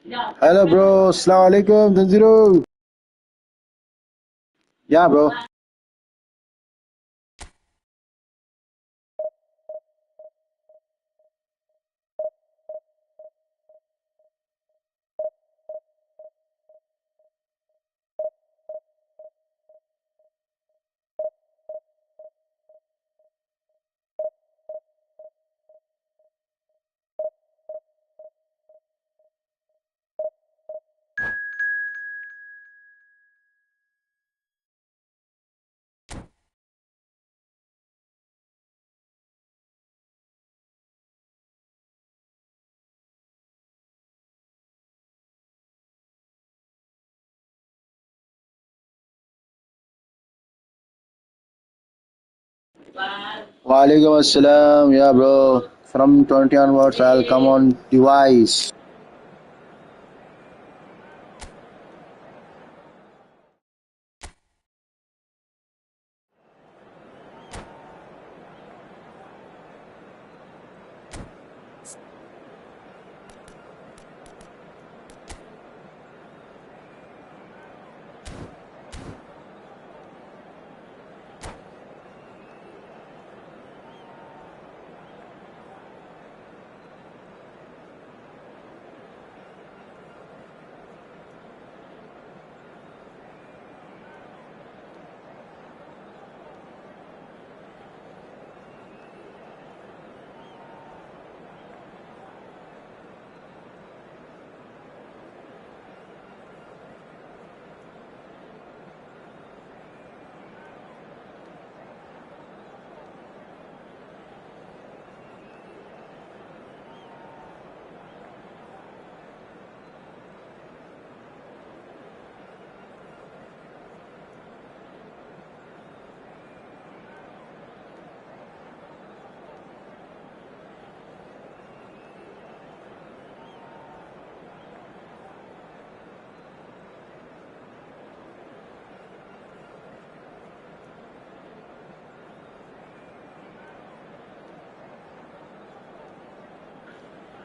Hello, bro. Assalamu alaikum. Tanziro. Yeah, bro. Wa alaikum assalam. Yeah, bro. From 20 onwards, I'll come on device.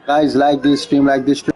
Guys, like this stream, like this stream.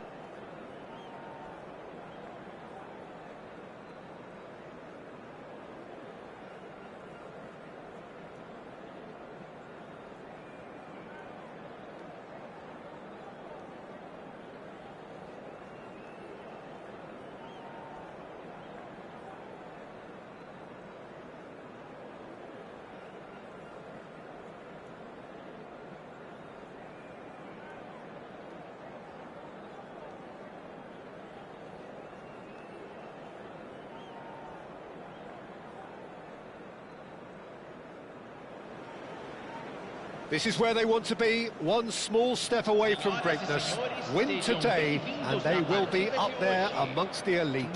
This is where they want to be, one small step away from greatness. Win today, and they will be up there amongst the elite.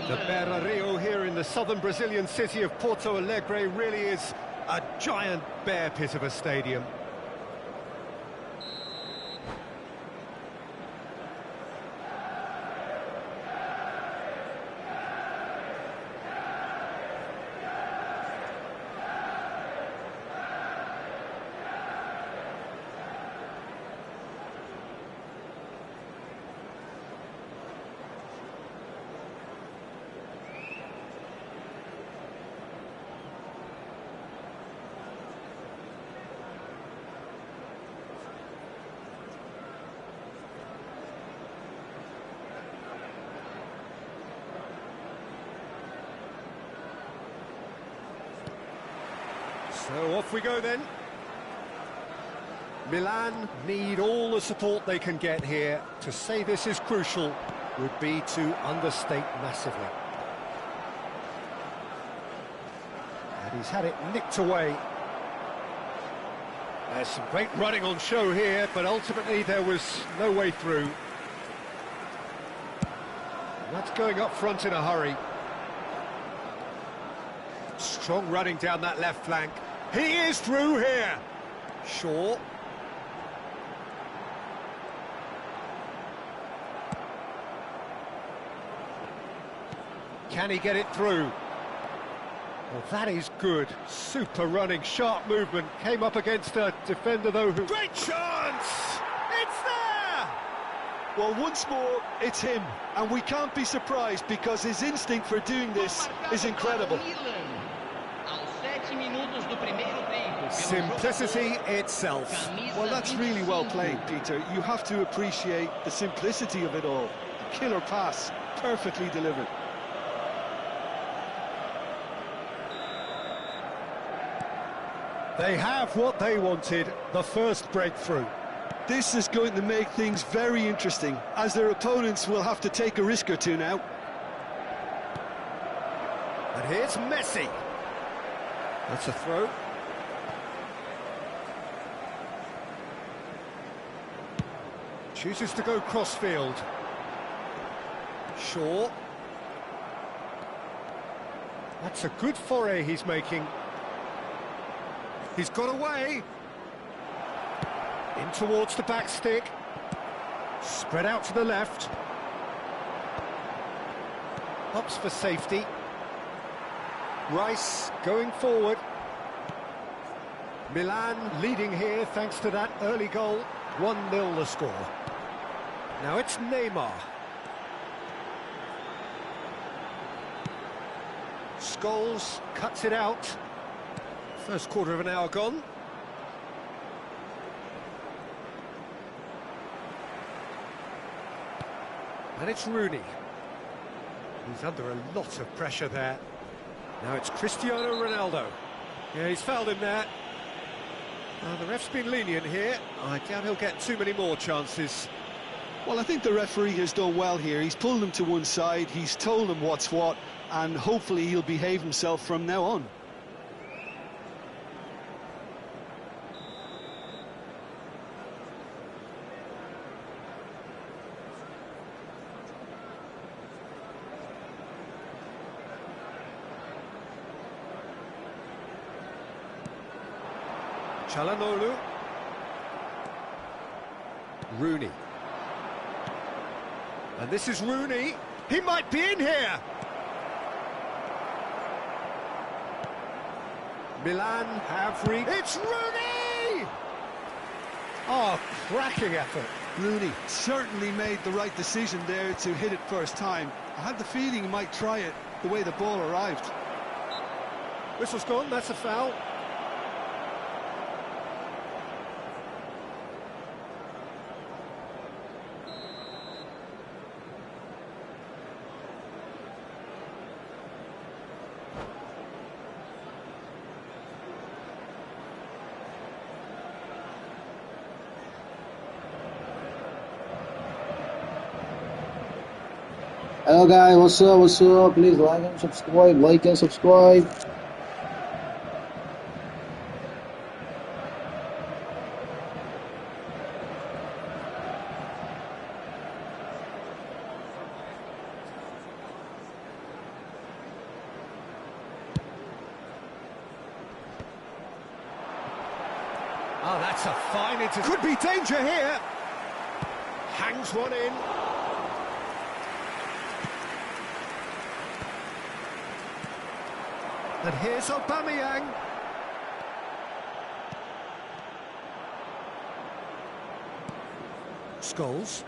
The Beira Rio here in the southern Brazilian city of Porto Alegre really is a giant bear pit of a stadium. So off we go then. Milan need all the support they can get here. To say this is crucial would be to understate massively. And he's had it nicked away. There's some great running on show here, but ultimately there was no way through. And that's going up front in a hurry. Strong running down that left flank. He is through here. Shaw. Can he get it through? Well, that is good. Super running, sharp movement. Came up against a defender, though, who... Great chance! It's there! Well, once more, it's him, and we can't be surprised because his instinct for doing this is incredible. Simplicity itself. Well, that's really well played, Peter. You have to appreciate the simplicity of it all. A killer pass, perfectly delivered. They have what they wanted, the first breakthrough. This is going to make things very interesting, as their opponents will have to take a risk or two now. And here's Messi. That's a throw. Chooses to go crossfield. Shaw. That's a good foray he's making. He's got away. In towards the back stick. Spread out to the left. Hops for safety. Rice going forward. Milan leading here thanks to that early goal. 1-0 the score. Now it's Neymar. Scholes cuts it out. First quarter of an hour gone. And it's Rooney. He's under a lot of pressure there. Now it's Cristiano Ronaldo. Yeah, he's fouled him there. The ref's been lenient here. I doubt he'll get too many more chances. Well, I think the referee has done well here. He's pulled him to one side, he's told him what's what, and hopefully he'll behave himself from now on. Çalhanoğlu. Rooney. And this is Rooney. He might be in here. Milan have It's Rooney! Oh, cracking effort. Rooney certainly made the right decision there to hit it first time. I had the feeling he might try it the way the ball arrived. Whistle's gone, that's a foul. Hello guys, what's up, what's up? Please like and subscribe. Oh, that's a fine Could be danger here. Hangs one in. And here's Aubameyang. Scholes.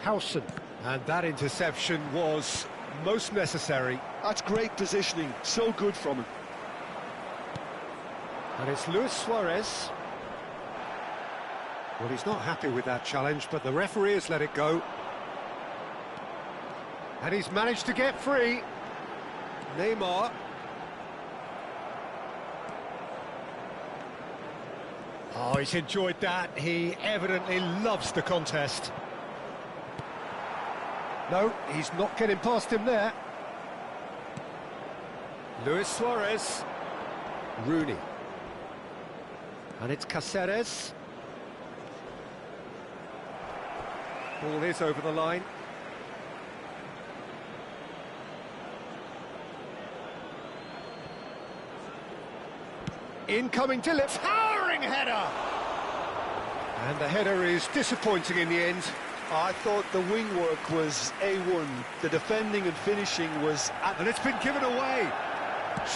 Howson. And that interception was most necessary. That's great positioning, so good from him. And it's Luis Suarez. Well, he's not happy with that challenge, but the referee has let it go. And he's managed to get free. Neymar. Oh, he's enjoyed that. He evidently loves the contest. No, he's not getting past him there. Luis Suarez. Rooney. And it's Cáceres. Ball is over the line. Incoming Dilip. Towering header! And the header is disappointing in the end. I thought the wing work was A1. The defending and finishing was... And it's been given away.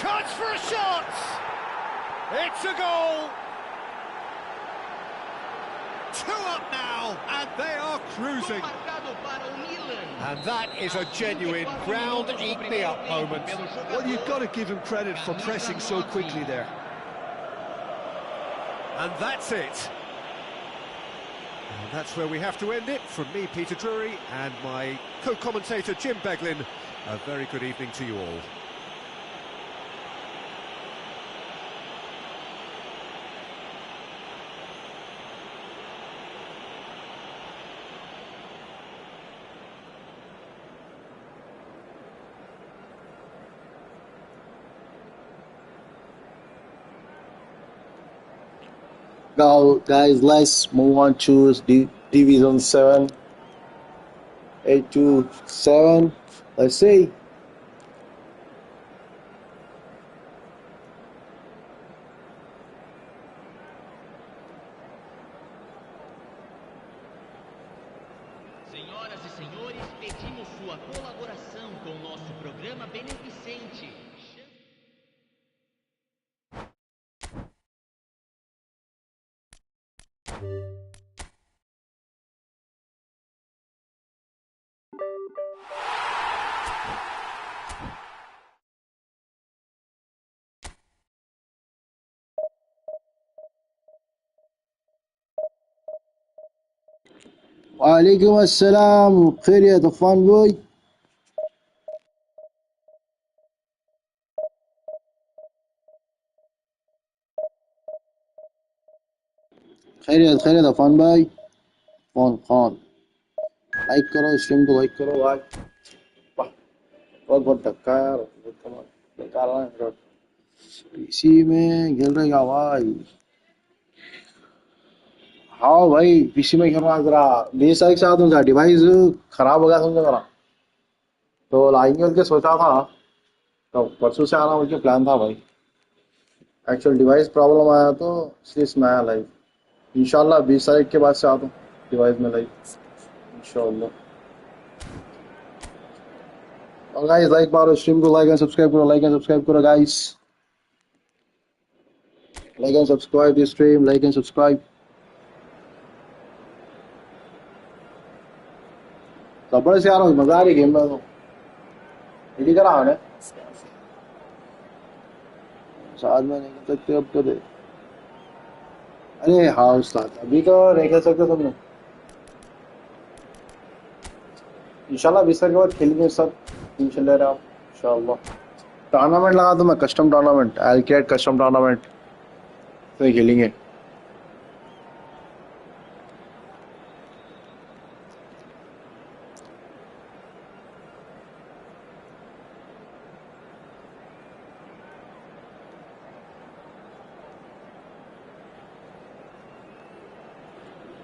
Chance for a shot! It's a goal! Two up now, and they are cruising. And that is a genuine ground eat me up moment. Well, you've got to give him credit for pressing so quickly there. And that's it. And that's where we have to end it. From me, Peter Drury, and my co-commentator, Jim Beglin, a very good evening to you all. Now, guys, let's move on to Division 7. 8 to 7. Let's see. Senhoras e senhores, pedimos sua colaboração com o nosso programa beneficente. وعليكم السلام. خير يا طفان بوي. خير يا طفان भाई. Phone phone like करो, stream को like करो भाई. वाह, बहुत बहुत धक्का यार, बहुत कमाल. बेकार है. पीसी में खेल रहे क्या भाई? हाँ भाई, पीसी में खेल रहा जरा. 20 तारीख से आता हूँ. डिवाइस खराब हो गया समझो मेरा, तो लाएंगे बोल के सोचा था. तो परसों से आना बोल के प्लान था भाई. एक्चुअल डिवाइस प्रॉब्लम आया तो इसलिए मैं आया लाइव. इंशाल्लाह 20 तारीख के बाद से आता हूँ डिवाइस में लाइव इंशाल्लाह. और गाइस, लाइक मारो, स्ट्रीम को लाइक एंड सब्सक्राइब करो, लाइक एंड सब्सक्राइब करो guys. Like and subscribe this stream, like and subscribe. जबरदस्त यार, मजा आ रही गेम में. तो रेडी करा हमने, साथ में नहीं कर सकते अब तो दे. अरे हाँ उस्ताद, अभी तो नहीं खेल सकते तुम लोग. इंशाल्लाह 20 तारीख के बाद खेलेंगे सब. टेंशन ले रहे हो इंशाल्लाह. टूर्नामेंट लगा तो मैं, custom tournament, I create custom tournament तो खेलेंगे.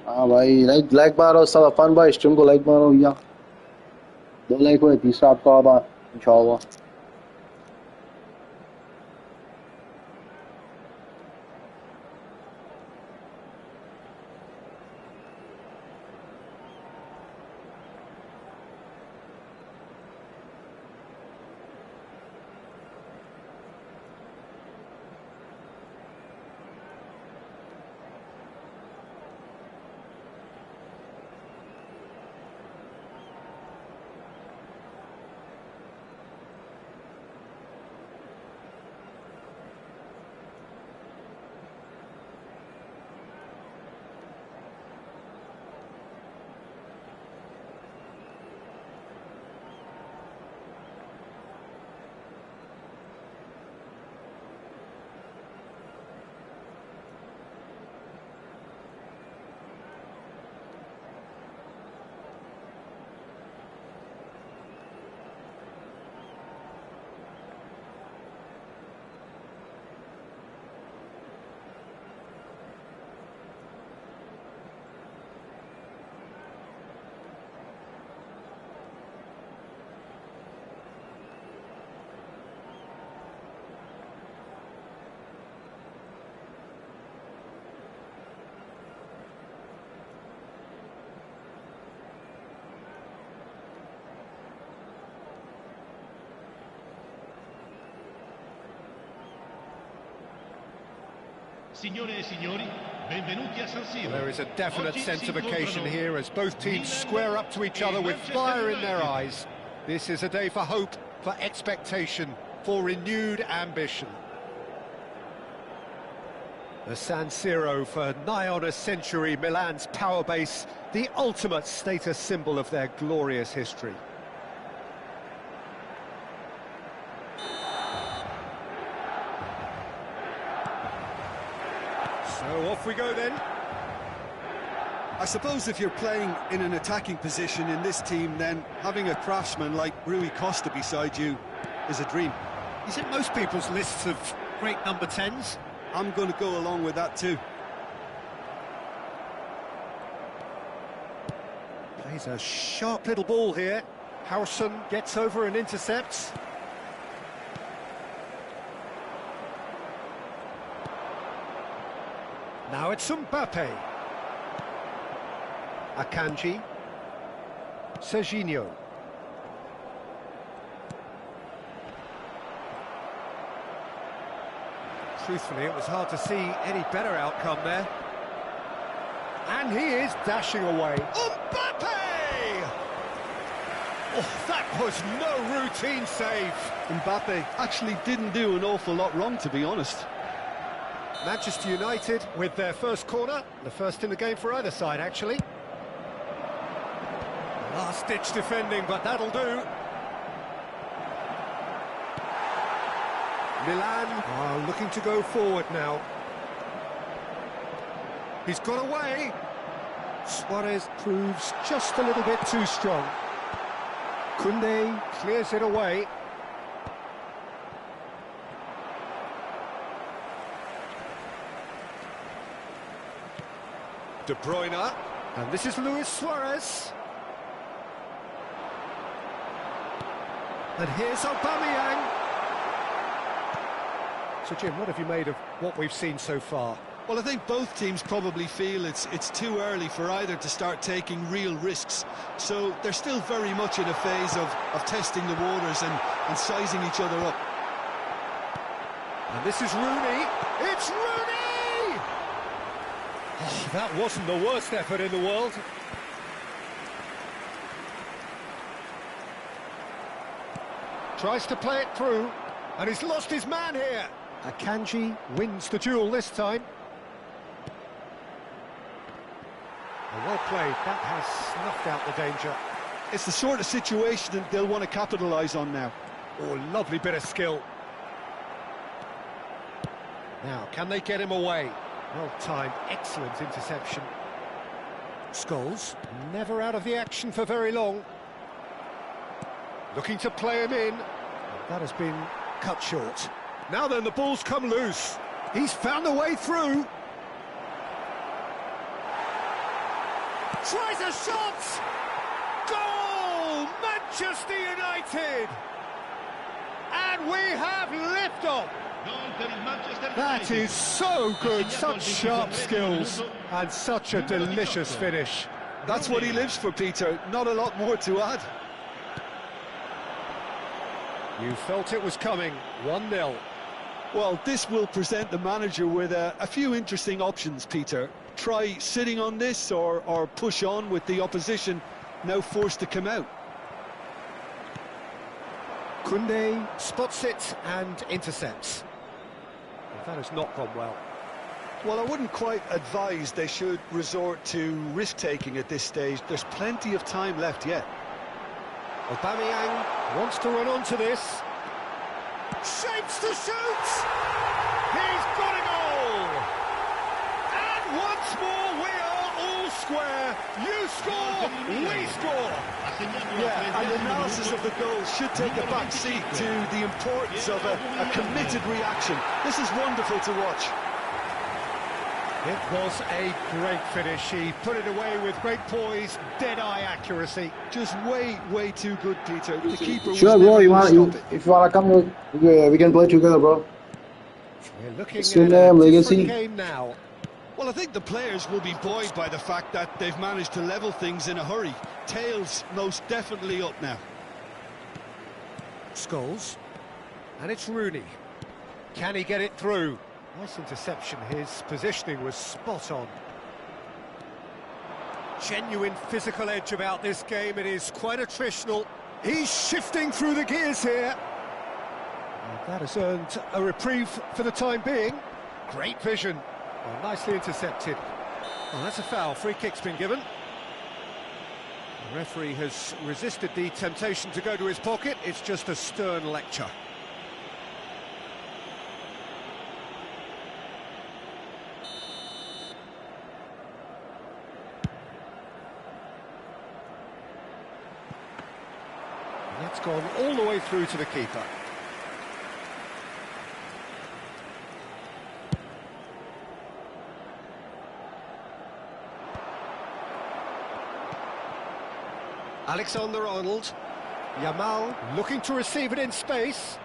हाँ भाई, लाइक लाइक मारो सब. अफान भाई स्ट्रीम को लाइक मारो भैया. 2 लाइक हुए, तीसरा आपका होगा इंशाल्लाह. Signore e signori, benvenuti a San Siro. There is a definite Oggi sense si of occasion incontrano here as both teams Milan square up to each other e with Manchester fire in their United. eyes. This is a day for hope, for expectation, for renewed ambition. The San Siro, for nigh on a century, Milan's power base, the ultimate status symbol of their glorious history. So off we go then. I suppose if you're playing in an attacking position in this team, then having a craftsman like Rui Costa beside you is a dream. Is it most people's lists of great number 10s? I'm going to go along with that too. Plays a sharp little ball here. Harrison gets over and intercepts. Now it's Mbappe. Akanji. Serginho. Truthfully, it was hard to see any better outcome there. And he is dashing away. Mbappe! Oh, that was no routine save. Mbappe actually didn't do an awful lot wrong, to be honest. Manchester United with their first corner, the first in the game for either side, actually. Last-ditch defending, but that'll do. Milan are looking to go forward now. He's got away. Suarez proves just a little bit too strong. Koundé clears it away. De Bruyne, and this is Luis Suarez. And here's Aubameyang. So Jim, what have you made of what we've seen so far? Well, I think both teams probably feel it's too early for either to start taking real risks. So they're still very much in a phase of testing the waters and sizing each other up. And this is Rooney. It's Rooney! Oh, that wasn't the worst effort in the world. Tries to play it through, and he's lost his man here. Akanji wins the duel this time. Well played, that has snuffed out the danger. It's the sort of situation that they'll want to capitalise on now. Oh, lovely bit of skill. Now, can they get him away? Well-timed, excellent interception. Scholes, never out of the action for very long. Looking to play him in. That has been cut short. Now then, the ball's come loose. He's found a way through. Tries a shot! Goal! Manchester United! And we have liftoff! That is so good, such sharp skills, and such a delicious finish. That's what he lives for, Peter. Not a lot more to add. You felt it was coming, 1-0. Well, this will present the manager with a few interesting options, Peter. Try sitting on this or push on with the opposition now forced to come out. Koundé spots it and intercepts. That has not gone well. Well, I wouldn't quite advise they should resort to risk-taking at this stage. There's plenty of time left yet. Aubameyang wants to run onto this. Shapes to shoot! He's got a goal! And once more we are all square. You score, we score! Yeah, and analysis of the goal should take a back seat to the importance of a committed reaction. This is wonderful to watch. It was a great finish. He put it away with great poise, dead-eye accuracy. Just way too good, Peter. The keeper was Sure, bro. never gonna stop it. If you wanna come, we can play together, bro. We're looking It's at in, a legacy. different game now. Well, I think the players will be buoyed by the fact that they've managed to level things in a hurry. Tails most definitely up now. Scholes. And it's Rooney. Can he get it through? Nice interception, his positioning was spot on. Genuine physical edge about this game, it is quite attritional. He's shifting through the gears here. And that has earned a reprieve for the time being. Great vision. Well, nicely intercepted. Well, that's a foul. Free kick's been given. The referee has resisted the temptation to go to his pocket. It's just a stern lecture. And that's gone all the way through to the keeper. Alexander-Arnold. Yamal looking to receive it in space.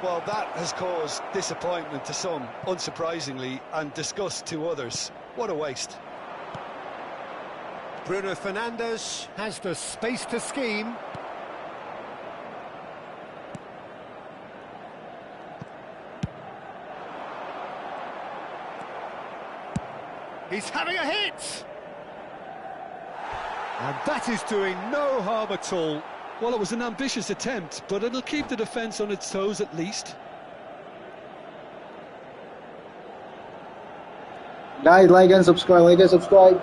Well, that has caused disappointment to some, unsurprisingly, and disgust to others. What a waste. Bruno Fernandes has the space to scheme. He's having a hit! And that is doing no harm at all. Well, it was an ambitious attempt, but it'll keep the defence on its toes at least. Guys, like and subscribe.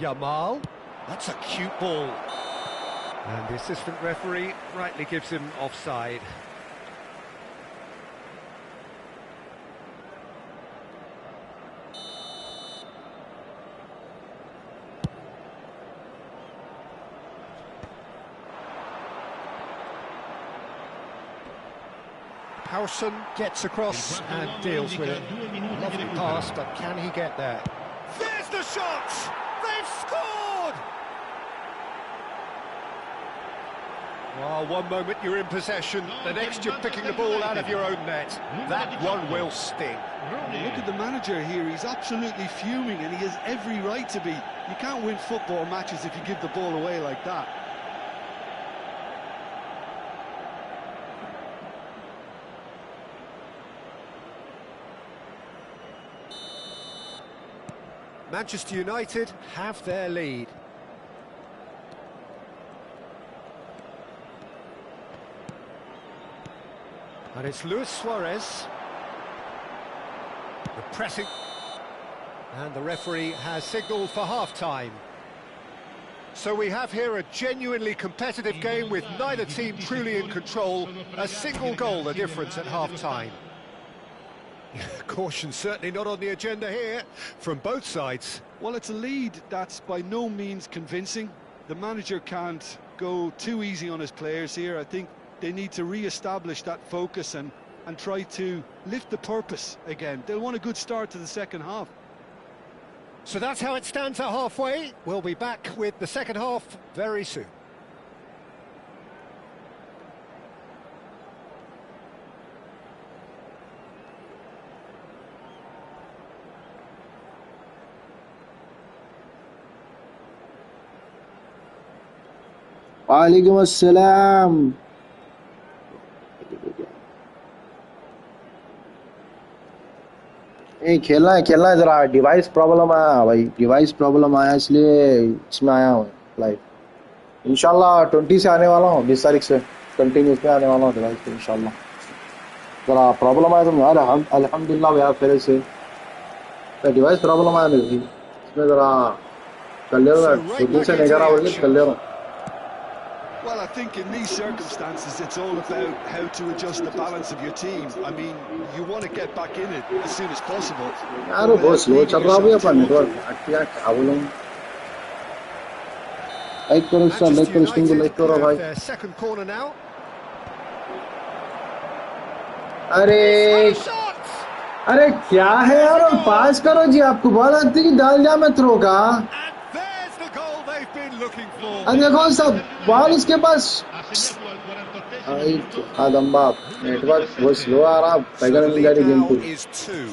Yamal, that's a cute ball. And the assistant referee rightly gives him offside. Howson gets across and deals with it. Lovely pass, but can he get there? There's the shot! They've scored! Well, one moment you're in possession, the next you're picking the ball out of your own net. That one will sting. Look at the manager here, he's absolutely fuming and he has every right to be. You can't win football matches if you give the ball away like that. Manchester United have their lead. And it's Luis Suarez. The pressing. And the referee has signalled for half-time. So we have here a genuinely competitive game with neither team truly in control. A single goal the difference at half-time. Caution certainly not on the agenda here from both sides. Well, it's a lead that's by no means convincing. The manager can't go too easy on his players here. I think they need to re-establish that focus and try to lift the purpose again. They'll want a good start to the second half. So that's how it stands at halfway. We'll be back with the second half very soon. वालेकुम अस्सलाम। नहीं खेलना है जरा device problem आया भाई, device problem आया इसलिए इसमें आया हूँ लाइव। इंशाल्लाह 20 से आने वाला हूँ, 20 तारीख से कंटिन्यूस में आने वाला हूँ डिवाइस पे इंशाल्लाह। जरा प्रॉब्लम आया तो यार अल्हम्दुलिल्लाह यार फिर से डिवाइस प्रॉब्लम आया मेरी, इसमें जरा कर ले रहा So हूँ, right 2 back से into the 11 बजे action. कर ले रहा हूँ। Well, I think in these circumstances, it's all about how to adjust the balance of your team. I mean, you want to get back in it as soon as possible, यार but वो बहुत without slow leaving चल रहा है yourself अपना too network, open. क्या बोलूँ। Like करो सर, लाइक Manchester करो स्ट्रीम को, United लाइक करो have भाई। their second corner now. अरे What a shot! अरे क्या है यार, पास करो जी, आपको बॉल आती कि डाल जा मैं थ्रो का। And there's the goal they've been looking for. अब देखो सब बॉल उसके पास। Ha segnato al 48esimo आई minuto आदम बाप, numero नेटवर्क बहुत 17. स्लो आ रहा, So पैगल the मिल जा lead रही गेम now पूरी। is 2.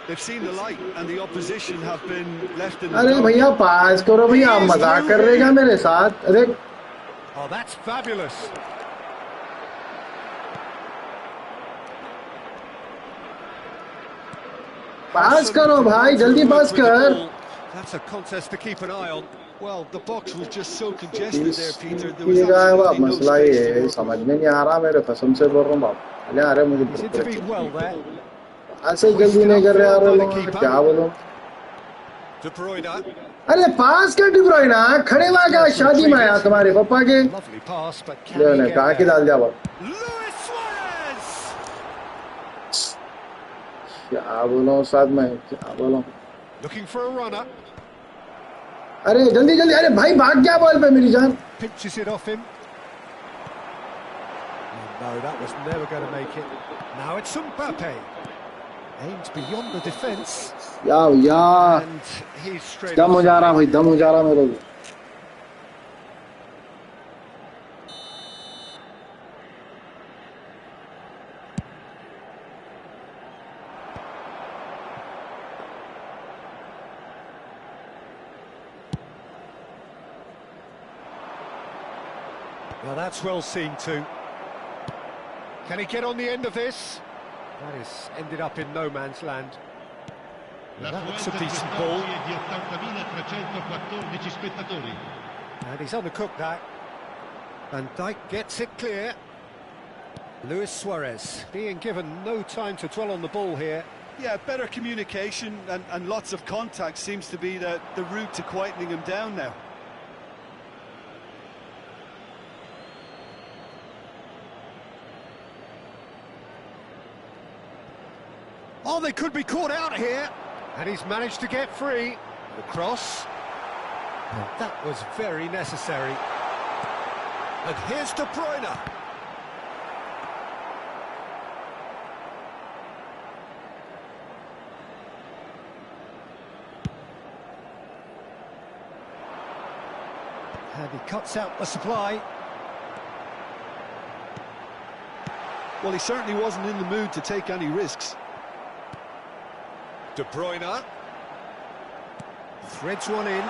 They've seen the light, and the opposition have been left in the अरे dark. भैया पास करो भैया, आप He is मजाक through कर रहे क्या here. मेरे साथ? अरे Oh, that's fabulous. Pass Wilson करो did भाई, well to जल्दी emerge पास with the कर। ball. That's a contest to keep an eye on. Well, the box was just so congested there, Peter. There was ये क्या है बाप, absolutely no मसला space ये to है, work समझ with. में नहीं आ रहा, मेरे कसम से बोल रहा हूँ बाप। अरे अरे मुझे He's बिल्कुल intervened well there. ऐसे जल्दी नहीं कर रहे यार Hoisted लोग, upfield by the keeper. क्या बोलूं। De Bruyne. अरे पास कर डी ब्रुयना, खड़े वहां क्या Failed to शादी में retrieve आया it. तुम्हारे पापा के। Lovely pass, but can ले he ने get कहा कि there? डाल जा बॉल। Luis Suarez! क्या बोलूं साथ में, क्या बोलूं। Looking for a runner. अरे जल्दी जल्दी, अरे भाई भाग गया बॉल पे मेरी जान। Pinches it off him. Oh, no, that was never going to make it. Now it's Mbappe. Aims beyond the defence. या And he's straight दम हो जा रहा offside. भाई, दम हो जा रहा मेरे को। Well, that's well seen too. Can he get on the end of this? That is ended up in no man's land. La That looks a affluenza di decent quest'oggi ball. è di 80.314 spettatori. And he's undercooked that. Van Dijk gets it clear. Luis Suarez being given no time to dwell on the ball here. Yeah, better communication and lots of contact seems to be the route to quietening him down now. Oh, they could be caught out here. And he's managed to get free. The cross. And that was very necessary. And here's De Bruyne. And he cuts out the supply. Well, he certainly wasn't in the mood to take any risks. De Bruyne. Threads one in.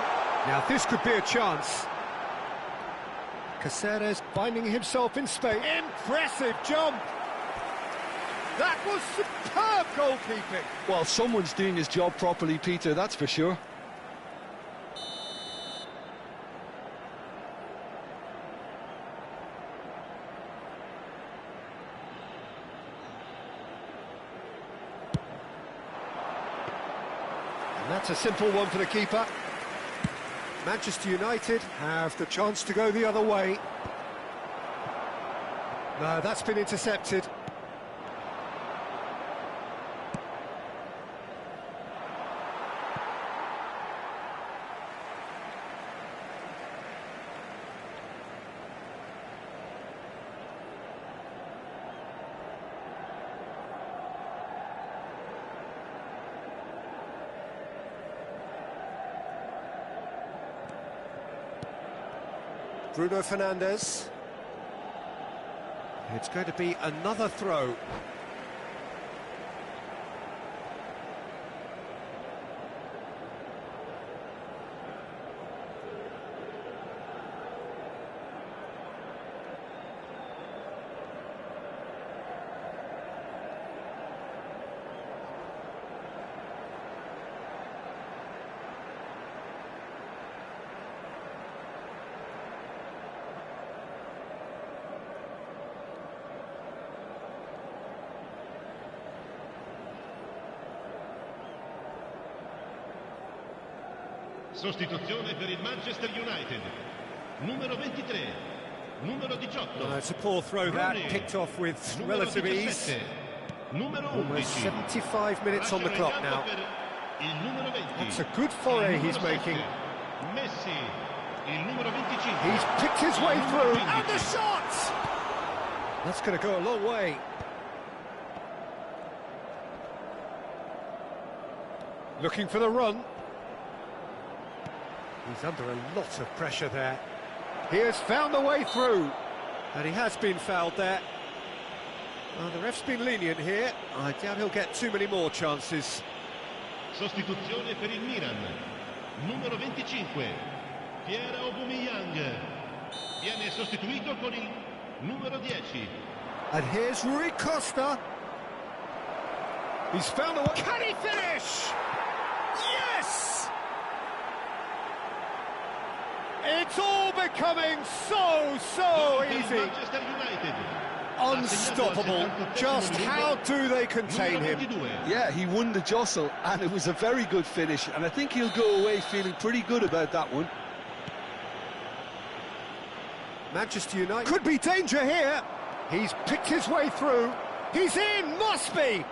Now this could be a chance. Caceres finding himself in space. Impressive jump. That was superb goalkeeping. Well, someone's doing his job properly, Peter, that's for sure. And that's a simple one for the keeper. Manchester United have the chance to go the other way. No, that's been intercepted. Bruno Fernandes. It's going to be another throw. Sostituzione per il Manchester United. Numero 23, numero 18. It's a poor throw that, Rooney. picked off with Numero relative ease. 17, numero Almost 11. 75 minutes on the Lasciano clock in campo now. per il numero 20. It's a good foray Il he's numero making. 7, Messi, il numero 25. He's picked his way through, and the 15. shot! That's going to go a long way. Looking for the run. He's under a lot of pressure there. He has found a way through, and he has been fouled there. Well, the ref's been lenient here. I doubt he'll get too many more chances. Sostituzione per il Milan. Numero 25, Pierre Aubameyang. Viene sostituito con il numero 10. And here's Rui Costa. He's found a way. Can he finish? Yes! It's all becoming so easy. Manchester United. Unstoppable. Just how do they contain him? Yeah, he won the jostle, and it was a very good finish, and I think he'll go away feeling pretty good about that one. Manchester United could be danger here. He's picked his way through. He's in, must be.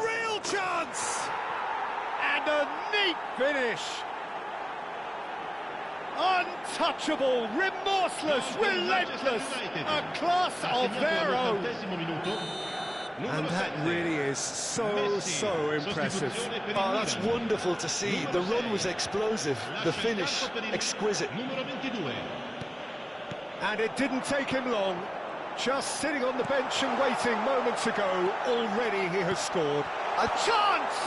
Real chance. And a neat finish. Untouchable, remorseless, relentless, a class of their own. And that really is so impressive. Oh, that's wonderful to see. The run was explosive, the finish exquisite. And it didn't take him long. Just sitting on the bench and waiting moments ago, already he has scored. A chance!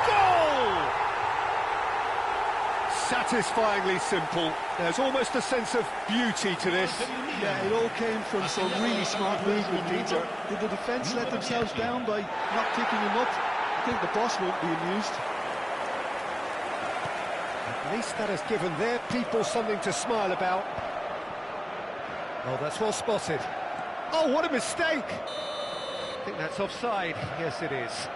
Goal! Satisfyingly simple. There's almost a sense of beauty to this. Yeah, it all came from some really smart movement, Peter. Did the defence let themselves down by not picking him up? I think the boss won't be amused. At least that has given their people something to smile about. Oh, that's well spotted. Oh, what a mistake! I think that's offside. Yes, it is.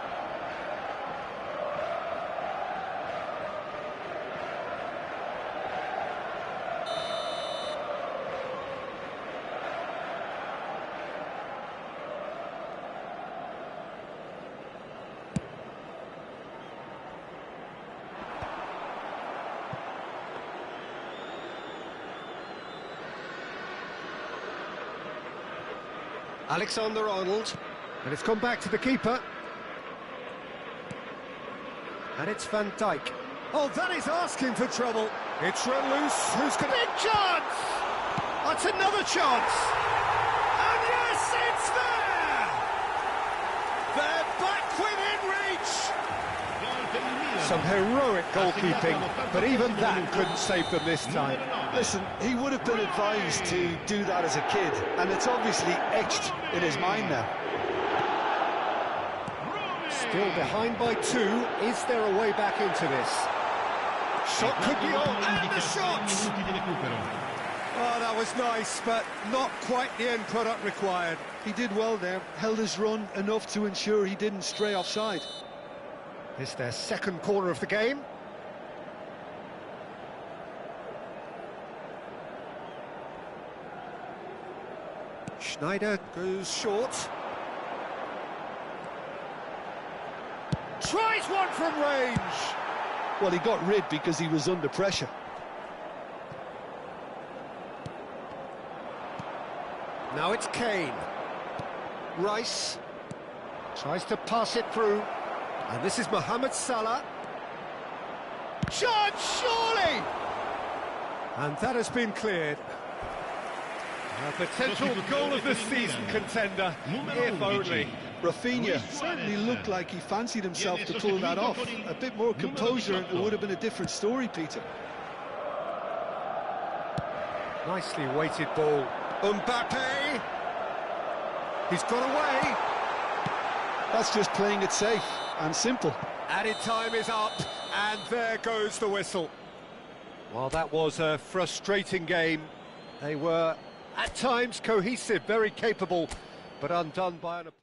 Alexander-Arnold, and it's gone back to the keeper. And it's Van Dijk. Oh, that is asking for trouble. It's run loose. Who's got big chance? That's another chance. And yes, it's there. They're back within reach. Some heroic goalkeeping, but even that couldn't save them this time. Listen, he would have been advised to do that as a kid, and it's obviously etched in his mind now. Still behind by 2. Is there a way back into this? Shot could be on, and the shot! Oh, that was nice, but not quite the end product required. He did well there, held his run enough to ensure he didn't stray offside. It's their second corner of the game. Schneider goes short. Tries one from range. Well, he got rid because he was under pressure. Now it's Kane. Rice tries to pass it through. And this is Mohamed Salah. Chance, surely! And that has been cleared. A potential goal of the season contender, if only. Rafinha certainly looked like he fancied himself to pull that off. A bit more composure and it would have been a different story, Peter. Nicely weighted ball. Mbappe! He's got away! That's just playing it safe and simple. Added time is up, and there goes the whistle. Well, that was a frustrating game. They were, at times, cohesive, very capable, but undone by an opponent.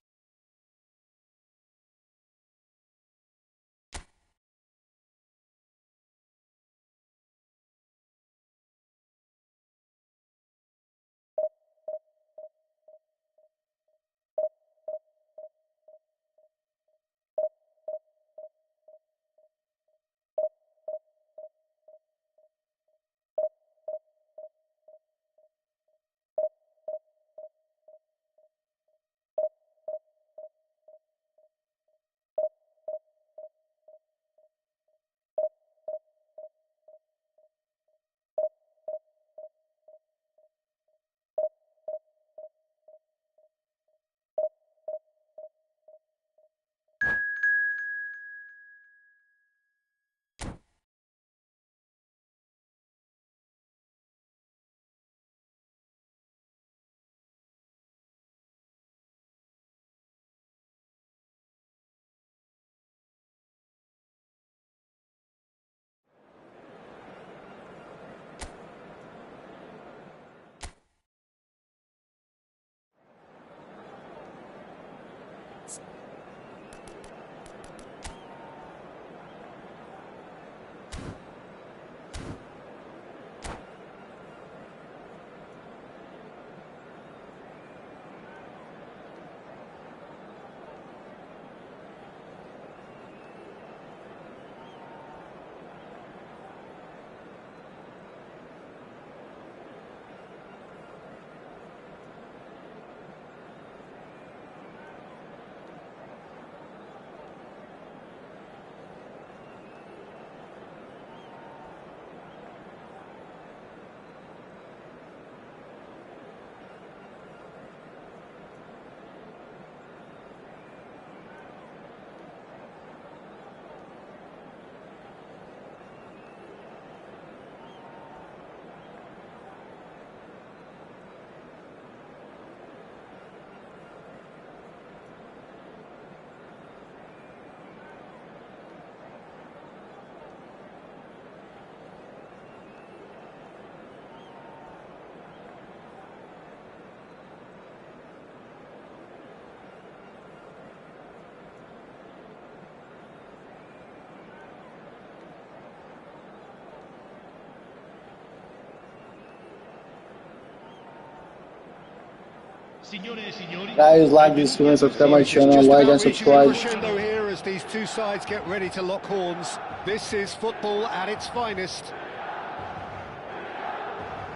Guys, like this video, subscribe my channel, like and subscribe. Crescendo here as these two sides get ready to lock horns. This is football at its finest.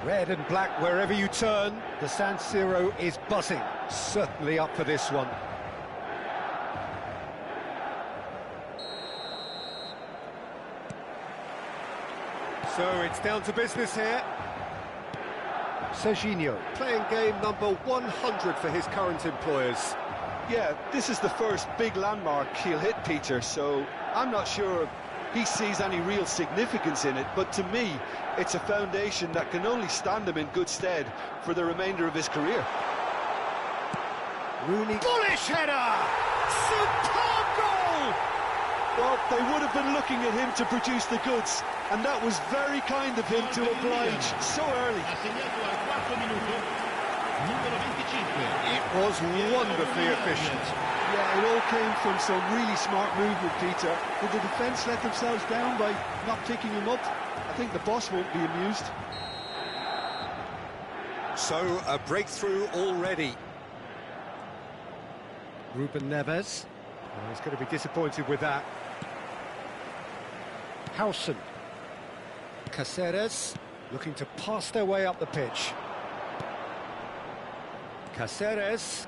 Red and black wherever you turn. The San Siro is buzzing. Certainly up for this one. So it's down to business here. Serginho playing game number 100 for his current employers. Yeah, this is the first big landmark he'll hit, Peter, so I'm not sure he sees any real significance in it, but to me, it's a foundation that can only stand him in good stead for the remainder of his career. Rooney. Bullish header! Superb goal! Well, they would have been looking at him to produce the goods, and that was very kind of him to oblige so early. It was wonderfully efficient. Yeah, it all came from some really smart movement, Peter. Did the defence let themselves down by not picking him up? I think the boss won't be amused. So, a breakthrough already. Ruben Neves. Oh, he's going to be disappointed with that. Howson. Caceres looking to pass their way up the pitch. Caceres.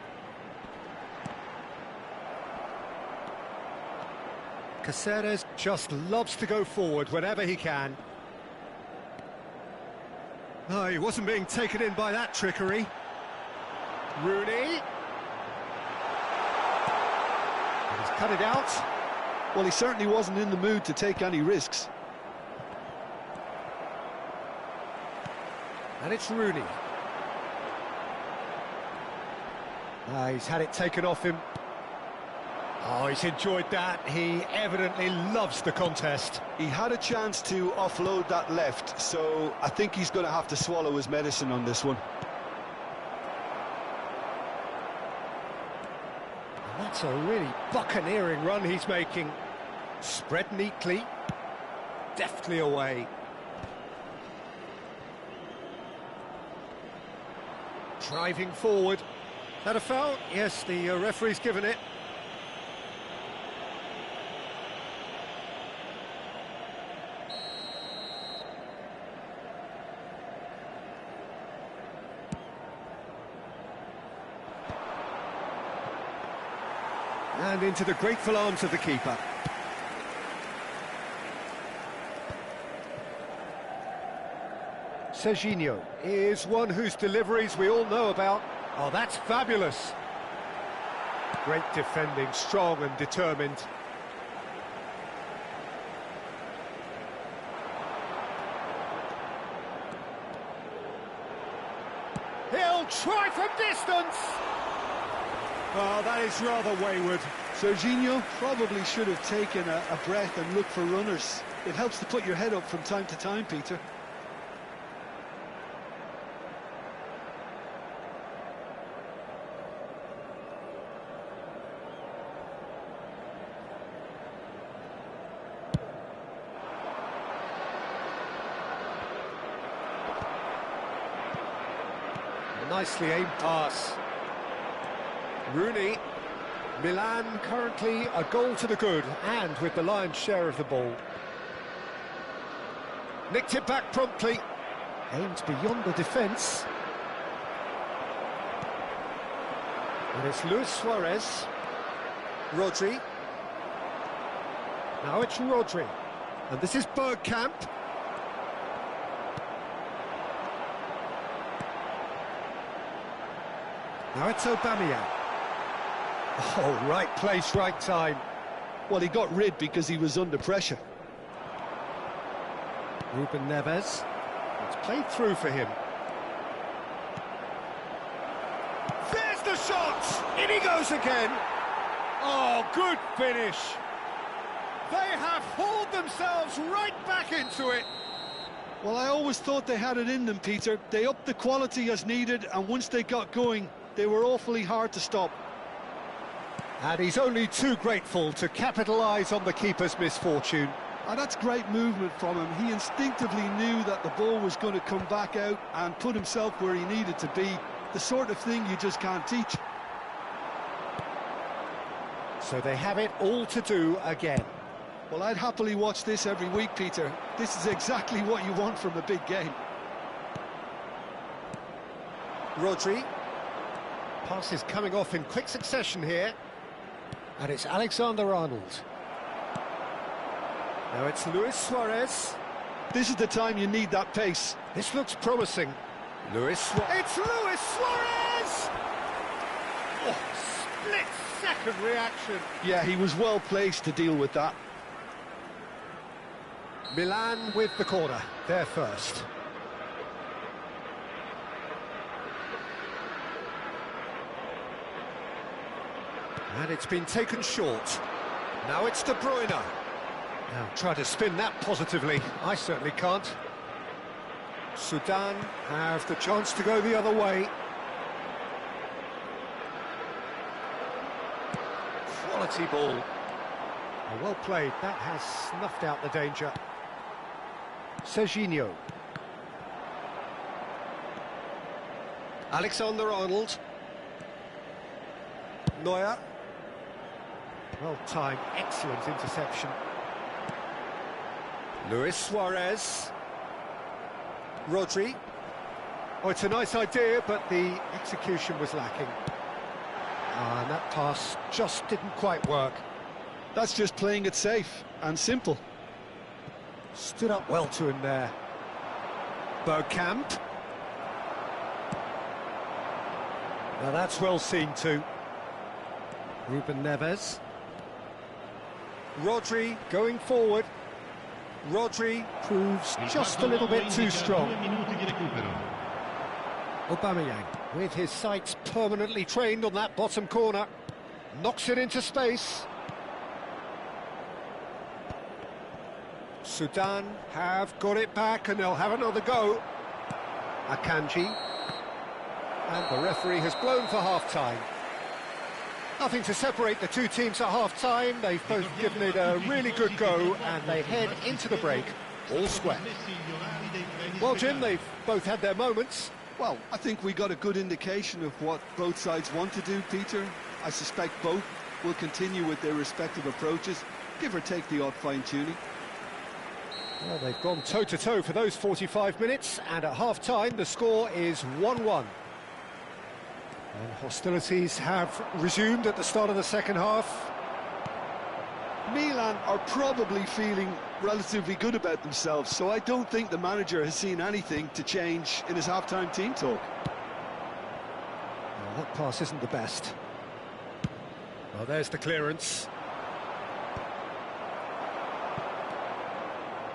Caceres just loves to go forward whenever he can. No, he wasn't being taken in by that trickery. Rooney. And he's cut it out. Well, he certainly wasn't in the mood to take any risks. And it's Rooney. He's had it taken off him. Oh, he's enjoyed that. He evidently loves the contest. He had a chance to offload that left, so I think he's going to have to swallow his medicine on this one. And that's a really buccaneering run he's making. Spread neatly, deftly away. Driving forward. That a foul? Yes, the referee's given it. And into the grateful arms of the keeper. Serginho is one whose deliveries we all know about. Oh, that's fabulous. Great defending, strong and determined. He'll try from distance. Oh, that is rather wayward. Serginho probably should have taken a breath and looked for runners. It helps to put your head up from time to time, Peter. Nicely aimed pass. Rooney. Milan currently a goal to the good, and with the lion's share of the ball. Nicked it back promptly. Aimed beyond the defence. And it's Luis Suarez. Rodri. Now it's Rodri. And this is Bergkamp. Now it's Aubameyang. Oh, right place, right time. Well, he got rid because he was under pressure. Ruben Neves. It's played through for him. There's the shot! In he goes again. Oh, good finish. They have hauled themselves right back into it. Well, I always thought they had it in them, Peter. They upped the quality as needed, and once they got going, they were awfully hard to stop. And he's only too grateful to capitalise on the keeper's misfortune. And that's great movement from him. He instinctively knew that the ball was going to come back out and put himself where he needed to be. The sort of thing you just can't teach. So they have it all to do again. Well, I'd happily watch this every week, Peter. This is exactly what you want from a big game. Rodri. Passes coming off in quick succession here. And it's Alexander-Arnold. Now it's Luis Suarez. This is the time you need that pace. This looks promising. It's Luis Suarez! Oh, split-second reaction. Yeah, he was well placed to deal with that. Milan with the corner. They're first. And it's been taken short. Now it's De Bruyne. Now try to spin that positively. I certainly can't. Sudan have the chance to go the other way. Quality ball. Oh, well played. That has snuffed out the danger. Serginho. Alexander-Arnold. Neuer. Well timed, excellent interception. Luis Suarez. Rodri. Oh, it's a nice idea, but the execution was lacking. And that pass just didn't quite work. That's just playing it safe and simple. Stood up well to him there. Bergkamp. Now that's well seen too. Ruben Neves. Rodri going forward. Rodri proves just a little bit too strong. Aubameyang, with his sights permanently trained on that bottom corner, knocks it into space. Sudan have got it back and they'll have another go. Akanji. And the referee has blown for half-time. Nothing to separate the two teams at half-time. They've both given it a really good go and they head into the break all square. Well, Jim, they've both had their moments. Well, I think we got a good indication of what both sides want to do, Peter. I suspect both will continue with their respective approaches, give or take the odd fine-tuning. Well, they've gone toe-to-toe for those 45 minutes, and at half-time the score is 1-1. And hostilities have resumed at the start of the second half. Milan are probably feeling relatively good about themselves, so I don't think the manager has seen anything to change in his half-time team talk. Well, that pass isn't the best. Well, there's the clearance.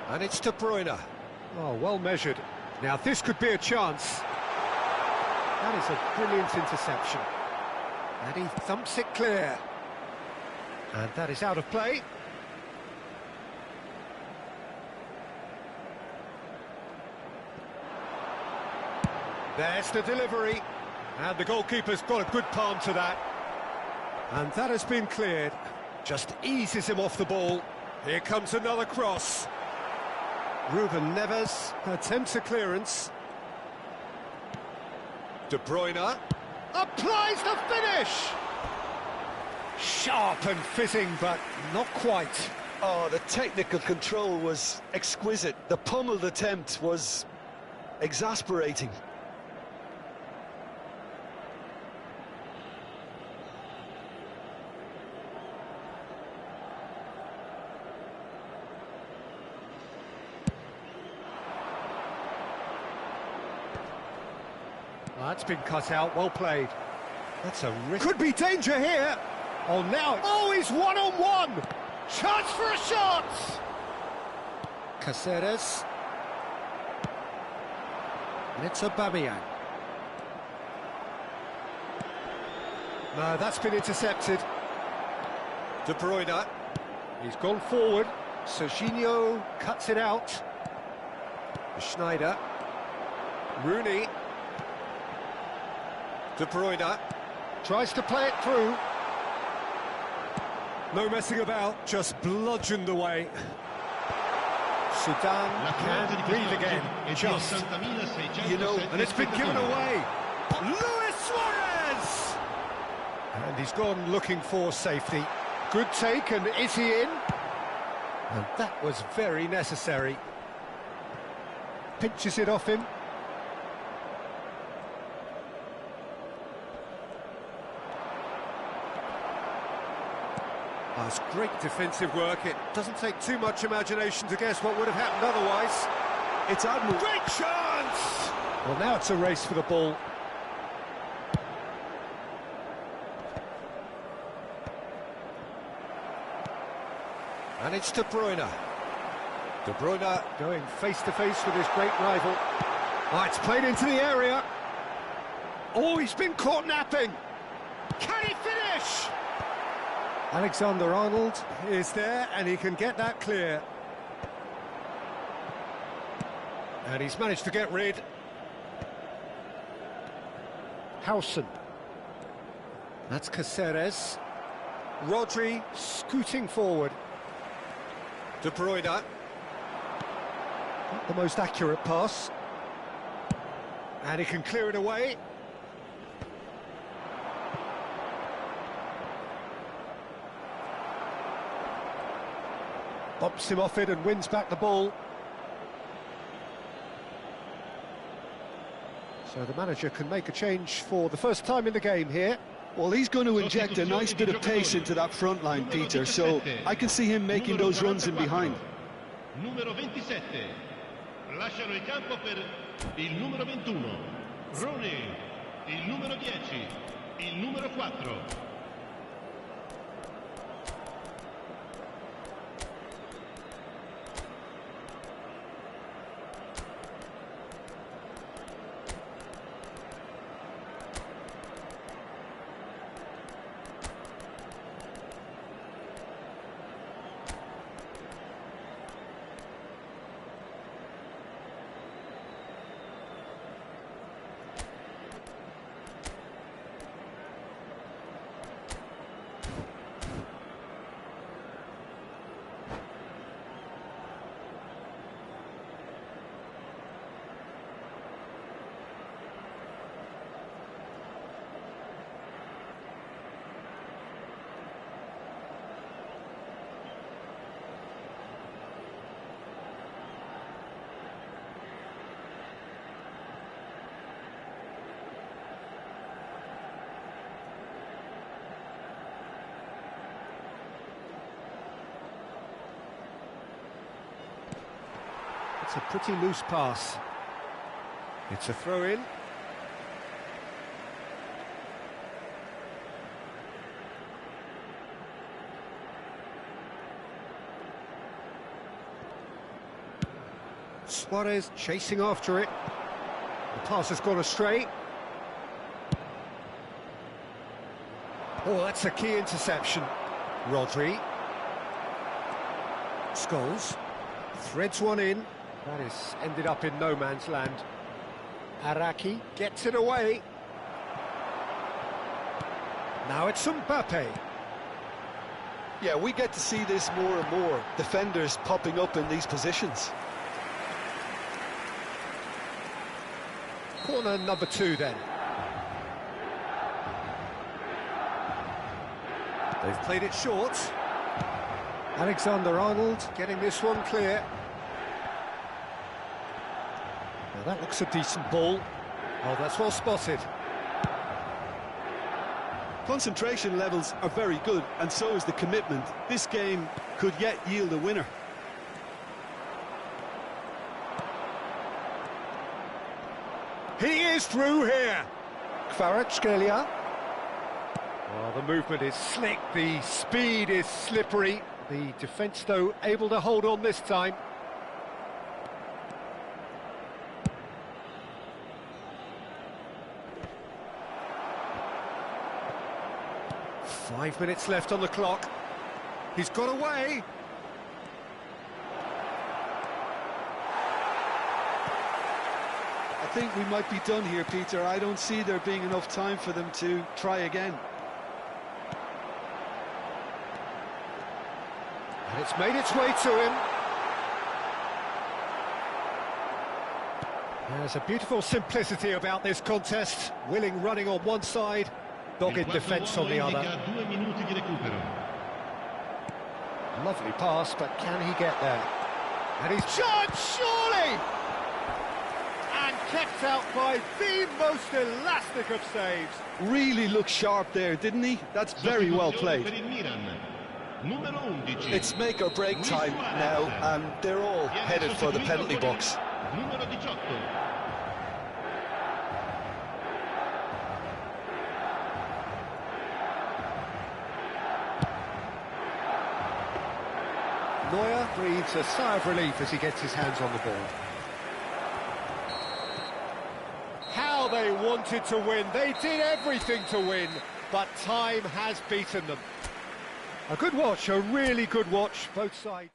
And it's De Bruyne. Oh, well measured. Now, this could be a chance. That is a brilliant interception. And he thumps it clear. And that is out of play. There's the delivery. And the goalkeeper's got a good palm to that. And that has been cleared. Just eases him off the ball. Here comes another cross. Ruben Neves attempts a clearance. De Bruyne applies the finish! Sharp and fizzing, but not quite. Oh, the technical control was exquisite. The pummeled attempt was exasperating. Well, that's been cut out, well played. That's a risk. Could be danger here! Oh, now... Oh, he's one-on-one! Chance for a shot! Caceres. And it's Aubameyang. No, that's been intercepted. De Bruyne. He's gone forward. Serginho cuts it out. Schneider. Rooney. De Bruyne tries to play it through. No messing about, just bludgeoned away. Sudan can breathe again, just. You know, And it's been given away. Luis Suarez! And he's gone looking for safety. Good take, and is he in? And that was very necessary. Pinches it off him. Oh, it's great defensive work. It doesn't take too much imagination to guess what would have happened otherwise. it's admirable. Great chance! Well, now it's a race for the ball. And it's De Bruyne. De Bruyne going face-to-face with his great rival. Oh, it's played into the area. Oh, he's been caught napping. Can he finish? Alexander-Arnold is there, and he can get that clear. And he's managed to get rid. Howson. That's Caceres. Rodri scooting forward. De Bruyne. Not the most accurate pass. And he can clear it away. Bumps him off it and wins back the ball. So the manager can make a change for the first time in the game here. Well, he's going to inject a nice bit of pace into that front line, Peter, so I can see him making those runs in behind. Numero 27. Lasciano il campo per il numero 21. Rooney, il numero 10. il numero 4. It's a pretty loose pass. It's a throw-in. Suarez chasing after it. The pass has gone astray. Oh, that's a key interception. Rodri. Scholes threads one in. That is ended up in no man's land. Araki gets it away. Now it's Mbappe. Yeah, we get to see this more and more. Defenders popping up in these positions. Corner number 2 then. They've played it short. Alexander-Arnold getting this one clear. Now that looks a decent ball. Oh, that's well spotted. Concentration levels are very good, and so is the commitment. This game could yet yield a winner. He is through here. Kvaratskhelia. Oh, the movement is slick, the speed is slippery. The defence, though, able to hold on this time. Five minutes left on the clock. He's got away. I think we might be done here, Peter. I don't see there being enough time for them to try again. And it's made its way to him. There's a beautiful simplicity about this contest. Willing running on one side, dogged defence on the other. 2 minuti di recupero. Lovely pass, but can he get there? And he's shot, surely! And kept out by the most elastic of saves. Really looked sharp there, didn't he? That's very well Sostituzione played. per il Milan. Numero 11. It's make or break time now, and they're all headed for the penalty box. Numero 18. Neuer breathes a sigh of relief as he gets his hands on the ball. How they wanted to win. They did everything to win, but time has beaten them. A good watch, a really good watch, both sides.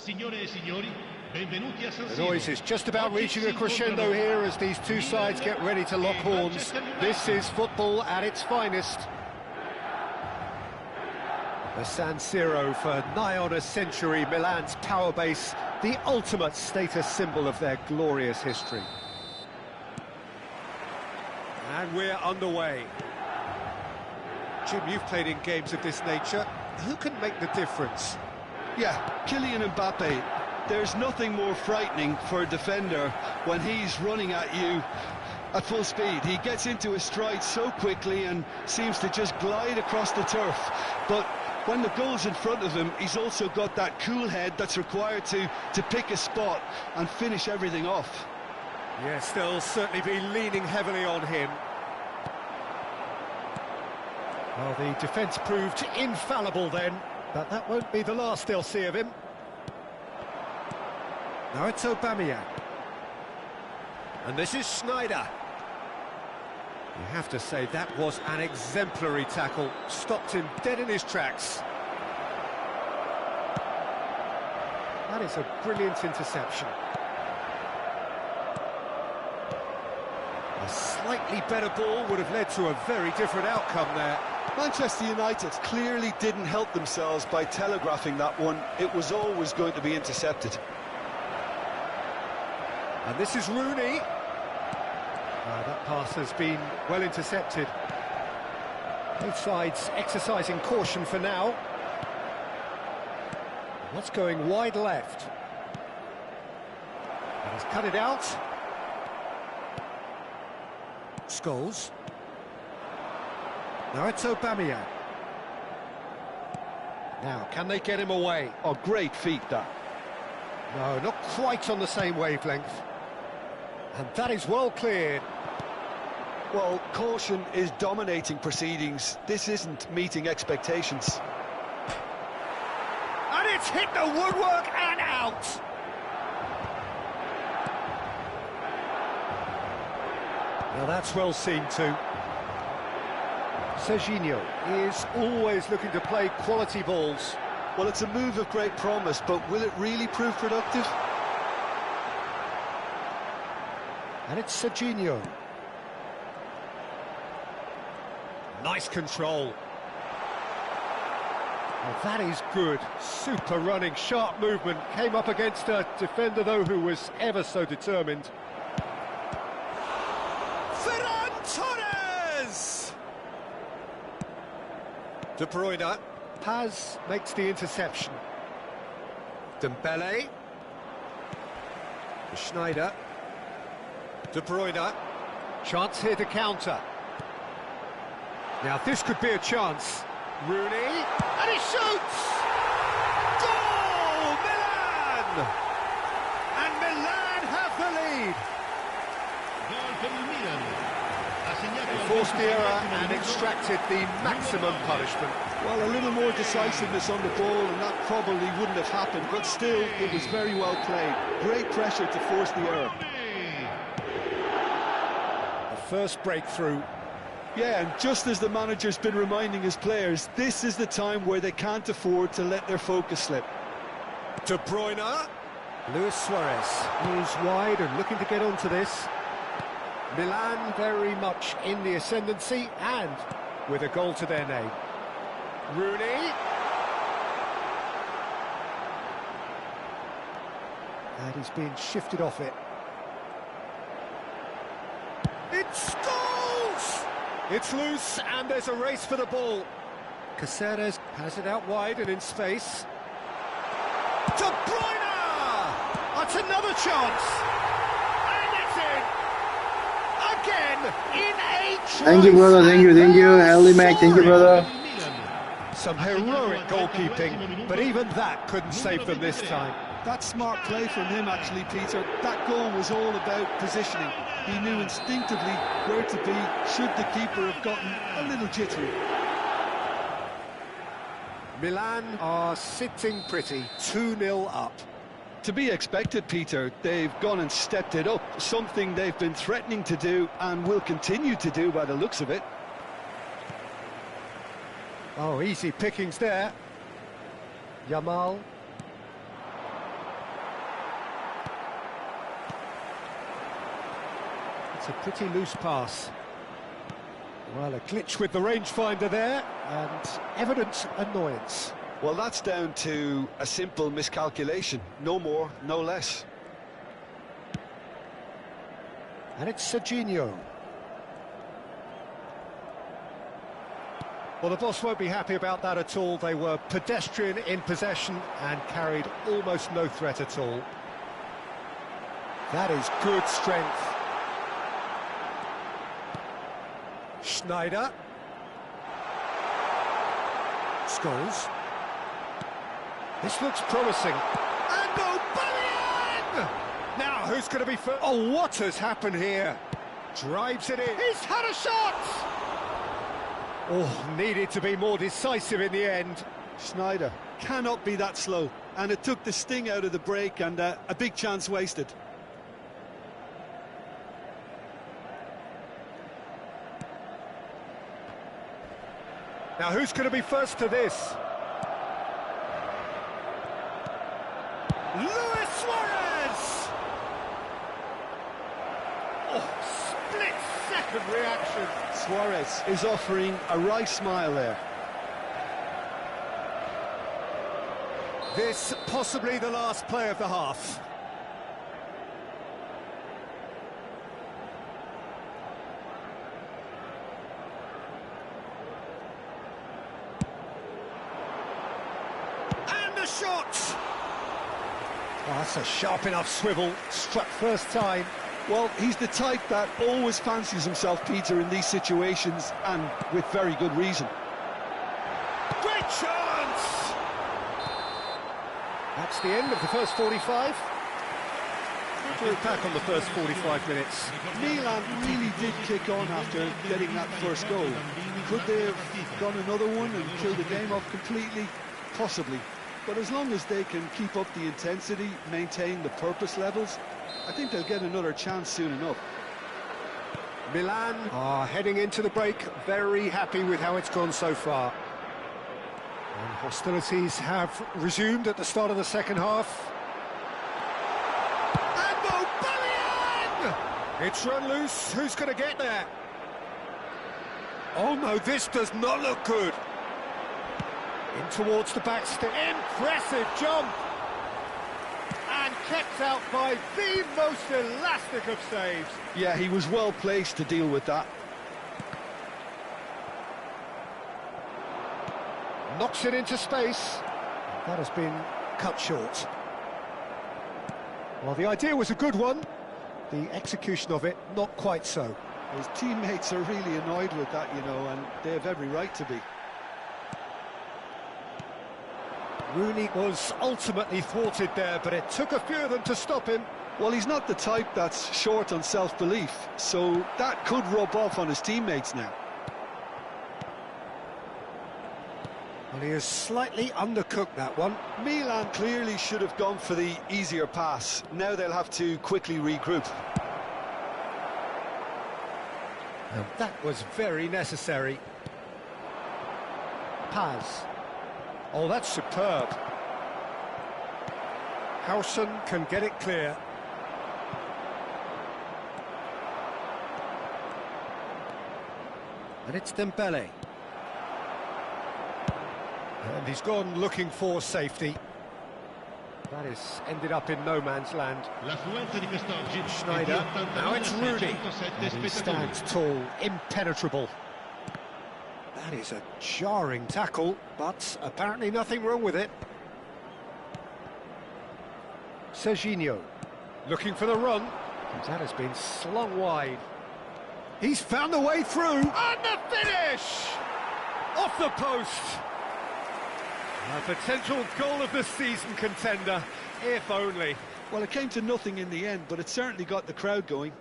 Signore e signori, benvenuti a San The Siro. noise is just about Oggi reaching si a crescendo incontrano here as these two sides get ready to lock horns. This is football at its finest. The San Siro for nigh on a century, Milan's power base, the ultimate status symbol of their glorious history. And we're underway. Jim, you've played in games of this nature. Who can make the difference? Yeah, Kylian Mbappe. There's nothing more frightening for a defender when he's running at you at full speed. He gets into his stride so quickly and seems to just glide across the turf. But when the goal's in front of him, he's also got that cool head that's required to pick a spot and finish everything off. Yes, they'll certainly be leaning heavily on him. Well, the defence proved infallible then, but that won't be the last they'll see of him. Now it's Aubameyang. And this is Schneider. You have to say that was an exemplary tackle. Stopped him dead in his tracks. That is a brilliant interception. A slightly better ball would have led to a very different outcome there. Manchester United clearly didn't help themselves by telegraphing that one. It was always going to be intercepted. And this is Rooney. That pass has been well intercepted. Both sides exercising caution for now. What's going wide left? And he's cut it out. Scholes. Now it's Aubameyang. Now, can they get him away? Oh, great feat, that. No, not quite on the same wavelength. And that is well cleared. Well, caution is dominating proceedings. This isn't meeting expectations. And it's hit the woodwork and out. Now that's well seen too. Serginho is always looking to play quality balls. Well, it's a move of great promise, but will it really prove productive? And it's Serginho. Nice control. Well, that is good. Super running, sharp movement. Came up against a defender, though, who was ever so determined. Ferran Torres! De Bruyne. Paz makes the interception. Dembele. Schneider. De Bruyne. Chance here to counter. Now this could be a chance. Rooney, and he shoots! Goal! Milan! And Milan have the lead. Gol per il Milan. Ha segnato They al forced the error 26esimo and minuto. extracted the maximum punishment. Well, a little more decisiveness on the ball, and that probably wouldn't have happened, but still, it was very well played. Great pressure to force the error. The first breakthrough. Yeah, and just as the manager's been reminding his players, this is the time where they can't afford to let their focus slip. De Bruyne. Luis Suarez is wide and looking to get onto this. Milan very much in the ascendancy and with a goal to their name. Rooney. And he's being shifted off it. It's goals! It's loose and there's a race for the ball. Caceres has it out wide and in space. De Bruyne! That's another chance! And it's in! Again, in a trice. Thank you, brother. Thank you. Ellie Mac, thank you, brother. Some heroic goalkeeping, but even that couldn't save them this time. That's smart play from him, actually, Peter. That goal was all about positioning. He knew instinctively where to be should the keeper have gotten a little jittery. Milan are sitting pretty, 2-0 up. To be expected, Peter. They've gone and stepped it up, something they've been threatening to do and will continue to do by the looks of it. Oh, easy pickings there. Yamal. It's a pretty loose pass. Well, a glitch with the rangefinder there, and evident annoyance. Well, that's down to a simple miscalculation. No more, no less. And it's Serginho. Well, the boss won't be happy about that at all. They were pedestrian in possession and carried almost no threat at all. That is good strength. Schneider. Scholes. This looks promising. And Aubameyang! Now, who's going to be first? Oh, what has happened here? Drives it in. He's had a shot! Oh, needed to be more decisive in the end. Schneider cannot be that slow, and it took the sting out of the break, and a big chance wasted. Now, who's going to be first to this? Luis Suarez! Oh, split-second reaction. Suarez is offering a wry smile there. This possibly the last play of the half. And a shot! Oh, that's a sharp enough swivel. Struck first time. Well, he's the type that always fancies himself, Peter, in these situations, and with very good reason. Great chance! That's the end of the first 45. We'll look back on the first 45 minutes. Milan really did kick on after getting that first goal. Could they have done another one and killed the game off completely? Possibly. But as long as they can keep up the intensity, maintain the purpose levels, I think they'll get another chance soon enough. Milan are heading into the break, very happy with how it's gone so far. And hostilities have resumed at the start of the second half. And Aubameyang! It's run loose, who's going to get there? Oh no, this does not look good. In towards the back step. Impressive jump! And kept out by the most elastic of saves. Yeah, he was well placed to deal with that. Knocks it into space. That has been cut short. Well, the idea was a good one. The execution of it, not quite so. His teammates are really annoyed with that, you know, and they have every right to be. Rooney was ultimately thwarted there, but it took a few of them to stop him. Well, he's not the type that's short on self-belief, so that could rub off on his teammates now. Well, he has slightly undercooked that one. Milan clearly should have gone for the easier pass. Now they'll have to quickly regroup. And that was very necessary. Paz. Oh, that's superb. Howson can get it clear. And it's Dembele. And he's gone looking for safety. That has ended up in no man's land. L'affluenza di quest'oggi è di Schneider. Now it's Rooney. 89.607 And he stands tall, impenetrable. That is a jarring tackle, but apparently nothing wrong with it. Serginho, looking for the run. And that has been slung wide. He's found a way through. And the finish! Off the post. A potential goal of the season contender, if only. Well, it came to nothing in the end, but it certainly got the crowd going.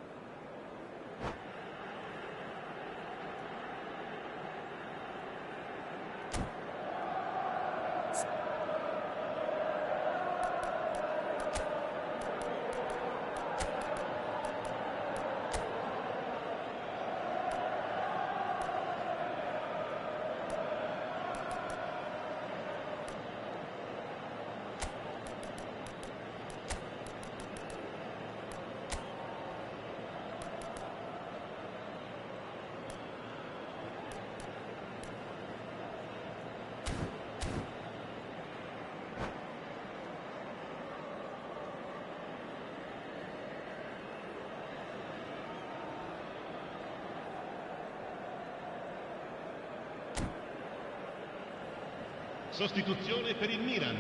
Sostituzione per il Milan.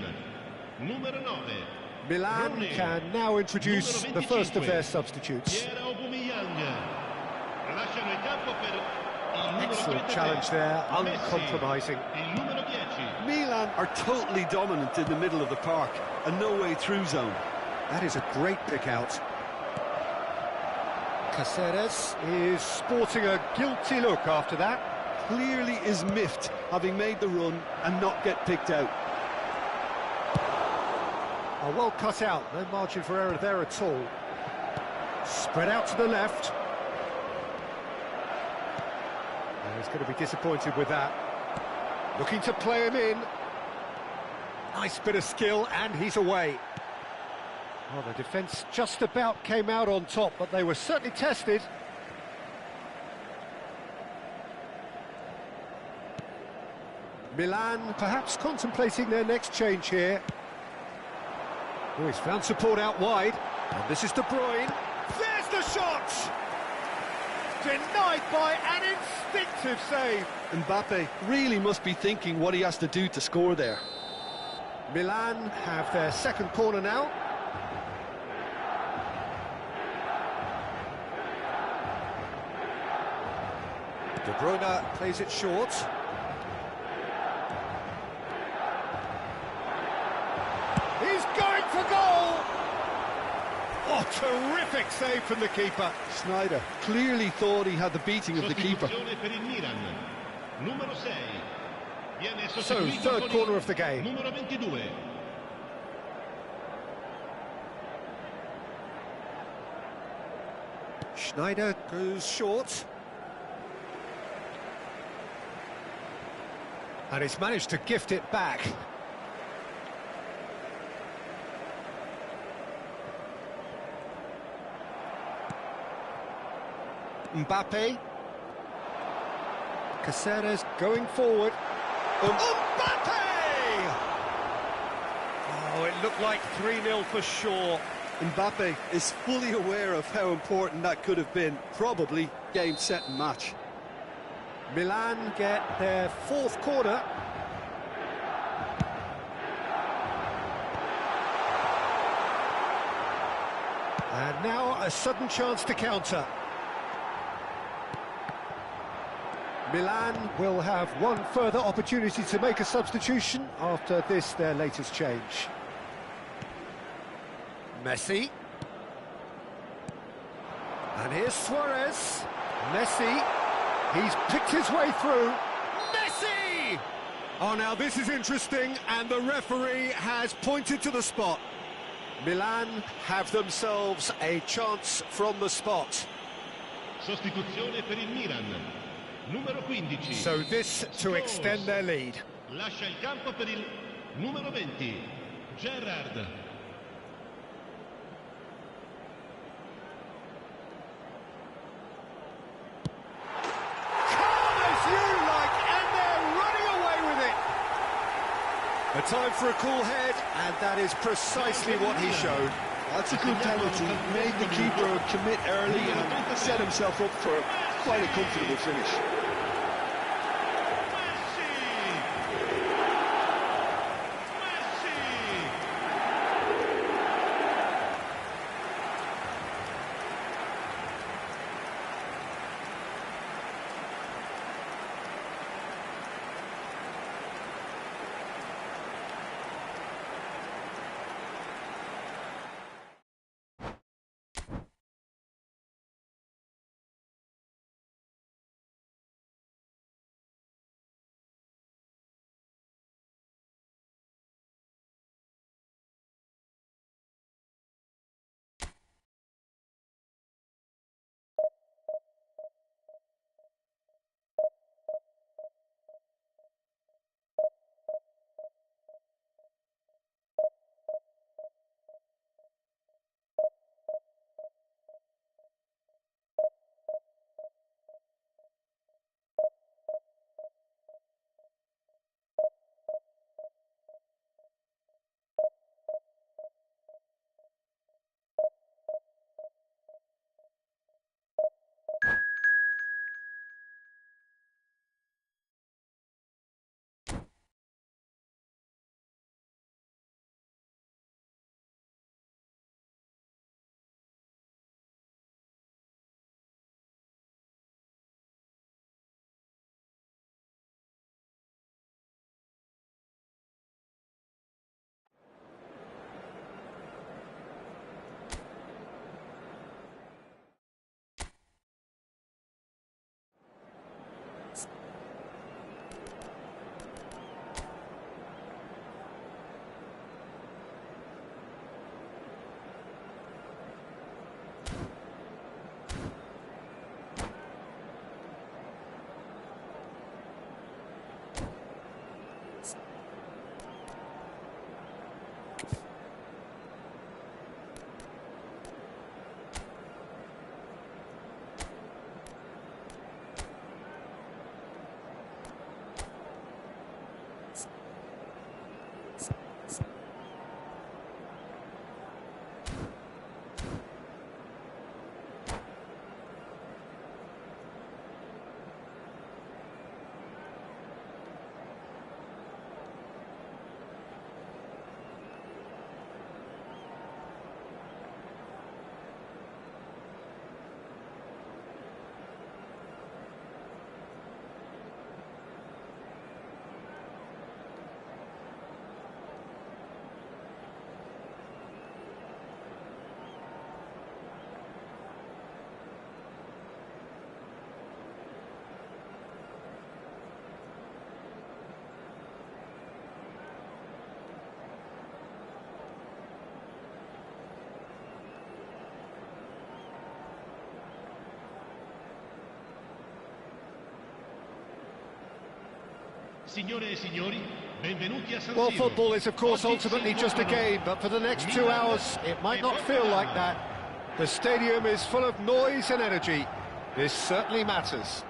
Numero 9. Milan Rooney. can now introduce Numero the first of 25. their substitutes. Piera Aubameyang. Lasciano il campo per il numero Excellent 33. challenge there, Messi. uncompromising. Il numero 10. Milan are totally dominant in the middle of the park, a no-way through zone. That is a great pick out. Caceres is sporting a guilty look after that. Clearly is miffed, having made the run and not get picked out. Oh, well cut out, no margin for error there at all. Spread out to the left. And he's going to be disappointed with that. Looking to play him in. Nice bit of skill, and he's away. Well, the defence just about came out on top, but they were certainly tested. Milan perhaps contemplating their next change here. Oh, he's found support out wide. And this is De Bruyne. There's the shot! Denied by an instinctive save. Mbappe really must be thinking what he has to do to score there. Milan have their second corner now. De Bruyne plays it short. He's going for goal! Oh, terrific save from the keeper. Snyder clearly thought he had the beating of the keeper. Sostituzione per il Milan. Numero 6. Viene So, sostituito third con corner il of the game. numero 22. Schneider goes short. And he's managed to gift it back. Mbappe. Caceres going forward. Mbappe! Oh, it looked like 3-0 for sure. Mbappe is fully aware of how important that could have been. Probably game, set and match. Milan get their fourth corner. And now a sudden chance to counter. Milan will have one further opportunity to make a substitution after this, their latest change. Messi. And here's Suarez. Messi. He's picked his way through. Messi! Oh, now this is interesting, and the referee has pointed to the spot. Milan have themselves a chance from the spot. Sostituzione per il Milan. Numero 15. So this to extend their lead. Lascia il campo per il numero 20. Gerrard. A time for a cool head, and that is precisely what he showed. That's a good penalty. Made the keeper commit early and set himself up for quite a comfortable finish. Signore e signori, benvenuti a San Well, Siro. football is of course Oggi ultimately si just a incontrano game, but for the next 2 Milan hours it might e not feel like Milan. that. The stadium is full of noise and energy. This certainly matters.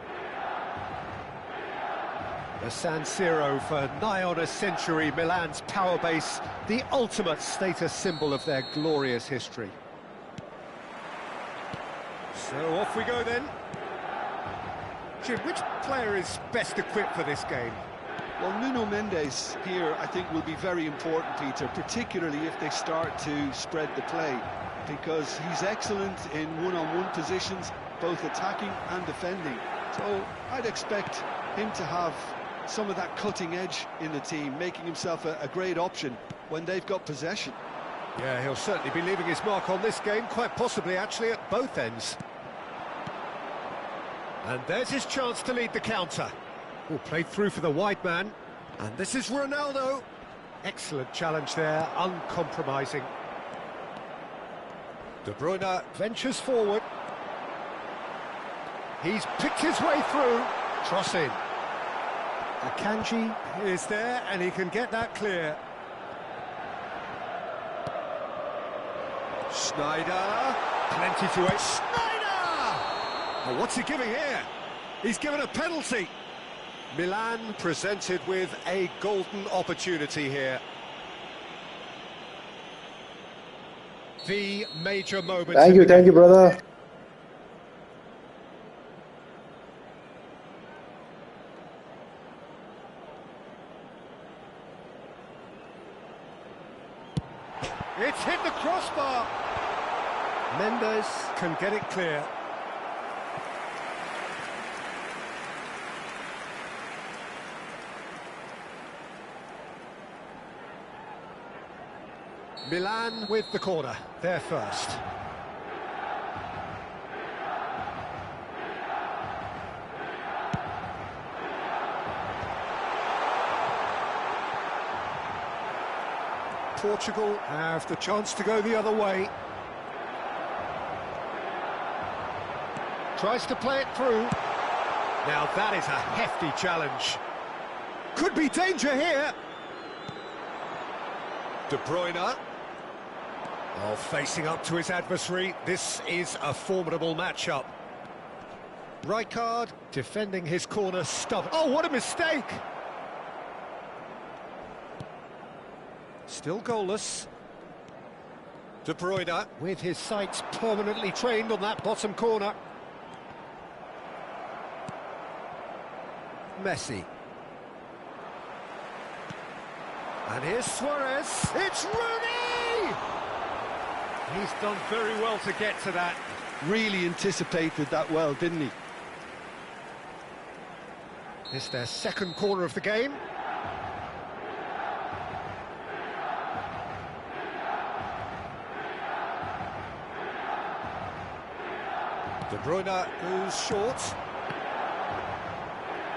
The San Siro, for nigh on a century, Milan's power base, the ultimate status symbol of their glorious history. So off we go then. Jim, which player is best equipped for this game? Well, Nuno Mendes here, I think, will be very important, Peter, particularly if they start to spread the play, because he's excellent in one-on-one positions, both attacking and defending. So I'd expect him to have some of that cutting edge in the team, making himself a great option when they've got possession. Yeah, he'll certainly be leaving his mark on this game, quite possibly actually at both ends. And there's his chance to lead the counter. Oh, played through for the wide man. And this is Ronaldo. Excellent challenge there, uncompromising. De Bruyne ventures forward. He's picked his way through. Cross in. Akanji is there, and he can get that clear. Schneider. Plenty to it. Schneider! Oh, what's he giving here? He's given a penalty. Milan presented with a golden opportunity here. The major moment. Thank you, brother. It's hit the crossbar. Mendes can get it clear. Milan with the corner, they're first. Portugal have the chance to go the other way. Tries to play it through. Now that is a hefty challenge. Could be danger here. De Bruyne. Oh, facing up to his adversary. This is a formidable matchup. Rijkaard defending his corner stubborn. Oh, what a mistake! Still goalless. De Bruyne with his sights permanently trained on that bottom corner. Messi. And here's Suarez. It's Rooney! He's done very well to get to that. Really anticipated that well, didn't he? It's their second corner of the game. De Bruyne goes short.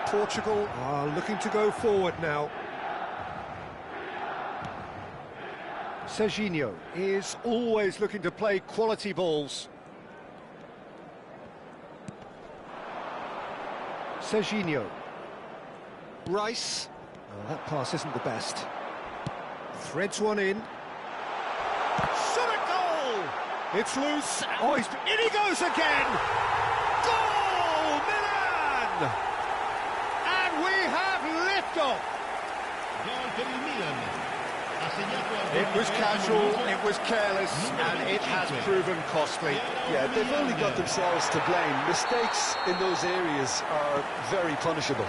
Portugal are looking to go forward now. Serginho is always looking to play quality balls. Serginho. Rice. Oh, that pass isn't the best. Threads one in. Shot a goal! It's loose. Oh, in he goes again! Goal! Milan! And we have liftoff! Gol per il Milan. It was casual, it was careless, and it has proven costly. Yeah, they've only got themselves to blame. Mistakes in those areas are very punishable.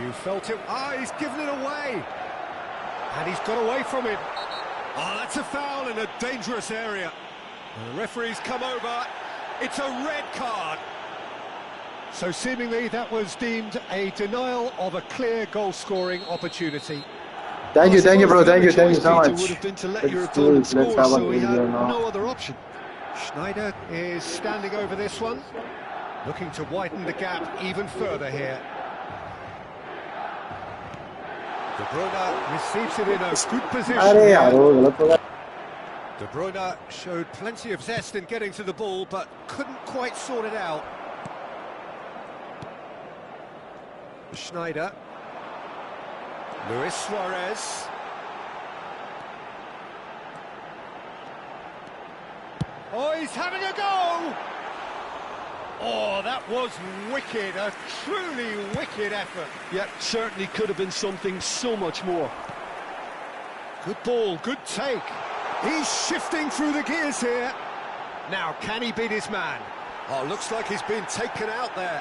You felt it. Ah, he's given it away. And he's got away from it. Oh, that's a foul in a dangerous area. The referee's come over. It's a red card. So seemingly that was deemed a denial of a clear goal-scoring opportunity. Thank you, bro. Thank you so much. Would have been to let your Let's do it. opponent Let's score, have a so he had video now. no other option. Schneider is standing over this one, looking to widen the gap even further here. De Bruyne receives it in a good position. अरे यार here. वो गलत हो गया. De Bruyne showed plenty of zest in getting to the ball, but couldn't quite sort it out. Schneider. Luis Suarez. Oh, he's having a go! Oh, that was wicked, a truly wicked effort. Yeah, certainly could have been something so much more. Good ball, good take. He's shifting through the gears here. Now, can he beat his man? Oh, looks like he's been taken out there.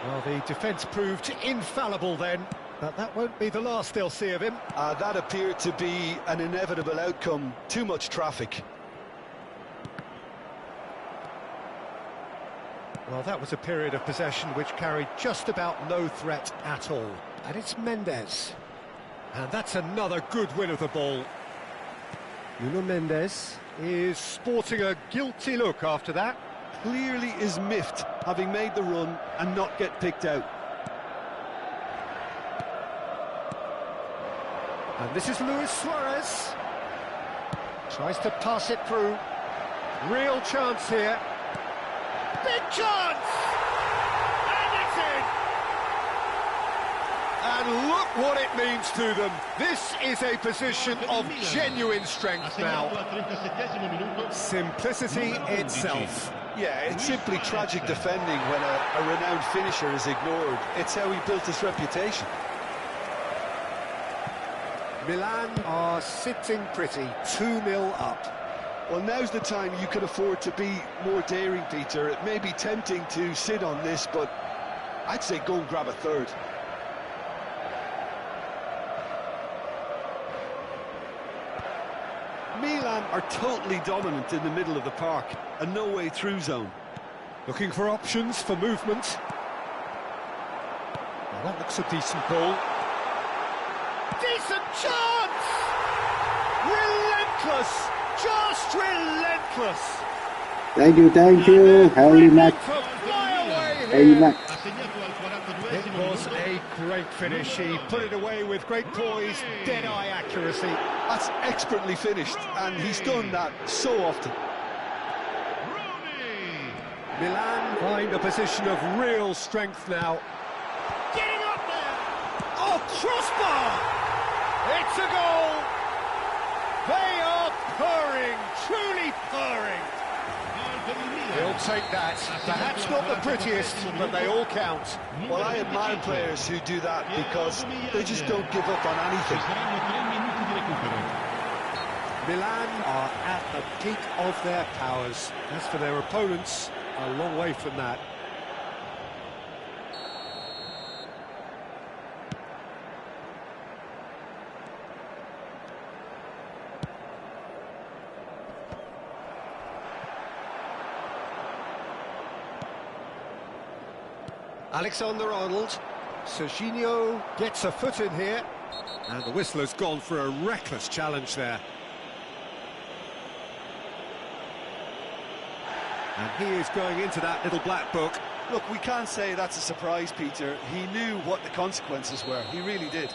Well, the defence proved infallible then, but that won't be the last they'll see of him. That appeared to be an inevitable outcome. Too much traffic. Well, that was a period of possession which carried just about no threat at all. And it's Mendes. And that's another good win of the ball. Nuno Mendes is sporting a guilty look after that. Clearly is miffed, having made the run and not get picked out. And this is Luis Suarez. Tries to pass it through. Real chance here. Big chance! And it's in! And look what it means to them. This is a position of genuine strength now. Simplicity itself. Yeah, it's simply tragic defending when a renowned finisher is ignored. It's how he built his reputation. Milan are sitting pretty, 2-0 up. Well, now's the time you can afford to be more daring, Peter. It may be tempting to sit on this, but I'd say go and grab a third. Milan are totally dominant in the middle of the park, a no-way through zone. Looking for options for movement. Well, that looks a decent goal. Decent chance! Relentless! Just relentless! Thank you, Harry Mack. Harry Mack. It was a great finish. He put it away with great poise, dead-eye accuracy. That's expertly finished, and he's done that so often. Milan find a position of real strength now. Getting up there! Oh, crossbar! It's a goal! They are purring, truly purring. He'll take that. Perhaps not the prettiest, but they all count. Well, I admire players who do that because they just don't give up on anything. Milan are at the peak of their powers. As for their opponents, a long way from that. Alexander-Arnold. Serginho gets a foot in here. And the whistler's gone for a reckless challenge there. And he is going into that little black book. Look, we can't say that's a surprise, Peter. He knew what the consequences were. He really did.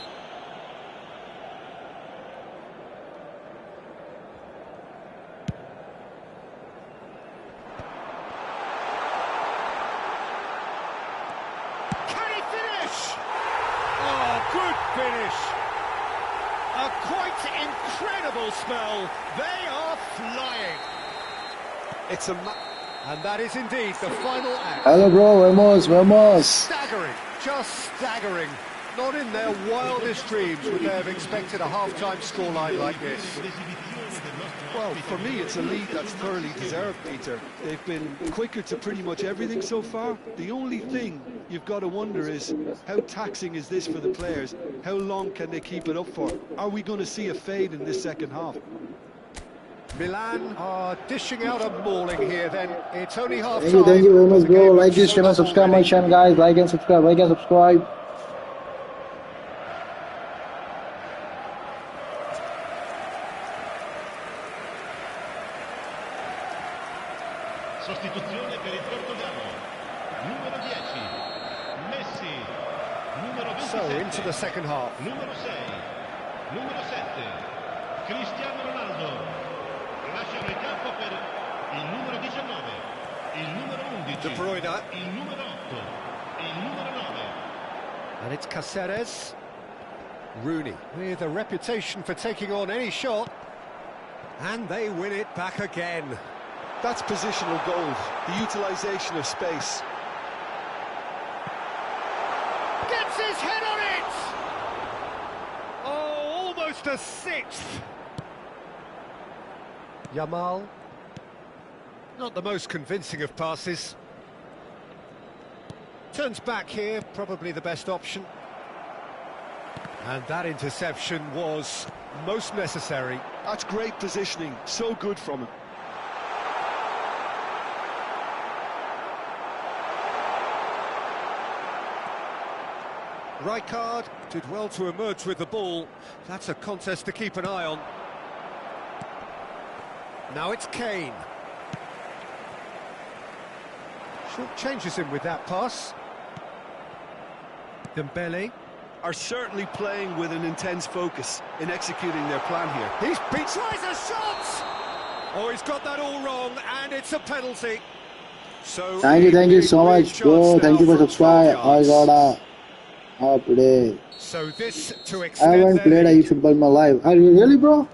Good finish. A quite incredible spell. They are flying. And that is indeed the final act. Hello, bro. Vamos. Staggering. Just staggering. Not in their wildest dreams would they have expected a half-time scoreline like this. Well, for me, it's a lead that's thoroughly deserved, Peter. They've been quicker to pretty much everything so far. The only thing you've got to wonder is, how taxing is this for the players? How long can they keep it up for? Are we going to see a fade in this second half? Milan are dishing out a mauling here then. It's only half-time. Thank you very much, bro. Like this channel, subscribe my channel, guys. Like and subscribe. Sostituzione per il Portogallo. Numero 10, Messi. Numero 27. So, into the second half. Numero 6, numero 7, Cristiano Ronaldo. Lasciano il campo per il numero 19, il numero 11, De Bruyne. il numero 8, il numero 9. And it's Caceres. Rooney with a reputation for taking on any shot. And they win it back again. That's positional gold, the utilisation of space. Gets his head on it! Oh, almost a sixth. Yamal. Not the most convincing of passes. Turns back here, probably the best option. And that interception was most necessary. That's great positioning, so good from him. Rijkaard did well to emerge with the ball. That's a contest to keep an eye on. Now it's Kane. Short changes him with that pass. Dembele. Are certainly playing with an intense focus in executing their plan here. He's tries a shot! Oh, he's got that all wrong, and it's a penalty. So Thank you so much, bro. Thank you for subscribing. I got a today. So this to I extend haven't played eFootball in my life. Are you really, bro?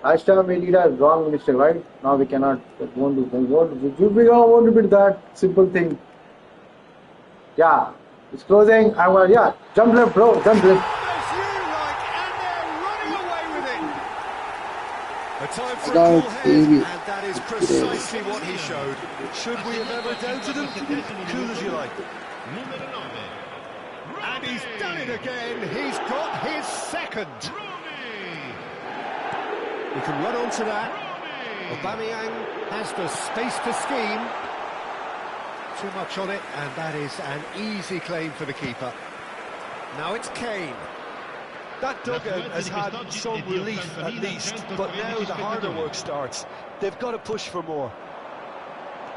Last time we did a wrong mistake, right? Now we cannot. Won't do. We won't repeat that simple thing. Yeah, it's closing. I want. Yeah, jump left, bro. Jump left. A time for a cool head, and that is precisely what he showed. Should we have ever doubted him? Cool as you like. Numero 9. And he's done it again. He's got his second. Rooney. We can run on to that. Rooney. Aubameyang has the space to scheme. Too much on it, and that is an easy claim for the keeper. Now it's Kane. That dugout has had some relief at least, but now the harder work starts. They've got to push for more.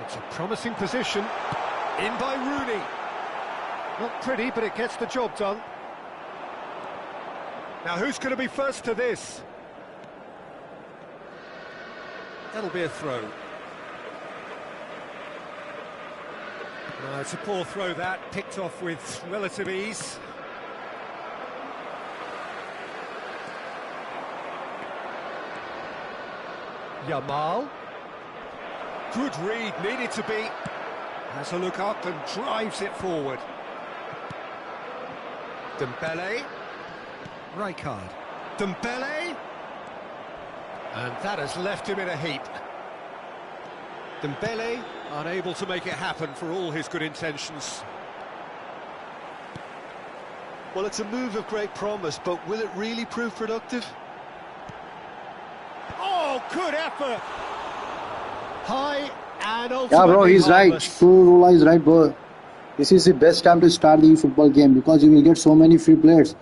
It's a promising position. In by Rooney. Not pretty, but it gets the job done. Now who's going to be first to this? That'll be a throw. No, it's a poor throw that, picked off with relative ease. Yamal. Good read, needed to be. Has a look up and drives it forward. Dembele. Rijkaard. Dembele. And that has left him in a heap. Dembele unable to make it happen for all his good intentions. Well, it's a move of great promise, but will it really prove productive? Oh, good effort! High and ultimately Yeah, bro, he's right. harmless. True is right, bro. This is the best time to start the football game because you will get so many free players.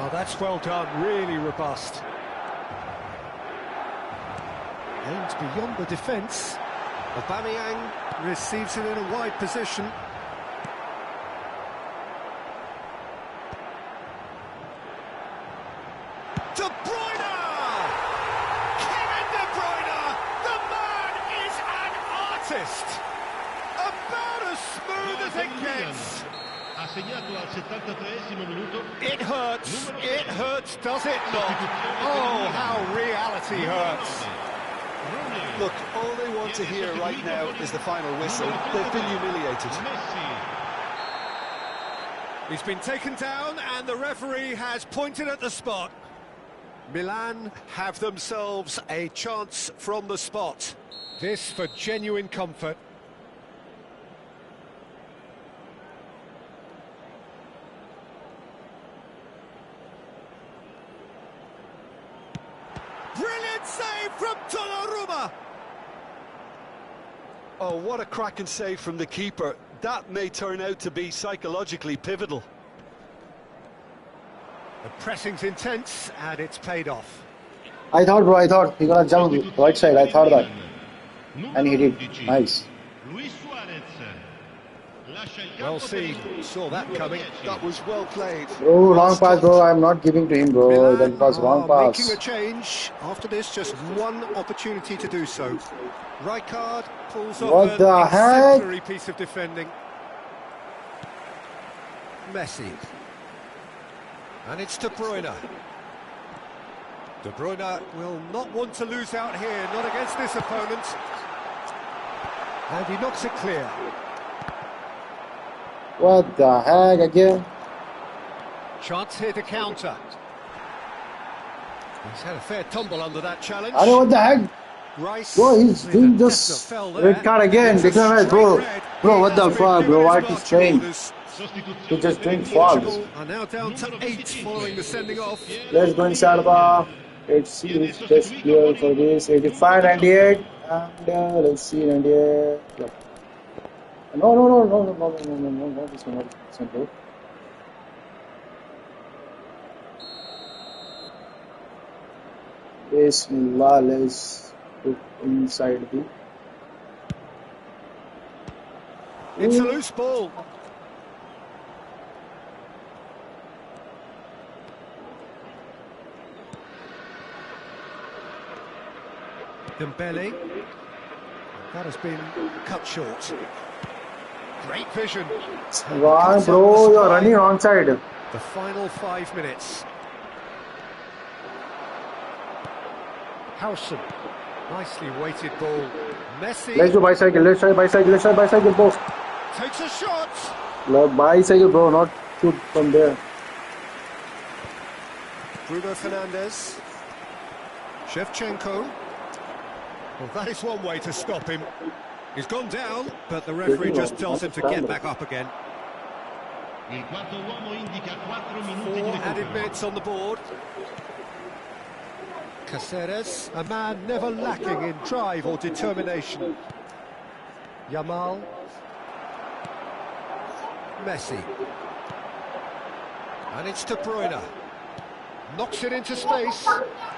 Oh, that's well done, really robust. Aims beyond the defence. Aubameyang receives it in a wide position. De Bruyne! Kevin De Bruyne! The man is an artist! About as smooth as it gets! Ha segnato al 73esimo minuto. It hurts, does it not? Oh, how reality hurts. Look, all they want to hear right now is the final whistle. They've been humiliated. Messi. He's been taken down and the referee has pointed at the spot. Milan have themselves a chance from the spot. This for genuine comfort. Brilliant save from Donnarumma! Oh, what a cracking save from the keeper. That may turn out to be psychologically pivotal. The pressing's intense and it's paid off. I thought, bro, he gonna jump right side. I thought that. And he did. Nice. Luis Suarez. Lascia il Well campo per seen, il saw that numero coming. 10. That was well played. Bro, Well wrong pass, bro. stopped. I'm not giving to him, bro. That Milan was wrong are making a pass. change. After this, just one opportunity to do so. Rijkaard pulls off What an the heck? exemplary piece of defending. Messi. And it's De Bruyne. De Bruyne will not want to lose out here, not against this opponent. And he knocks it clear. What the heck again? Chance here to counter. He's had a fair tumble under that challenge. I don't know what the heck. Rice, Bro, he's with doing a this definite fell there. red card again. It's a Declan Rice, straight bro. red. Bro, He what the has been fuck, given bro? his What is marching playing? orders. He just doing Sostituzione fouls. Portugal are now down to 8 following the sending off. Let's go inside the. Let's see who's best player for this. 85, 98. And let's see, 98. No, no, no, no, no, no, no, no, no, no, this one, not this one, bro. Bismillah, let's put inside the. It's a loose ball. Dembele. That has been cut short. Great vision. Wrong, bro. You're running wrong side. The final 5 minutes. Howson. Nicely weighted ball. Messi Let's do bicycle. Let's try bicycle. Let's try bicycle, bro. takes a shot. Love bicycle, bro. Not shoot from there. Bruno Fernandes. Shevchenko. Well, that is one way to stop him. He's gone down, but the referee just tells him to get back up again. Il quarto uomo indica 4 minuti di 4 added recupero. minutes on the board. Caceres, a man never lacking in drive or determination. Yamal. Messi. And it's De Bruyne. Knocks it into space.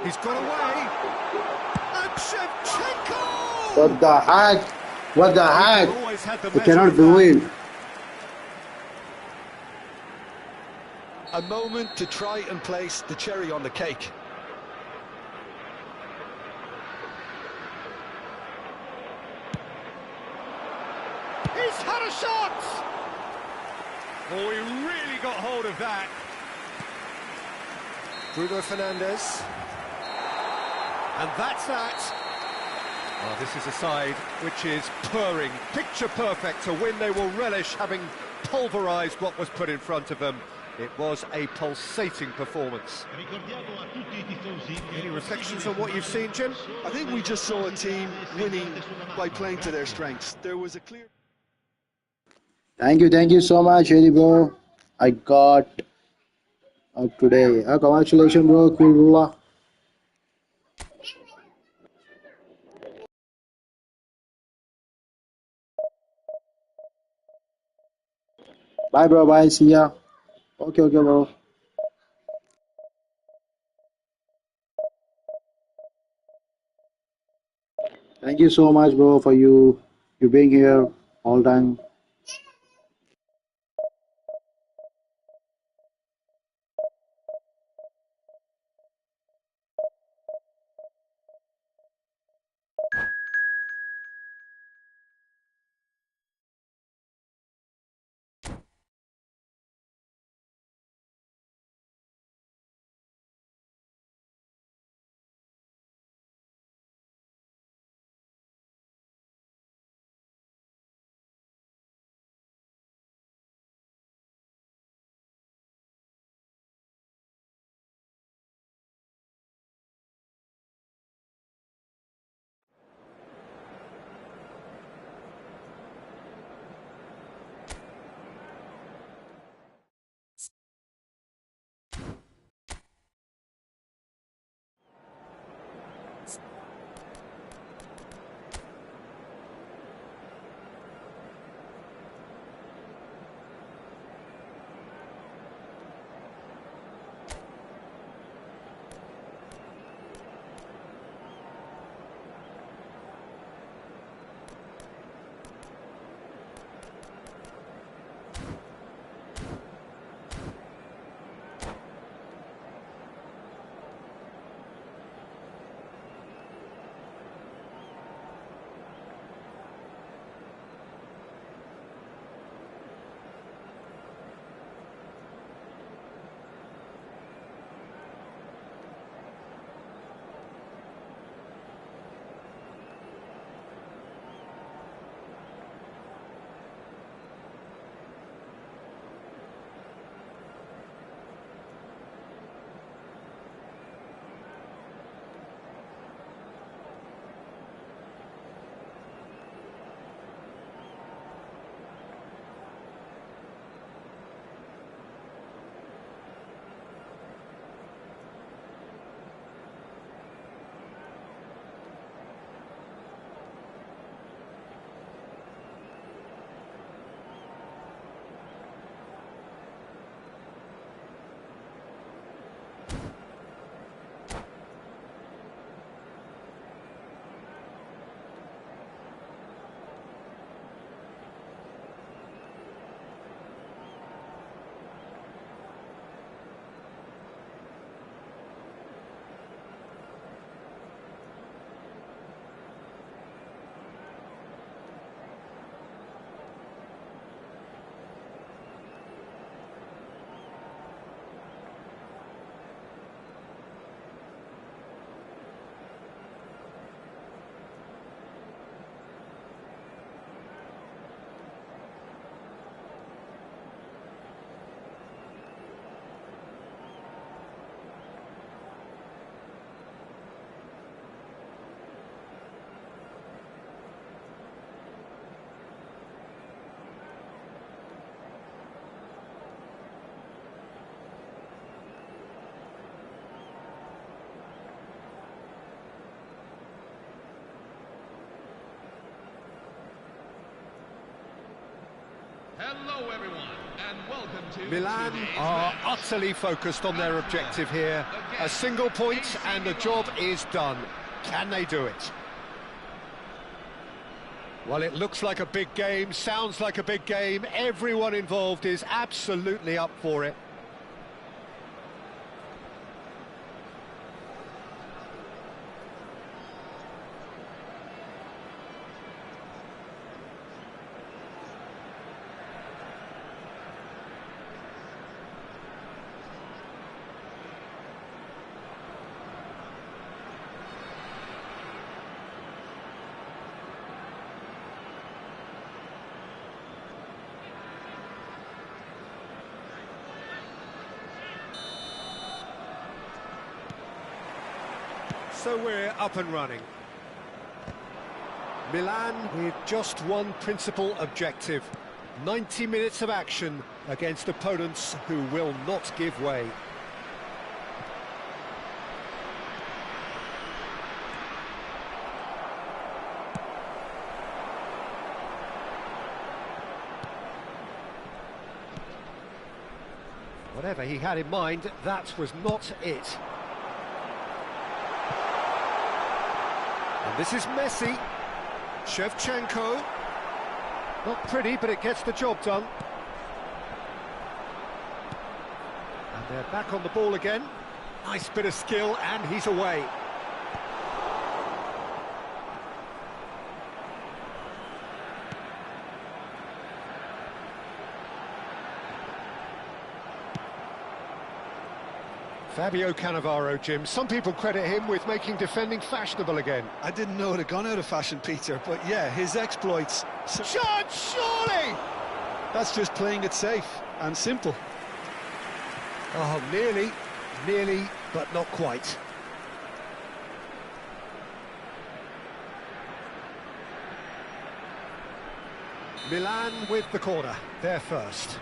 He's got away. And Shevchenko! What the heck? What the heck? Always had the You measure cannot of do that. it. A moment to try and place the cherry on the cake. He's had a shot! Oh, he really got hold of that. Bruno Fernandes. And that's that. Well, this is a side which is purring, picture perfect to win. They will relish having pulverised what was put in front of them. It was a pulsating performance. Ricordiamo a tutti I tifosi che Any reflections on what you've seen, Jim? I think we just saw a team winning by playing to their strengths. There was a clear... Thank you so much, Eddie, bro. I got up today. Congratulations, bro. Cool. Bye, bro. Bye. See ya. Okay, bro. Thank you so much, bro, for you being here all time. Hello, everyone, and welcome to Milan today's are match. utterly focused on their objective here. A single point and the job is done. Can they do it? Well, it looks like a big game, sounds like a big game. Everyone involved is absolutely up for it. So we're up and running. Milan with just one principal objective. 90 minutes of action against opponents who will not give way. Whatever he had in mind, that was not it. And this is Messi. Shevchenko. Not pretty, but it gets the job done. And they're back on the ball again. Nice bit of skill, and he's away. Fabio Cannavaro, Jim. Some people credit him with making defending fashionable again. I didn't know it had gone out of fashion, Peter, but yeah, his exploits... Chance, surely! That's just playing it safe and simple. Oh, nearly, but not quite. Milan with the corner, they're first.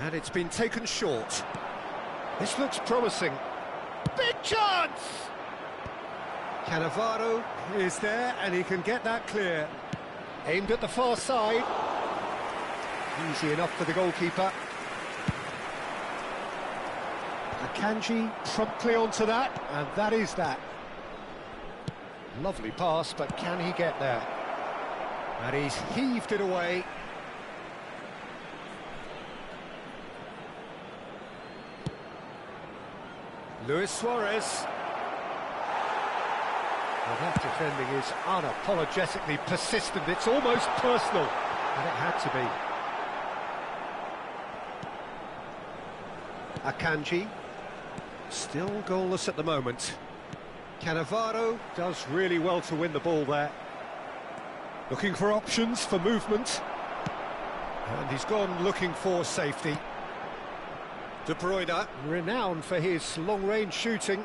And it's been taken short. This looks promising. Big chance! Cannavaro is there, and he can get that clear. Aimed at the far side. Easy enough for the goalkeeper. Akanji promptly onto that, and that is that. Lovely pass, but can he get there? And he's heaved it away. Luis Suarez. Well, that defending is unapologetically persistent. It's almost personal, and it had to be. Akanji, still goalless at the moment. Cannavaro does really well to win the ball there. Looking for options for movement. And he's gone looking for safety. De Bruyne, renowned for his long-range shooting.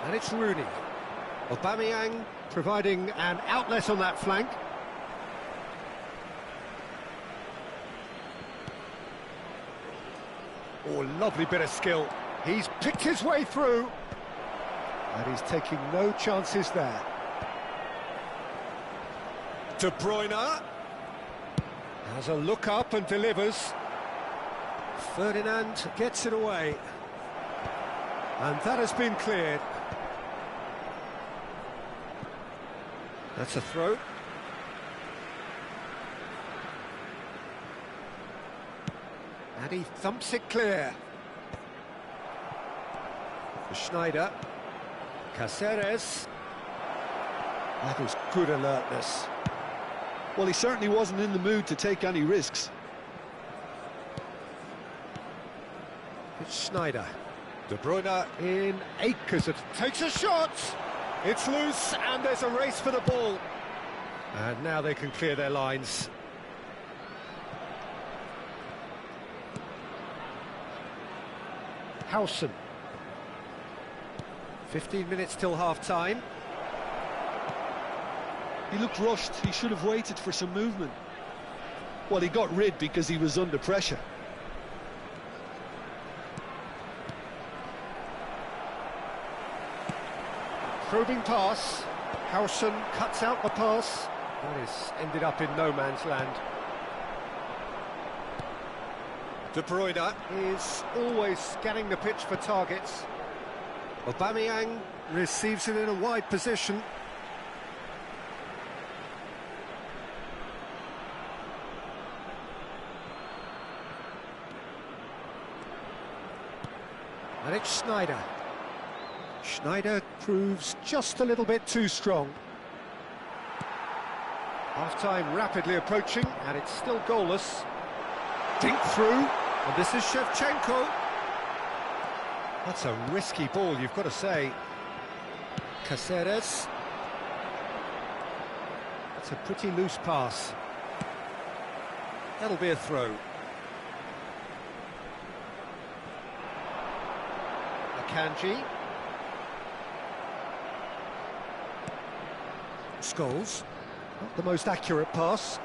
And it's Rooney. Aubameyang providing an outlet on that flank. Oh, lovely bit of skill. He's picked his way through. And he's taking no chances there. De Bruyne has a look up and delivers. Ferdinand gets it away. And that has been cleared. That's a throw. And he thumps it clear. Schneider. Caceres. That was good alertness. Well, he certainly wasn't in the mood to take any risks. It's Schneider. De Bruyne in acres. It takes a shot. It's loose, and there's a race for the ball. And now they can clear their lines. Howson. 15 minutes till half-time. He looked rushed. He should have waited for some movement. Well, he got rid because he was under pressure. Probing pass. Howson cuts out the pass. That is ended up in no man's land. De Bruyne is always scanning the pitch for targets. Aubameyang receives it in a wide position. And it's Schneider. Schneider proves just a little bit too strong. Half-time rapidly approaching, and it's still goalless. Dink through, and this is Shevchenko. That's a risky ball, you've got to say. Caceres. That's a pretty loose pass. That'll be a throw. Akanji. Scholes. Not the most accurate pass.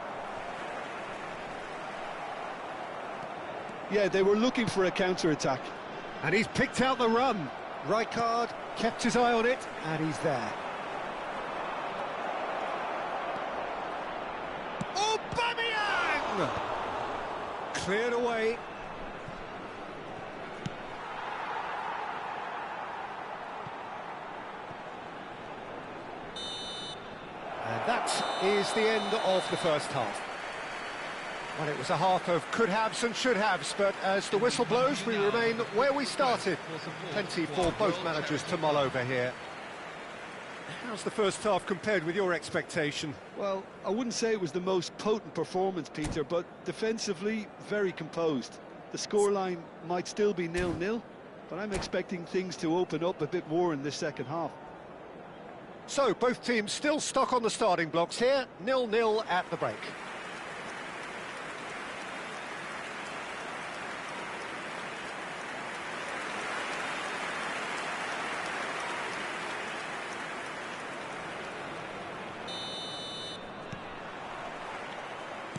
Yeah, they were looking for a counter-attack. And he's picked out the run. Rijkaard kept his eye on it, and he's there. Aubameyang! Cleared away. And that is the end of the first half. Well, it was a half of could-haves and should-haves, but as the whistle blows, we remain where we started. Plenty for both managers to mull over here. How's the first half compared with your expectation? Well, I wouldn't say it was the most potent performance, Peter, but defensively, very composed. The scoreline might still be 0-0, but I'm expecting things to open up a bit more in this second half. So, both teams still stuck on the starting blocks here, 0-0 at the break.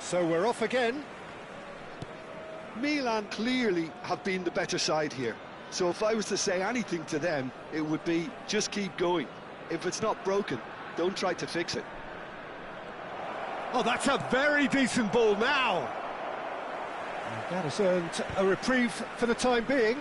So we're off again. Milan clearly have been the better side here. So if I was to say anything to them, it would be just keep going. If it's not broken, don't try to fix it. Oh, that's a very decent ball now. And that has earned a reprieve for the time being.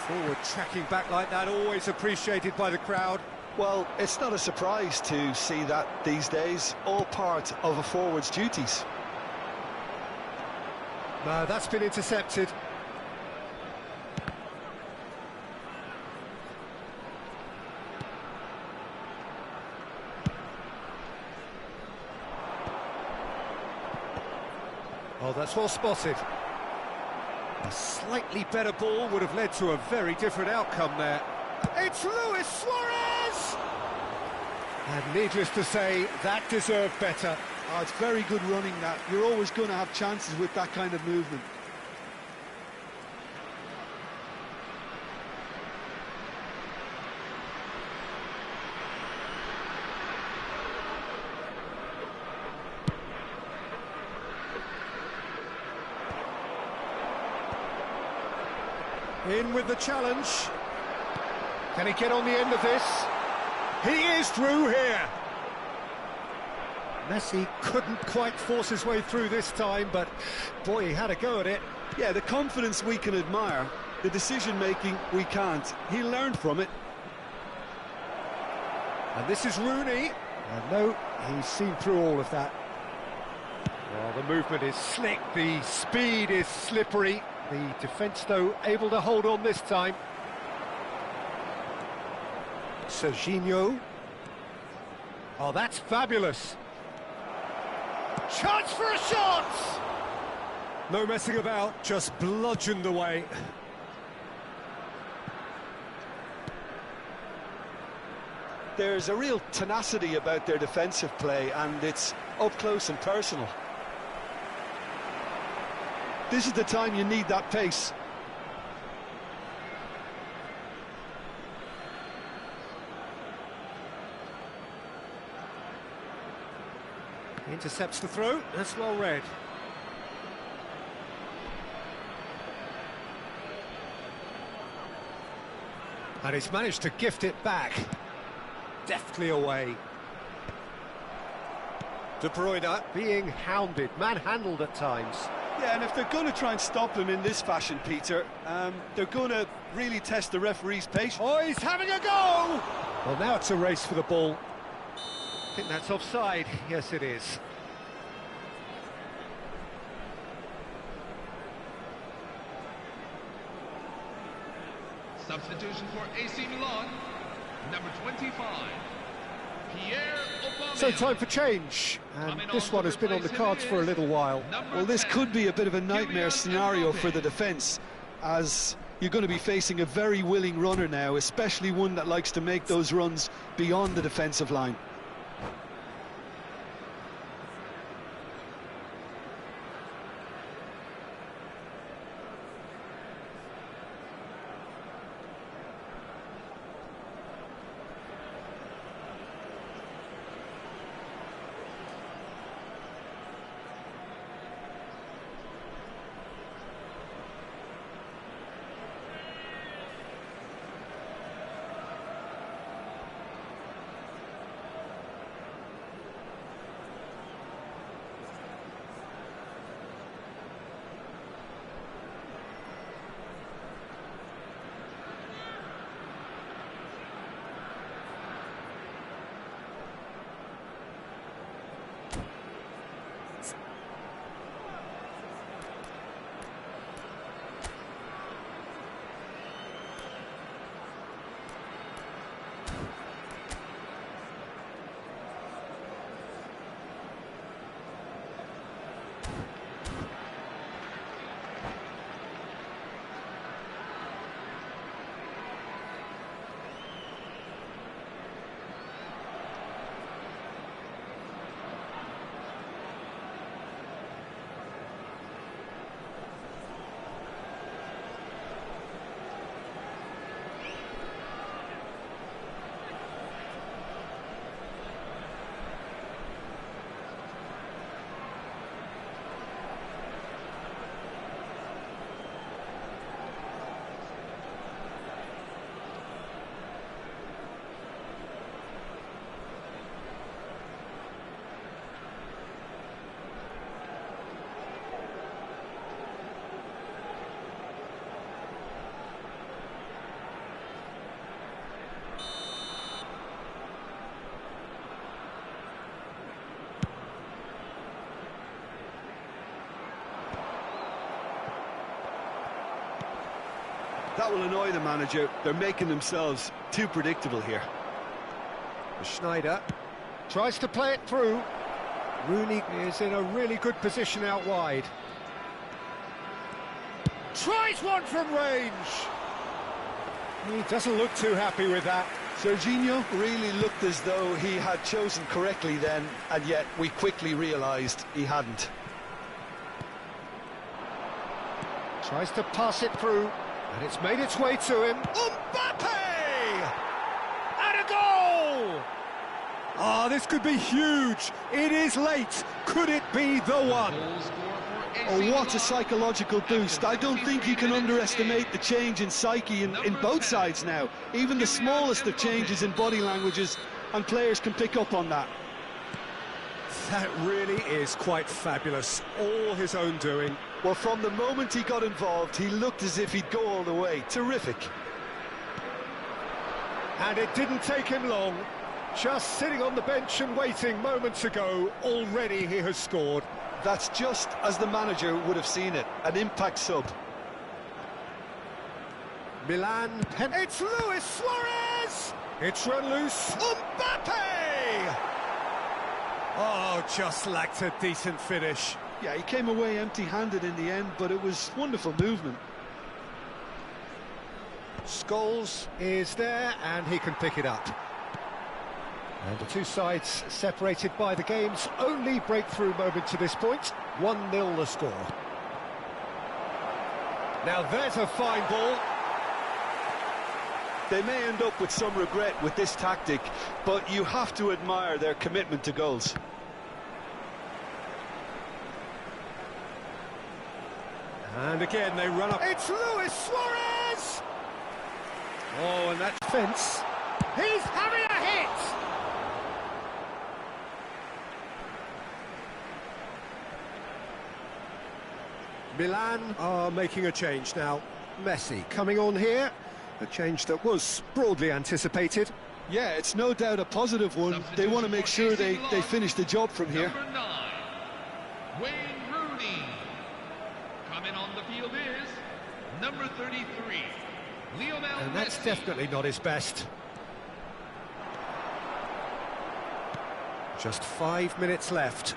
Forward tracking back like that, always appreciated by the crowd. Well, it's not a surprise to see that these days, all part of a forward's duties. No, that's been intercepted. Oh, that's well spotted. A slightly better ball would have led to a very different outcome there. It's Luis Suarez! And needless to say, that deserved better. Oh, it's very good running, that. You're always going to have chances with that kind of movement. In with the challenge. Can he get on the end of this? He is through here. Messi couldn't quite force his way through this time, but boy, he had a go at it. Yeah, the confidence we can admire, the decision-making we can't. He learned from it. And this is Rooney. And no, he's seen through all of that. Well, the movement is slick, the speed is slippery. The defence, though, able to hold on this time. Serginho. Oh, that's fabulous. Chance for a shot! No messing about, just bludgeoned away. There's a real tenacity about their defensive play, and it's up close and personal. This is the time you need that pace. Intercepts the throw, that's well read. And he's managed to gift it back. Deftly away. De Bruyne being hounded, manhandled at times. Yeah, and if they're going to try and stop him in this fashion, Peter, they're going to really test the referee's patience. Oh, he's having a go! Well, now it's a race for the ball. I think that's offside. Yes, it is. Substitution for AC Milan, number 25, Pierre Aubameyang. So time for change, and this one has been on the cards for a little while. Well, this could be a bit of a nightmare scenario for the defence, as you're going to be facing a very willing runner now, especially one that likes to make those runs beyond the defensive line. That will annoy the manager. They're making themselves too predictable here. Schneider tries to play it through. Rooney is in a really good position out wide. Tries one from range. He doesn't look too happy with that. Serginho really looked as though he had chosen correctly then, and yet we quickly realised he hadn't. Tries to pass it through, and it's made its way to him. Mbappe! And a goal! Ah, this could be huge. It is late. Could it be the one? Oh, what a psychological boost. I don't think you can underestimate the change in psyche in both sides now. Even the smallest of changes in body languages, and players can pick up on that. That really is quite fabulous. All his own doing. Well, from the moment he got involved, he looked as if he'd go all the way. Terrific. And it didn't take him long. Just sitting on the bench and waiting moments ago, already he has scored. That's just as the manager would have seen it, an impact sub. Milan, it's Luis Suarez! It's run loose, Mbappe! Oh, just lacked a decent finish. Yeah, he came away empty-handed in the end, but it was wonderful movement. Scholes is there, and he can pick it up. And the two sides separated by the game's only breakthrough moment to this point. 1-0 the score. Now there's a fine ball. They may end up with some regret with this tactic, but you have to admire their commitment to goals. And again they run up. It's Luis Suarez! Oh, And that defence. He's having a hit! Milan are making a change now. Messi coming on here. A change that was broadly anticipated. Yeah, it's no doubt a positive one. They want to make sure they finish the job from here. Number 9, Wayne Rooney. Coming on the field is number 33, Lionel And that's Messi. definitely not his best. Just 5 minutes left.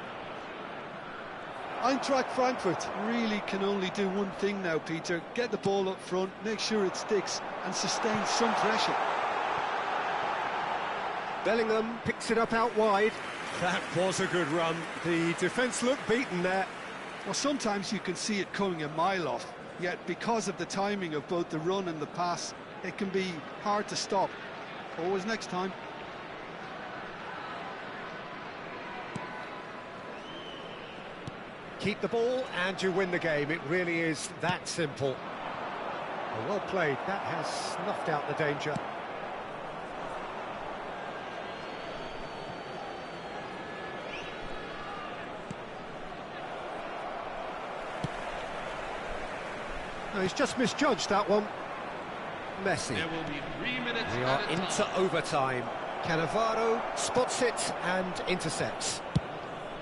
Eintracht Frankfurt really can only do one thing now, Peter. Get the ball up front, make sure it sticks, and sustain some pressure. Bellingham picks it up out wide. That was a good run. The defence looked beaten there. Well, sometimes you can see it coming a mile off, yet because of the timing of both the run and the pass, it can be hard to stop. Always next time. Keep the ball and you win the game. It really is that simple. Well played. That has snuffed out the danger. No, he's just misjudged that one. Messi. There will be 3 minutes We at are a into time. overtime. Cannavaro spots it and intercepts.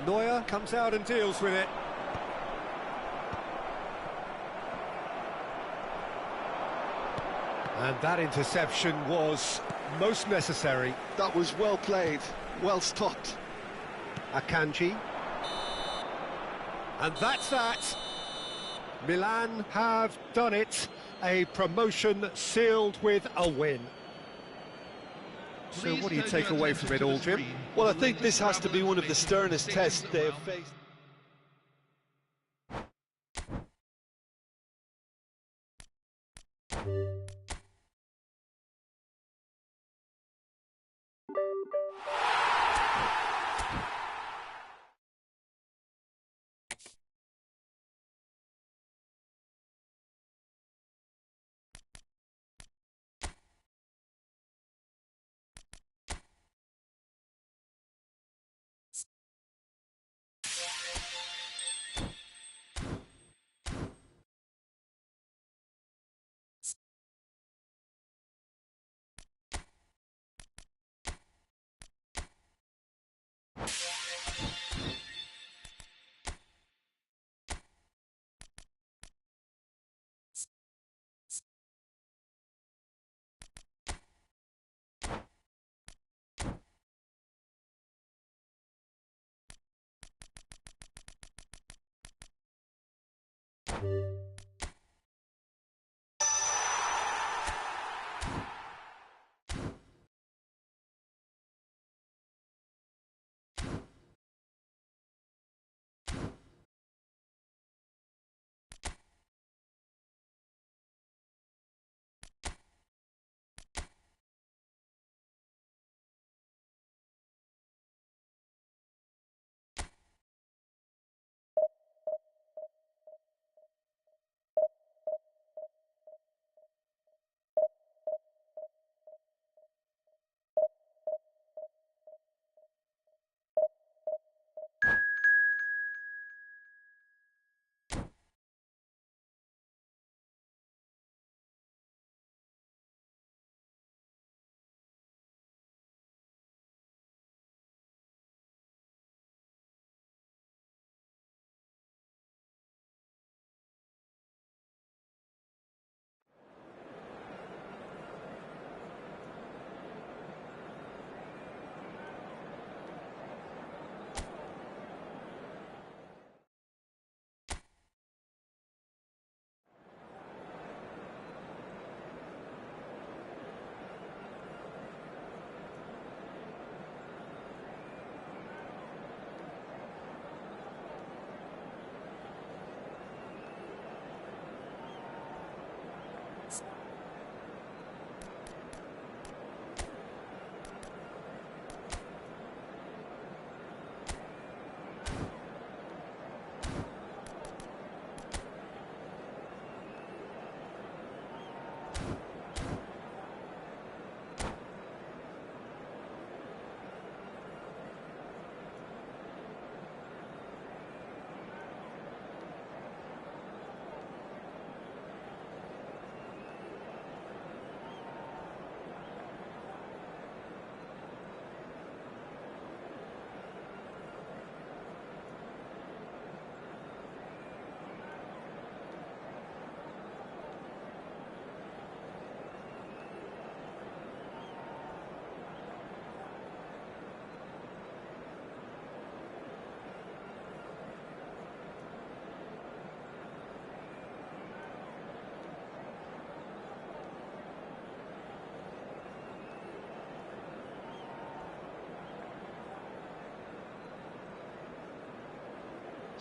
Neuer comes out and deals with it. And that interception was most necessary. That was well played, well stopped. Akanji. And that's that. Milan have done it. A promotion sealed with a win. So Please what do you turn take your away attention from it to all, the Jim? screen. Well, I think this has to be one of the sternest tests they have faced.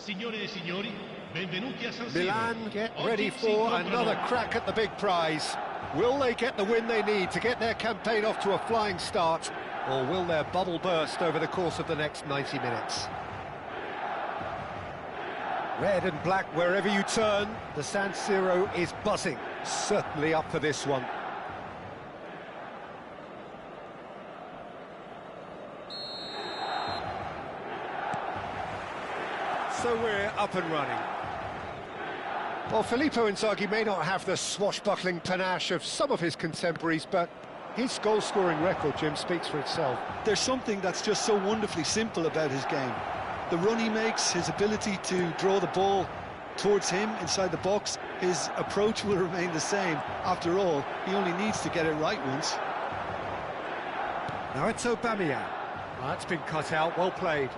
Signore e signori, benvenuti a San Siro. Milan get Oggi ready si for incontrano another crack at the big prize. Will they get the win they need to get their campaign off to a flying start, or will their bubble burst over the course of the next 90 minutes? Red and black wherever you turn, the San Siro is buzzing. Certainly up for this one. So we're up and running. Well, Filippo Inzaghi may not have the swashbuckling panache of some of his contemporaries, but his goal-scoring record, Jim, speaks for itself. There's something that's just so wonderfully simple about his game. The run he makes, his ability to draw the ball towards him inside the box, his approach will remain the same. After all, he only needs to get it right once. Now it's Aubameyang. That's been cut out, well played.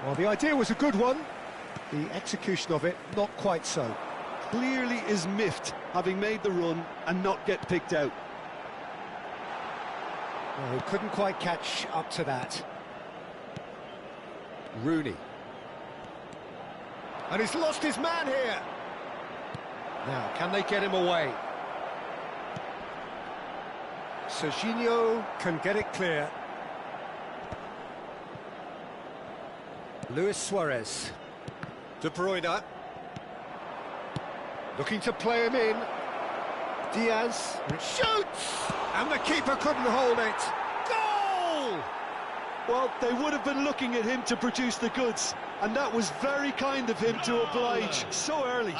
Well, the idea was a good one. The execution of it, not quite so. Clearly is miffed, having made the run and not get picked out. Well, he couldn't quite catch up to that. Rooney. And he's lost his man here. Now, can they get him away? Serginho can get it clear. Luis Suarez. De Bruyne. Looking to play him in. Diaz shoots! And the keeper couldn't hold it. Goal! Well, they would have been looking at him to produce the goods, and that was very kind of him to oblige so early.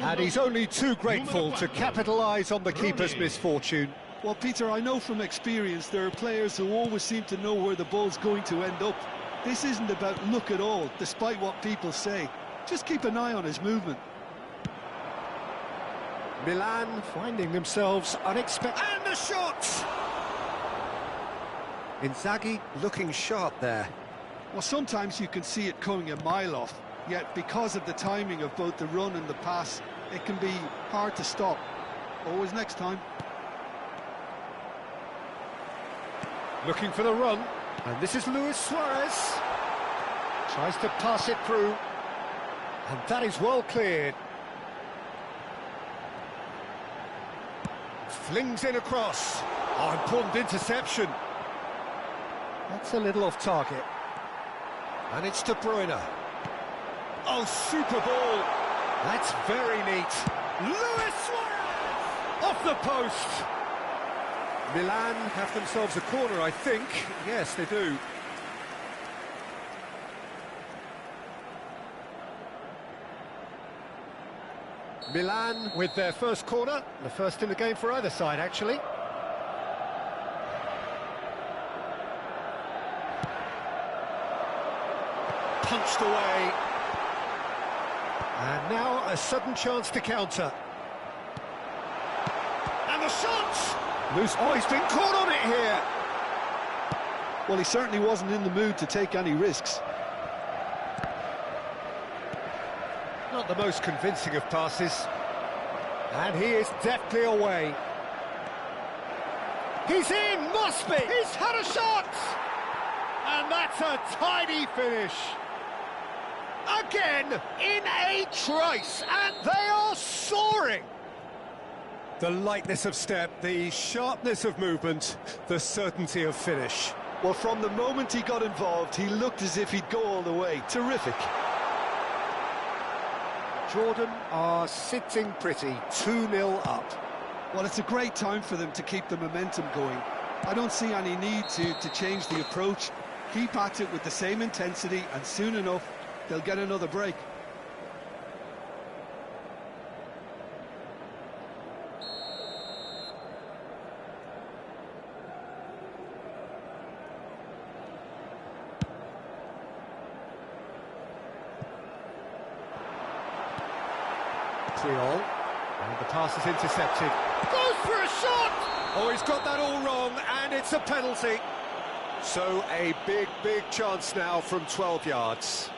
And he's only too grateful to capitalise on the keeper's misfortune. Well, Peter, I know from experience there are players who always seem to know where the ball's going to end up. This isn't about luck at all, despite what people say. Just keep an eye on his movement. Milan finding themselves unexpected. And the shot! Inzaghi looking sharp there. Well, sometimes you can see it coming a mile off, yet because of the timing of both the run and the pass, it can be hard to stop. Always next time. Looking for the run, and this is Luis Suarez. Tries to pass it through, and that is well cleared. Flings in across. Oh, important interception. That's a little off target. And it's De Bruyne. Oh, super ball. That's very neat. Luis Suarez! Off the post. Milan have themselves a corner, I think. Yes, they do. Milan with their first corner, the first in the game for either side, actually. Punched away. And now a sudden chance to counter. And the shot! Loose. Oh, he's been caught on it here. Well, he certainly wasn't in the mood to take any risks. Not the most convincing of passes. And he is deftly away. He's in, must be! He's had a shot! And that's a tidy finish. Again, in a trice, and they are soaring! The lightness of step, the sharpness of movement, the certainty of finish. Well, from the moment he got involved, he looked as if he'd go all the way. Terrific. Jordan are sitting pretty, 2-0 up. Well, it's a great time for them to keep the momentum going. I don't see any need to change the approach. Keep at it with the same intensity, and soon enough, they'll get another break. And the pass is intercepted. Goes for a shot! Oh, he's got that all wrong, and it's a penalty. So a big, big chance now from 12 yards.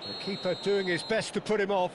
The keeper doing his best to put him off.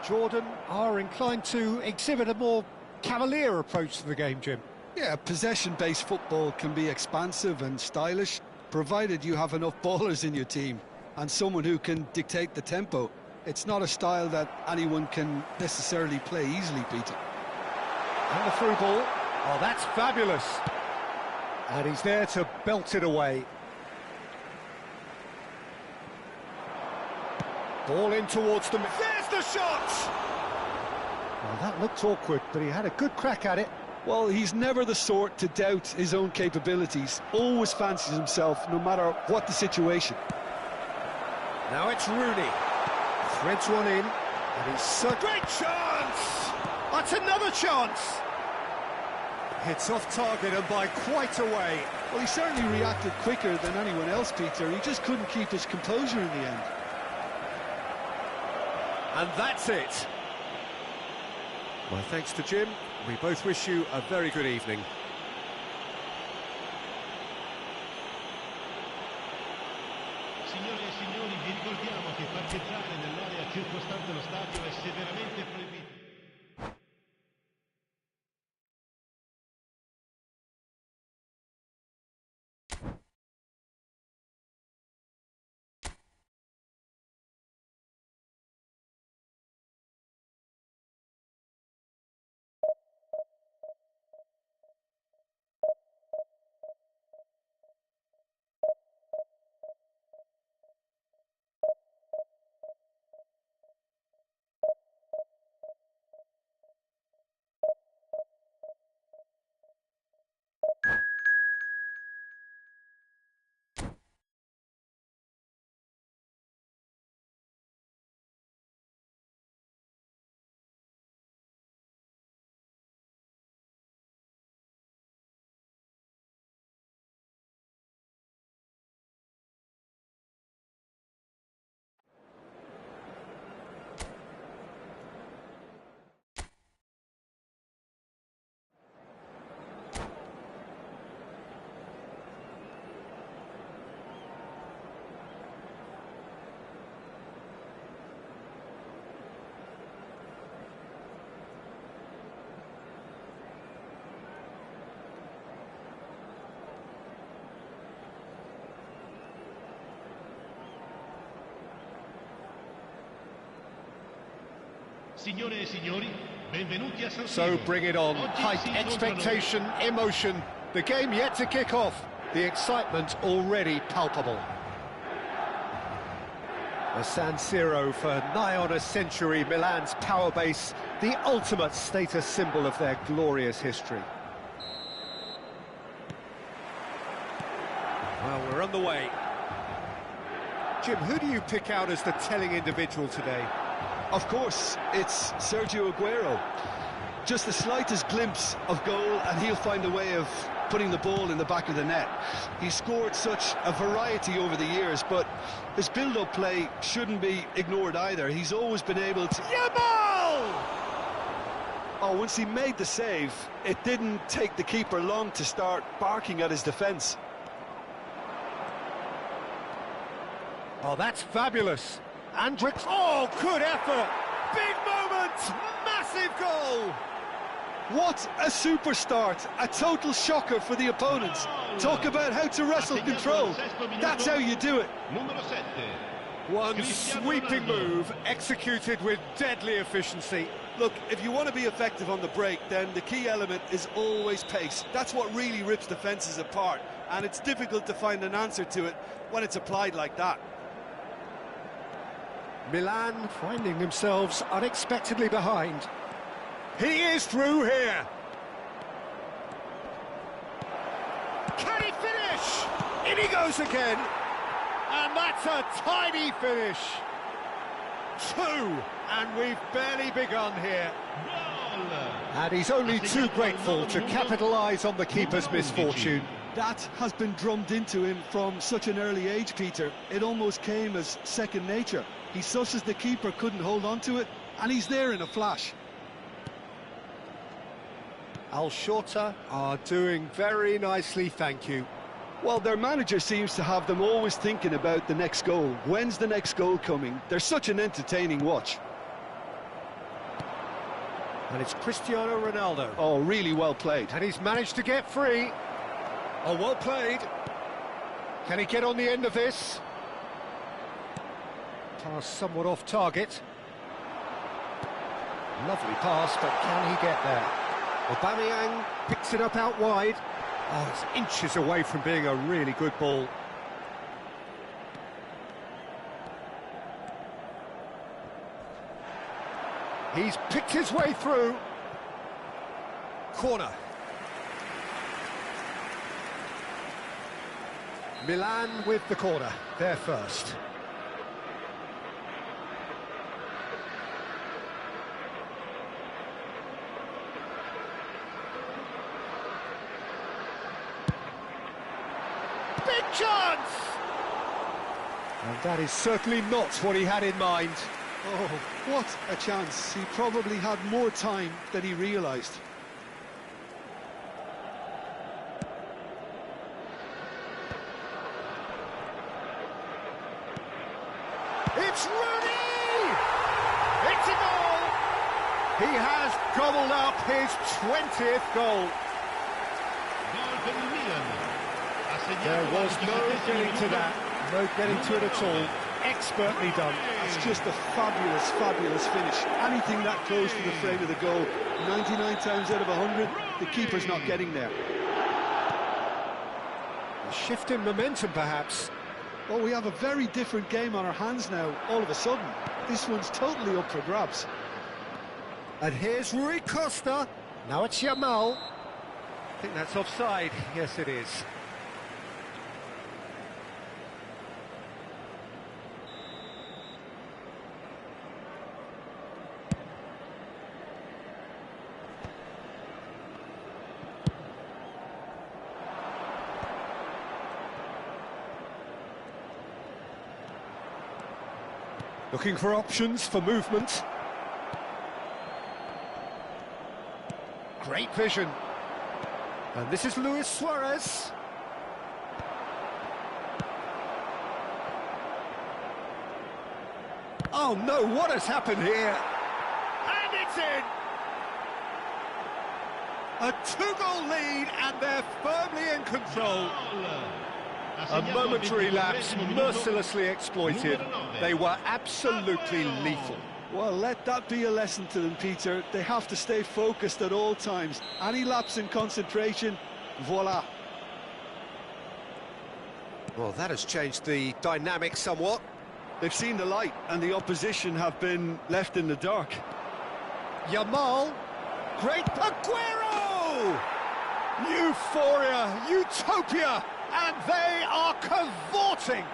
Jordan are inclined to exhibit a more cavalier approach to the game, Jim. Yeah, possession-based football can be expansive and stylish, provided you have enough ballers in your team and someone who can dictate the tempo. It's not a style that anyone can necessarily play easily, Peter. And the through ball. Oh, that's fabulous. And he's there to belt it away. Ball in towards them. There's the shot! Well, that looked awkward, but he had a good crack at it. Well, he's never the sort to doubt his own capabilities. Always fancies himself, no matter what the situation. Now it's Rooney. Threads one in, and he's so... Great chance! That's another chance! Hits off target and by quite a way. Well, he certainly reacted quicker than anyone else, Peter. He just couldn't keep his composure in the end. And that's it. My thanks to Jim. We both wish you a very good evening. Signore e signori, vi ricordiamo che parcheggiare nell'area circostante lo stadio è severamente proibito. Signore e signori, benvenuti a San Siro. So bring it on. Hype, expectation, emotion. The game yet to kick off. The excitement already palpable. The San Siro for nigh on a century, Milan's power base, the ultimate status symbol of their glorious history. Well, we're on the way. Jim, who do you pick out as the telling individual today? Of course, it's Sergio Aguero. Just the slightest glimpse of goal and he'll find a way of putting the ball in the back of the net. He's scored such a variety over the years, but his build-up play shouldn't be ignored either. He's always been able to... Yamal! Oh, once he made the save, it didn't take the keeper long to start barking at his defence. Oh, that's fabulous. Andrix, oh, good effort! Big moment! Massive goal! What a super start! A total shocker for the opponents. Talk about how to wrestle control. That's how you do it. One sweeping move, executed with deadly efficiency. Look, if you want to be effective on the break, then the key element is always pace. That's what really rips defences apart, and it's difficult to find an answer to it when it's applied like that. Milan finding themselves unexpectedly behind. He is through here. Can he finish? In he goes again. And that's a tiny finish. 2, and we've barely begun here. And he's only too grateful to capitalise on the keeper's misfortune. That has been drummed into him from such an early age, Peter. It almost came as second nature. He susses the keeper couldn't hold on to it, and he's there in a flash. Al Shorter are doing very nicely, thank you. Well, their manager seems to have them always thinking about the next goal. When's the next goal coming? They're such an entertaining watch. And it's Cristiano Ronaldo. Oh, really well played. And he's managed to get free. Oh, well played. Can he get on the end of this? Pass somewhat off target. Lovely pass, but can he get there? Aubameyang picks it up out wide. Oh, it's inches away from being a really good ball. He's picked his way through. Corner. Milan with the corner. They're first. Big chance! And that is certainly not what he had in mind. Oh, what a chance. He probably had more time than he realised. It's Rooney! It's a goal! He has gobbled up his 20th goal. There was no getting to that, no getting to it at all. Expertly done. It's just a fabulous, fabulous finish. Anything that close to the frame of the goal, 99 times out of 100, the keeper's not getting there. A shift in momentum, perhaps. Well, we have a very different game on our hands now, all of a sudden. This one's totally up for grabs. And here's Rui Costa. Now it's Yamal. I think that's offside. Yes, it is. Looking for options for movement. Great vision. And this is Luis Suarez. Oh no, what has happened here? And it's in! A two-goal lead and they're firmly in control. A momentary lapse, mercilessly exploited. They were absolutely lethal. Well, let that be a lesson to them, Peter. They have to stay focused at all times. Any lapse in concentration, voila. Well, that has changed the dynamic somewhat. They've seen the light, and the opposition have been left in the dark. Yamal, great Aguero! Euphoria, utopia, and they are cavorting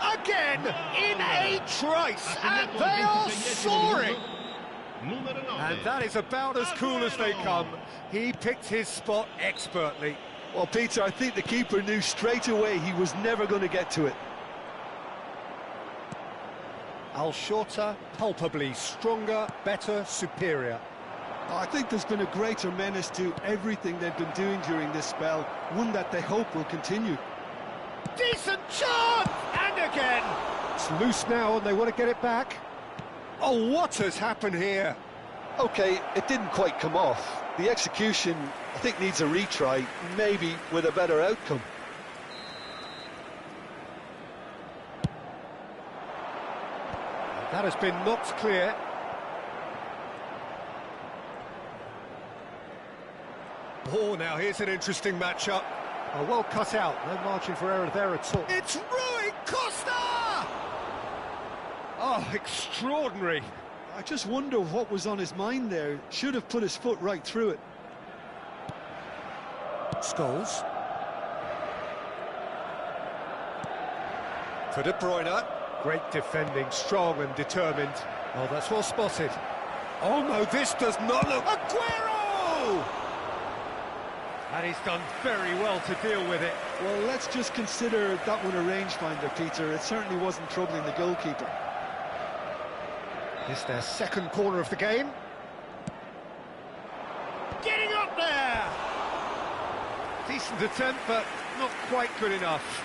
again in a trice, and they are soaring. And that is about as cool as they come. He picked his spot expertly. Well, Peter, I think the keeper knew straight away he was never going to get to it. Al-Shorta, palpably stronger, better, superior. I think there's been a greater menace to everything they've been doing during this spell, one that they hope will continue. Decent chance! And again! It's loose now and they want to get it back. Oh, what has happened here? OK, it didn't quite come off. The execution, I think, needs a retry, maybe with a better outcome. That has been knocked clear. Oh, now here's an interesting matchup. Oh, well cut out, no margin for error there at all. It's Rui Costa! Oh, extraordinary. I just wonder what was on his mind there. Should have put his foot right through it. Scholes. For De Bruyne. Great defending, strong and determined. Oh, that's well spotted. Oh no, this does not look... Aguero! And he's done very well to deal with it. Well, let's just consider that one a rangefinder, Peter. It certainly wasn't troubling the goalkeeper. This their second corner of the game. Getting up there! Decent attempt, but not quite good enough.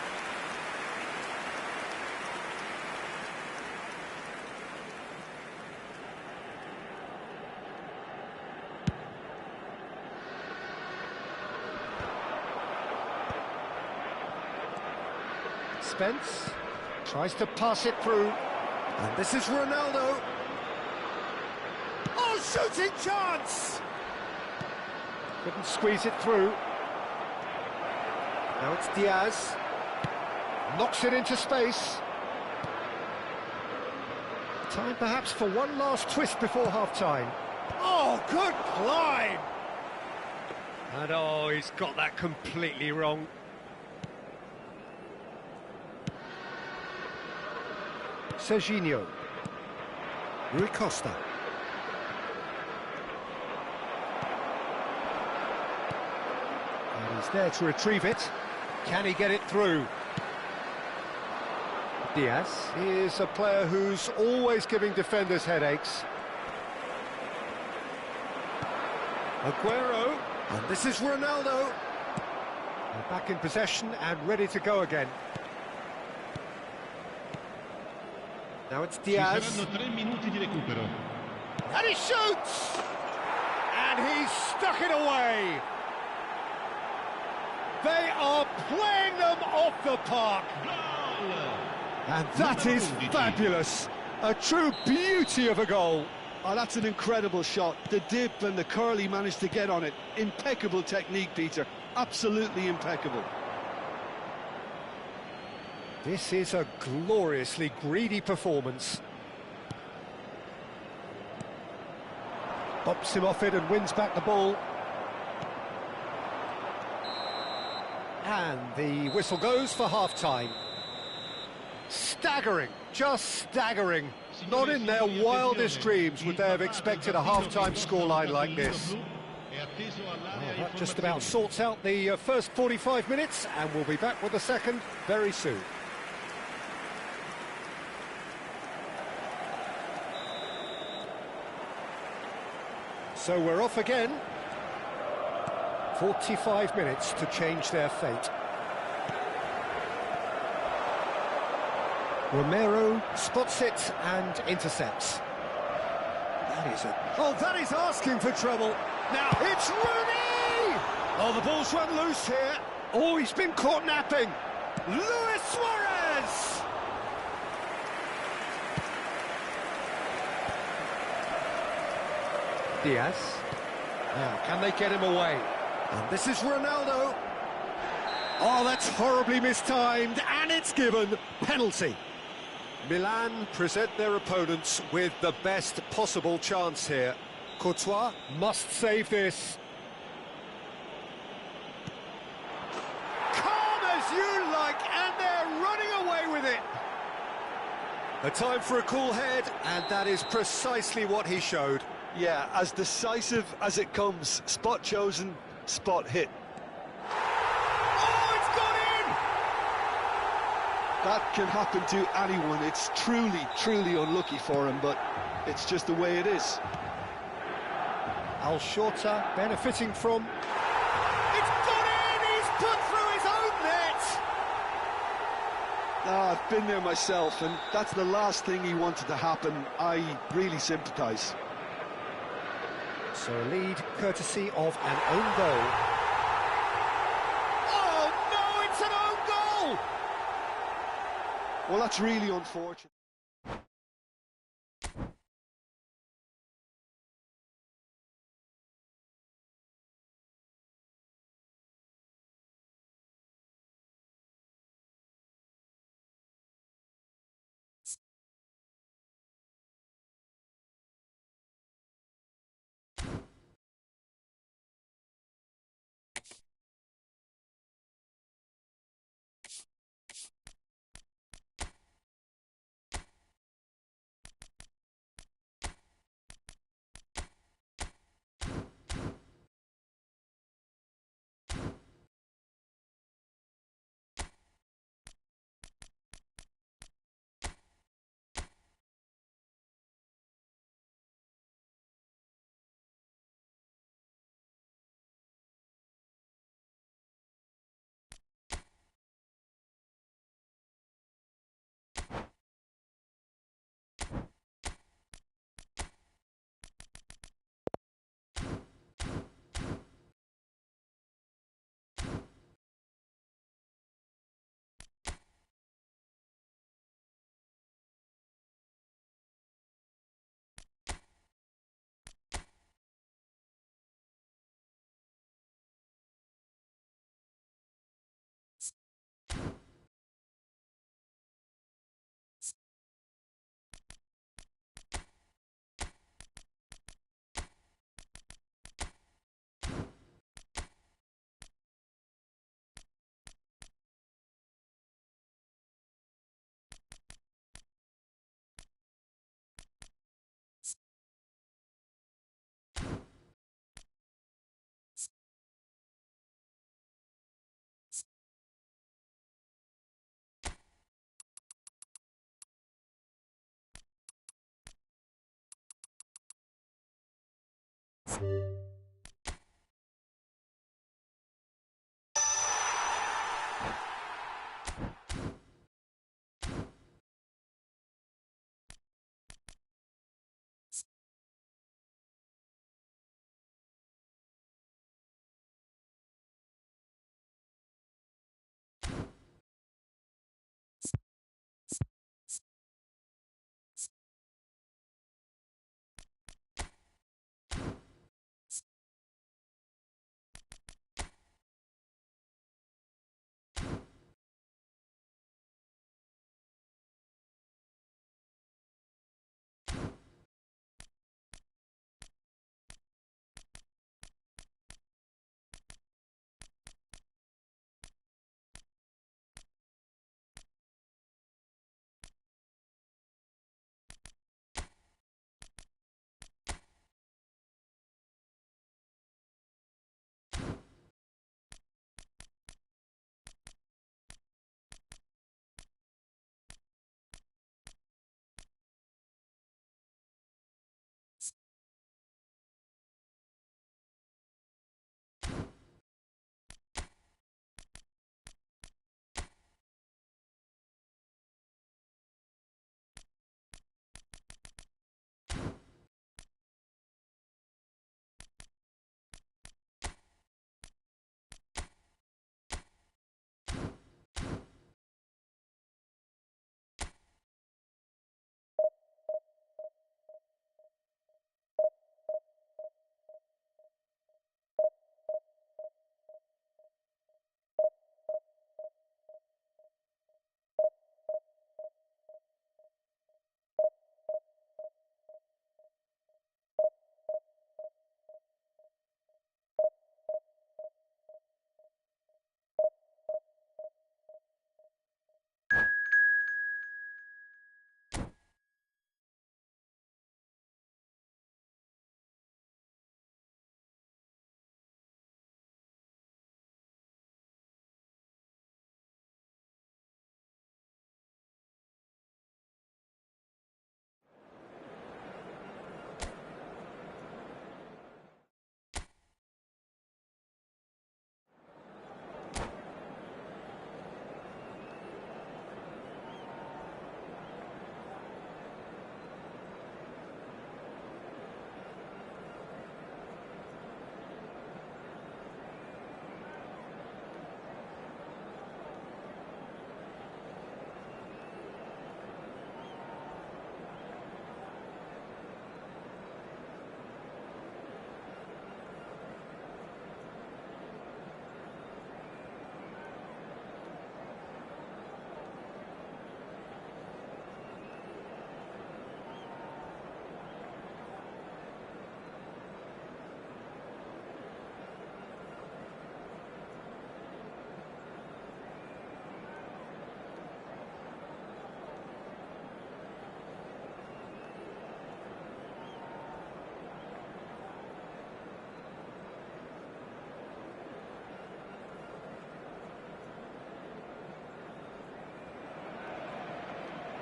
suspense. Tries to pass it through. And this is Ronaldo. Oh, shooting chance! Couldn't squeeze it through. Now it's Diaz. Knocks it into space. Time perhaps for one last twist before half-time. Oh, good climb! And oh, he's got that completely wrong. Serginho. Rui Costa. And he's there to retrieve it. Can he get it through? Diaz is a player who's always giving defenders headaches. Aguero, and this is Ronaldo. They're back in possession and ready to go again. Now it's Ci Diaz. saranno 3 minuti di recupero. And he shoots! And he's stuck it away! They are playing them off the park! Goal! And that is fabulous! A true beauty of a goal! Oh, that's an incredible shot. The dip and the curl he managed to get on it. Impeccable technique, Peter. Absolutely impeccable. This is a gloriously greedy performance. Bops him off it and wins back the ball. And the whistle goes for half-time. Staggering, just staggering. Not in their wildest dreams would they have expected a half-time scoreline like this. Well, that just about sorts out the first 45 minutes, and we'll be back with the second very soon. So we're off again. 45 minutes to change their fate. Romero spots it and intercepts. That is asking for trouble. Now it's Rooney! Oh, the ball's run loose here. Oh, he's been caught napping. Luis Suarez! Diaz. Now, can they get him away? And this is Ronaldo. Oh, that's horribly mistimed, and it's given. Penalty. Milan present their opponents with the best possible chance here. Courtois must save this. Calm as you like, and they're running away with it. A time for a cool head, and that is precisely what he showed. Yeah, as decisive as it comes. Spot chosen, spot hit. Oh, it's gone in! That can happen to anyone. It's truly, truly unlucky for him, but it's just the way it is. Al Shorter benefiting from... It's gone in! He's put through his own net! I've been there myself, and that's the last thing he wanted to happen. I really sympathise. So a lead courtesy of an own goal. Oh no, it's an own goal! Well, that's really unfortunate.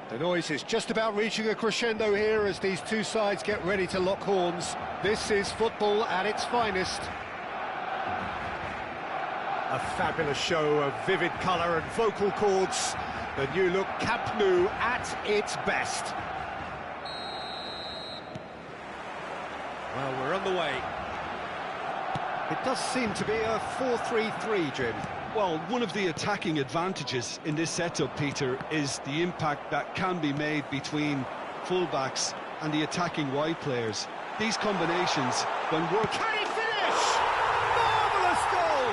The noise is just about reaching a crescendo here as these two sides get ready to lock horns. This is football at its finest. A fabulous show of vivid colour and vocal cords. The new look Camp Nou at its best. Well, we're on the way. It does seem to be a 4-3-3, Jim. Well, one of the attacking advantages in this setup, Peter, is the impact that can be made between fullbacks and the attacking wide players. These combinations, when worked... Can he finish? Marvellous goal!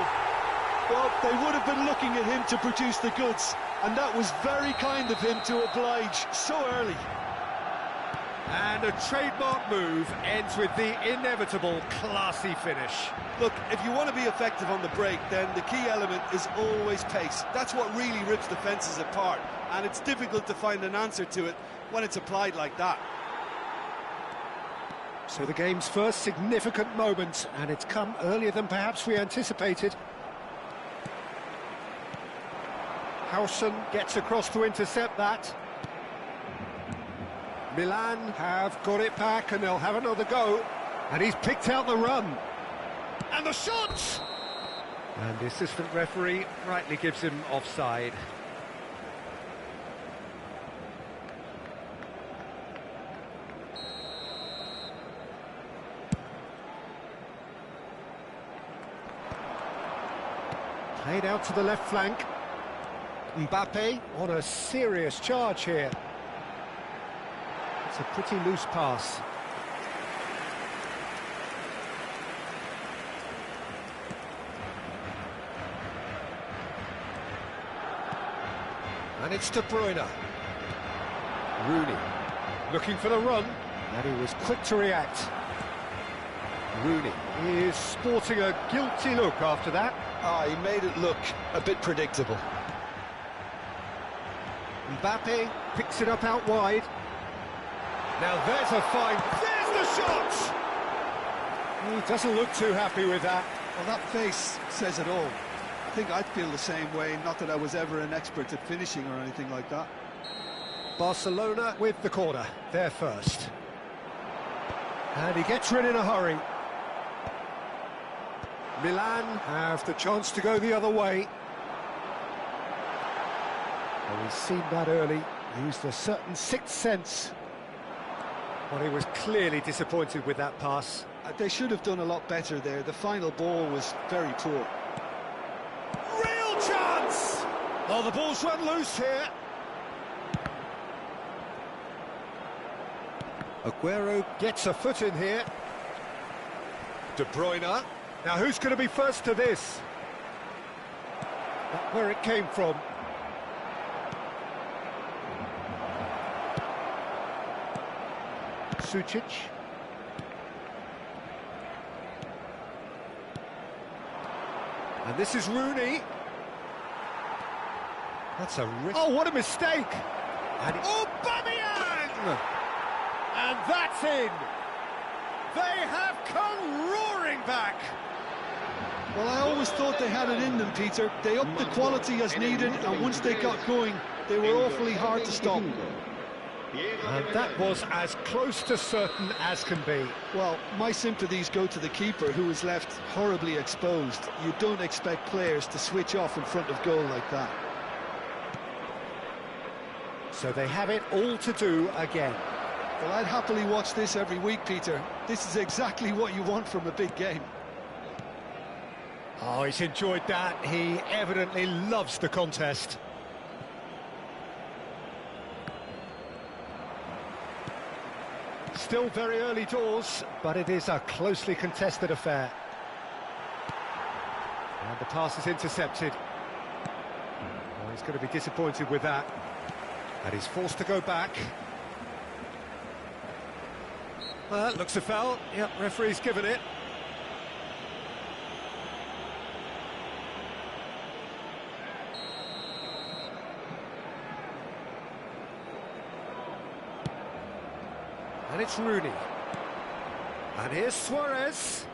Well, they would have been looking at him to produce the goods, and that was very kind of him to oblige so early. And a trademark move ends with the inevitable classy finish. Look, if you want to be effective on the break, then the key element is always pace. That's what really rips defences apart, and it's difficult to find an answer to it when it's applied like that. So the game's first significant moment, and it's come earlier than perhaps we anticipated. Howson gets across to intercept that. Milan have got it back and they'll have another go. And he's picked out the run. And the shot! And the assistant referee rightly gives him offside. Played out to the left flank. Mbappe on a serious charge here. It's a pretty loose pass. And it's De Bruyne. Rooney looking for the run, and he was quick to react. Rooney is sporting a guilty look after that. Ah, he made it look a bit predictable. Mbappe picks it up out wide. Now there's a fine. There's the shot! He doesn't look too happy with that. Well, that face says it all. I think I'd feel the same way, not that I was ever an expert at finishing or anything like that. Barcelona with the corner, they're first. And he gets rid in a hurry. Milan have the chance to go the other way. Well, he's seen that early, used a certain sixth sense. Well, he was clearly disappointed with that pass. They should have done a lot better there. The final ball was very poor. Real chance! Oh, the ball's run loose here. Aguero gets a foot in here. De Bruyne. Now who's going to be first to this? Not where it came from. Sucic. And this is Rooney. That's a risk. Oh, what a mistake! And Aubameyang! And that's in! They have come roaring back! Well, I always thought they had it in them, Peter. They upped the quality as needed, and once they got going, they were awfully hard to stop. And that was as close to certain as can be. Well, my sympathies go to the keeper, who was left horribly exposed. You don't expect players to switch off in front of goal like that. So they have it all to do again. Well, I'd happily watch this every week, Peter. This is exactly what you want from a big game. Oh, he's enjoyed that. He evidently loves the contest. Still very early doors, but it is a closely contested affair. And the pass is intercepted. Oh, he's going to be disappointed with that. And he's forced to go back. Well, that looks a foul. Yep, referee's given it. And it's Rooney. And here's Suarez.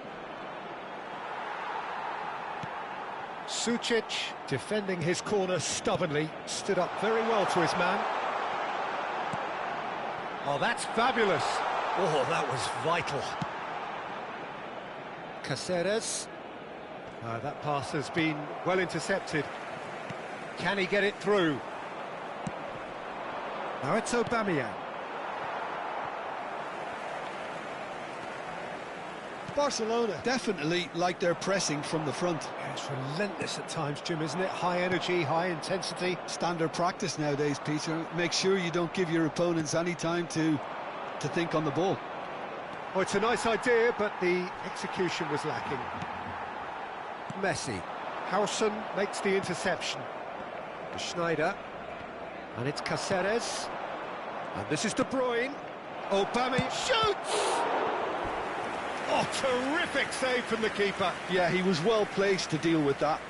Sucic defending his corner stubbornly. Stood up very well to his man. Oh, that's fabulous. Oh, that was vital. Caceres. That pass has been well intercepted. Can he get it through? Now it's Aubameyang. Barcelona definitely like their pressing from the front. Yeah, it's relentless at times, Jim, isn't it? High energy, high intensity. Standard practice nowadays, Peter. Make sure you don't give your opponents any time to think on the ball. Oh, it's a nice idea, but the execution was lacking. Messi. Howson makes the interception. Schneider. And it's Caceres. And this is De Bruyne. Aubameyang shoots! Oh, terrific save from the keeper. Yeah, he was well placed to deal with that.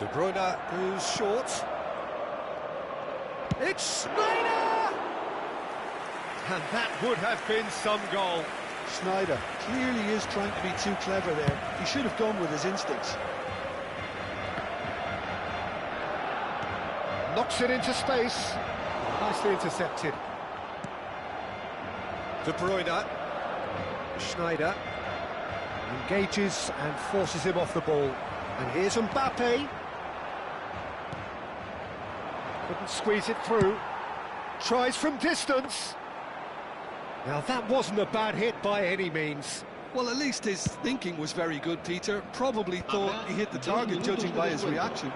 De Bruyne goes short. It's Schneider! And that would have been some goal. Schneider clearly is trying to be too clever there. He should have gone with his instincts. Knocks it into space. Nicely intercepted. De Bruyne. Schneider. Engages and forces him off the ball. And here's Mbappe. Couldn't squeeze it through. Tries from distance. Now that wasn't a bad hit by any means. Well, at least his thinking was very good, Peter. Probably thought he hit the target, judging by his reaction.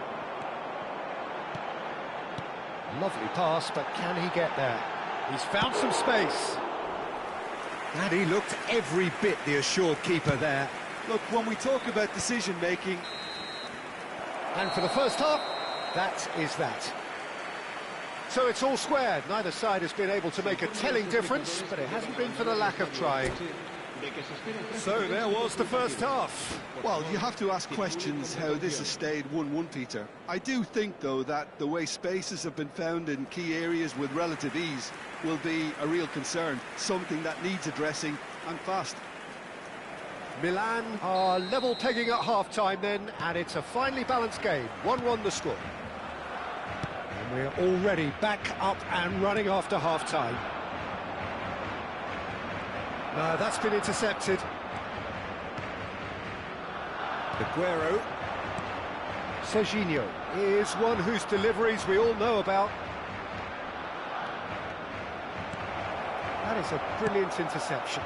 Lovely pass, but can he get there? He's found some space. And he looked every bit the assured keeper there. Look, when we talk about decision-making... And for the first half, that is that. So it's all squared. Neither side has been able to make a telling difference, but it hasn't been for the lack of trying. So there was the first half. Well, you have to ask questions how this has stayed 1-1, Peter. I do think, though, that the way spaces have been found in key areas with relative ease will be a real concern, something that needs addressing, and fast. Milan are level pegging at half-time then, and it's a finely balanced game. 1-1 the score. And we're already back up and running after half-time. No, that's been intercepted. Aguero. Serginho is one whose deliveries we all know about. That is a brilliant interception.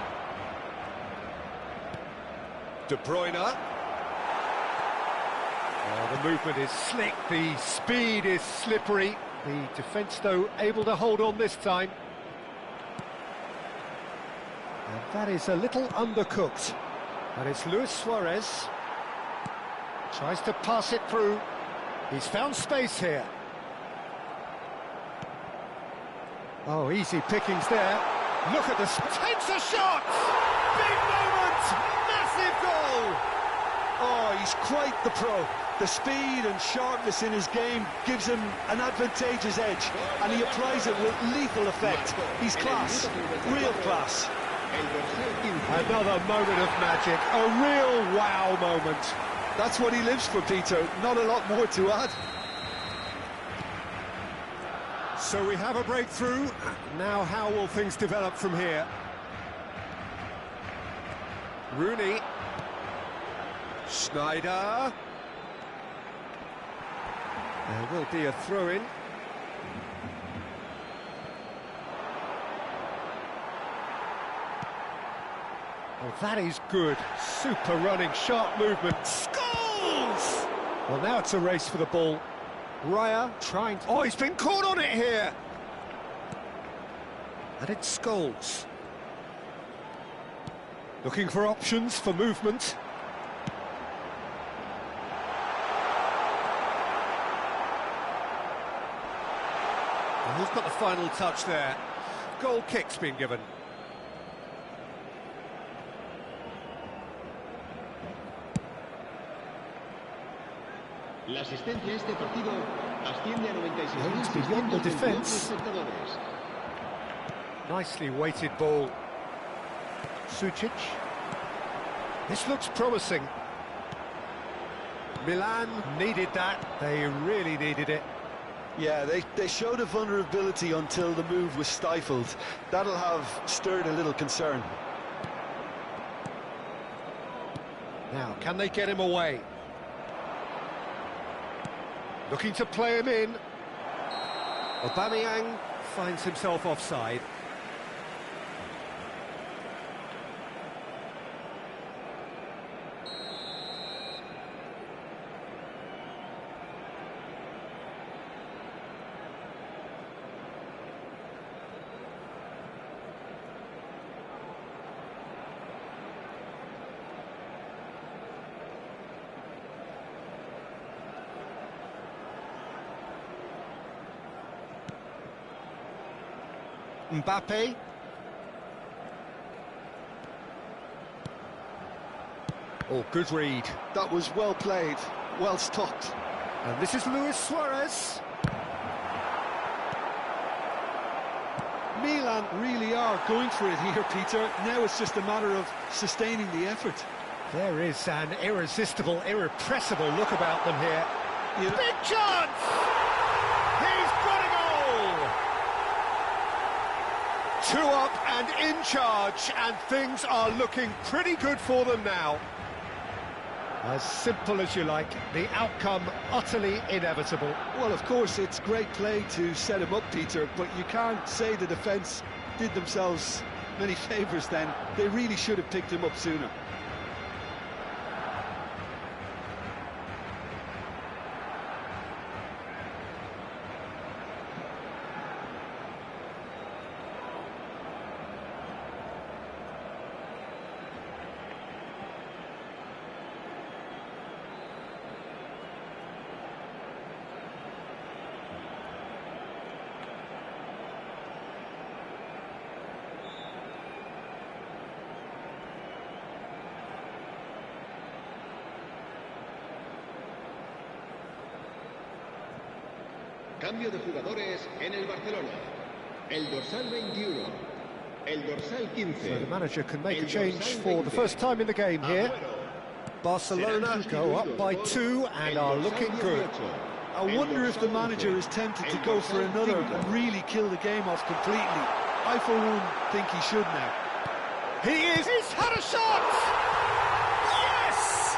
De Bruyne. Oh, the movement is slick, the speed is slippery. The defence, though, able to hold on this time. And that is a little undercooked. And it's Luis Suarez. Tries to pass it through. He's found space here. Oh, easy pickings there. Look at this. Takes a shot! Big moment! Massive goal! Oh, he's quite the pro. The speed and sharpness in his game gives him an advantageous edge, and he applies it with lethal effect. He's class. Real class. Another moment of magic, a real wow moment. That's what he lives for, Peter. Not a lot more to add. So we have a breakthrough. Now how will things develop from here? Rooney. Schneider. There will be a throw-in. Oh, that is good. Super running, sharp movement. Scores! Well, now it's a race for the ball. Raya trying to... Oh, he's been caught on it here! And it's Scholes. Looking for options for movement. And who's got the final touch there? Goal kick's been given. La asistencia a este partido asciende a 96.000 It's beyond the defence. espectadores. Nicely weighted ball. Sucic. This looks promising. Milan needed that. They really needed it. Yeah, they showed a vulnerability until the move was stifled. That'll have stirred a little concern. Now, can they get him away? Looking to play him in. Aubameyang finds himself offside. Mbappe. Oh, good read. That was well played, well stopped. And this is Luis Suarez. Milan really are going for it here, Peter. Now it's just a matter of sustaining the effort. There is an irresistible, irrepressible look about them here. You know, Big chance! He's 2 up and in charge, and things are looking pretty good for them now. As simple as you like, the outcome utterly inevitable. Well, of course, it's great play to set him up, Peter, but you can't say the defence did themselves many favours then. They really should have picked him up sooner. Cambio de jugadores en el Barcelona. El dorsal 21. El dorsal 15. So the manager can make a change for the first time in the game here. Barcelona go up by 2 and are looking good. I wonder if the manager is tempted to go for another and really kill the game off completely. I, for one, think he should now. He is! He's had a shot! Yes!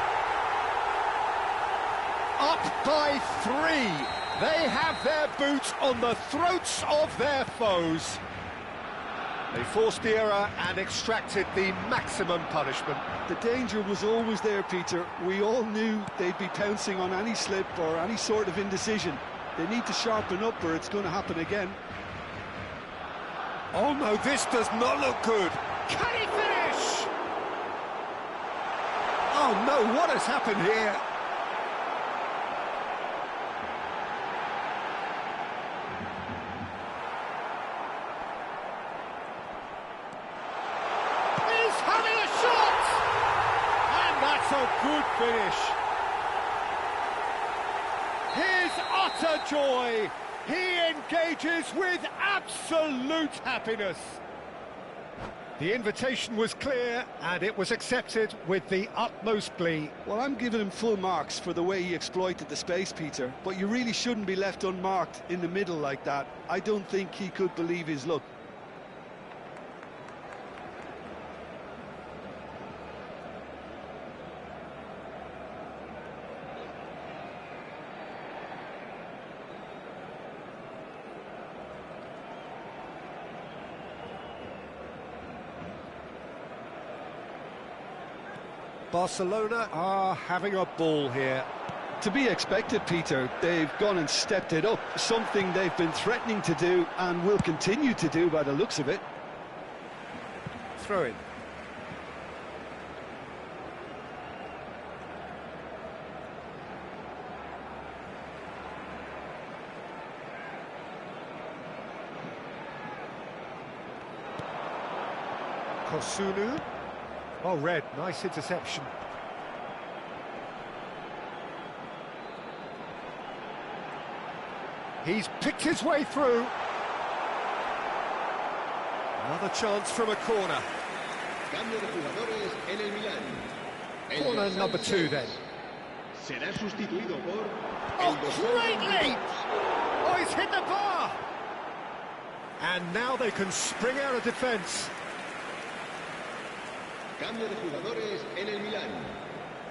Up by 3. They have their boot on the throats of their foes. They forced the error and extracted the maximum punishment. The danger was always there, Peter. We all knew they'd be pouncing on any slip or any sort of indecision. They need to sharpen up or it's going to happen again. Oh no, this does not look good. Can he finish? Oh no, what has happened here? A good finish. His utter joy. He engages with absolute happiness. The invitation was clear and it was accepted with the utmost glee. Well, I'm giving him full marks for the way he exploited the space, Peter, but you really shouldn't be left unmarked in the middle like that. I don't think he could believe his luck. Barcelona are having a ball here. To be expected, Peter. They've gone and stepped it up, something they've been threatening to do and will continue to do by the looks of it. Throw in. Kosunu. Oh, red, nice interception. He's picked his way through. Another chance from a corner. Cambio de jugadores en el Milán. El Corner dorsal number 2 then. será sustituido por Oh, el dorsal great 22. leap! Oh, he's hit the bar! And now they can spring out of defence. Cambio de jugadores en el Milán.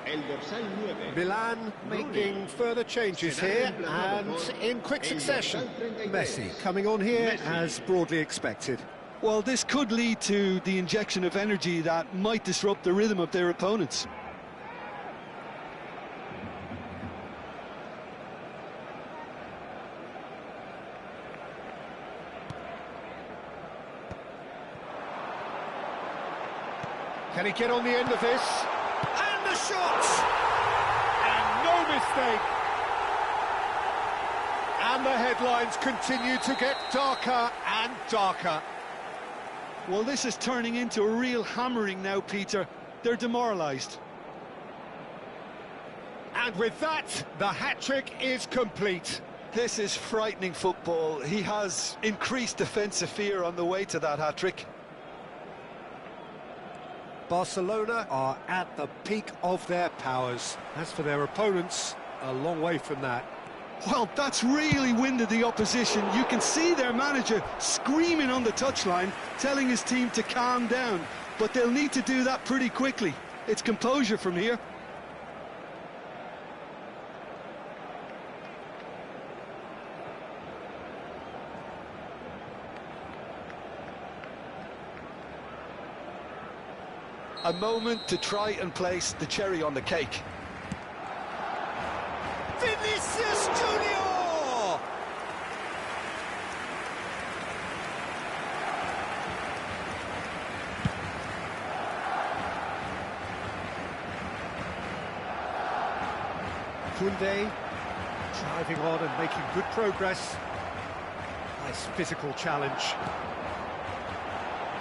El dorsal 9. Milan making further changes here, and in quick succession. Messi coming on here as broadly expected. Well, this could lead to the injection of energy that might disrupt the rhythm of their opponents. Can he get on the end of this? And the shot! And no mistake! And the headlines continue to get darker and darker. Well, this is turning into a real hammering now, Peter. They're demoralised. And with that, the hat-trick is complete. This is frightening football. He has increased defensive fear on the way to that hat-trick. Barcelona are at the peak of their powers. As for their opponents, a long way from that. Well, that's really winded the opposition. You can see their manager screaming on the touchline, telling his team to calm down. But they'll need to do that pretty quickly. It's composure from here. A moment to try and place the cherry on the cake. Vinicius Junior! Koundé driving on and making good progress. Nice physical challenge.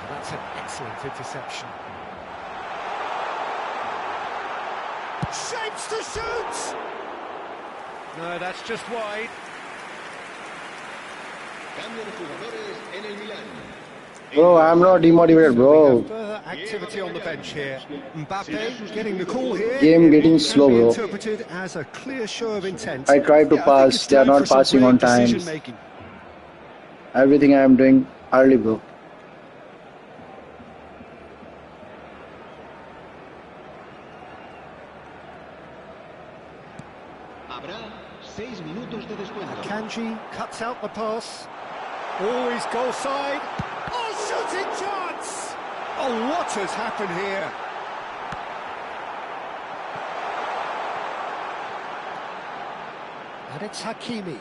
And that's an excellent interception. Shapes to shoot! No, that's just wide. Cambio de jugadores en el Milán. Bro, I'm not demotivated, bro. Further activity on the bench here. Mbappe getting the call here. Game getting It slow, can be bro. interpreted as a clear show of intent. I tried to Yeah, I think pass, it's they are time not for some passing quick on time. decision-making. Everything I am doing early, bro. Habrá 6 minutos de descuento. Kanji cuts out the pass. Always goal side. Oh, shooting chance! Oh, what has happened here? And it's Hakimi.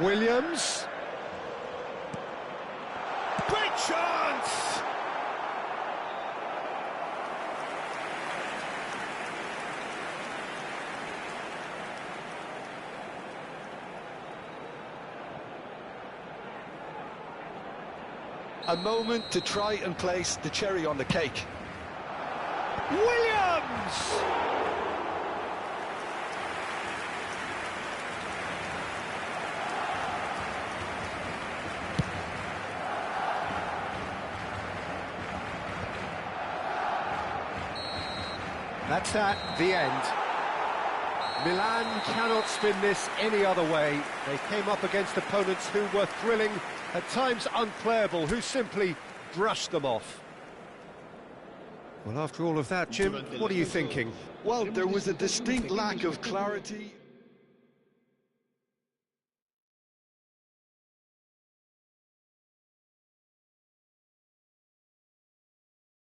Williams. Great chance! A moment to try and place the cherry on the cake. Williams! That's the end. Milan cannot spin this any other way. They came up against opponents who were thrilling, at times unplayable, who simply brushed them off. Well, after all of that, Jim, what are you thinking? Well, there was a distinct lack of clarity.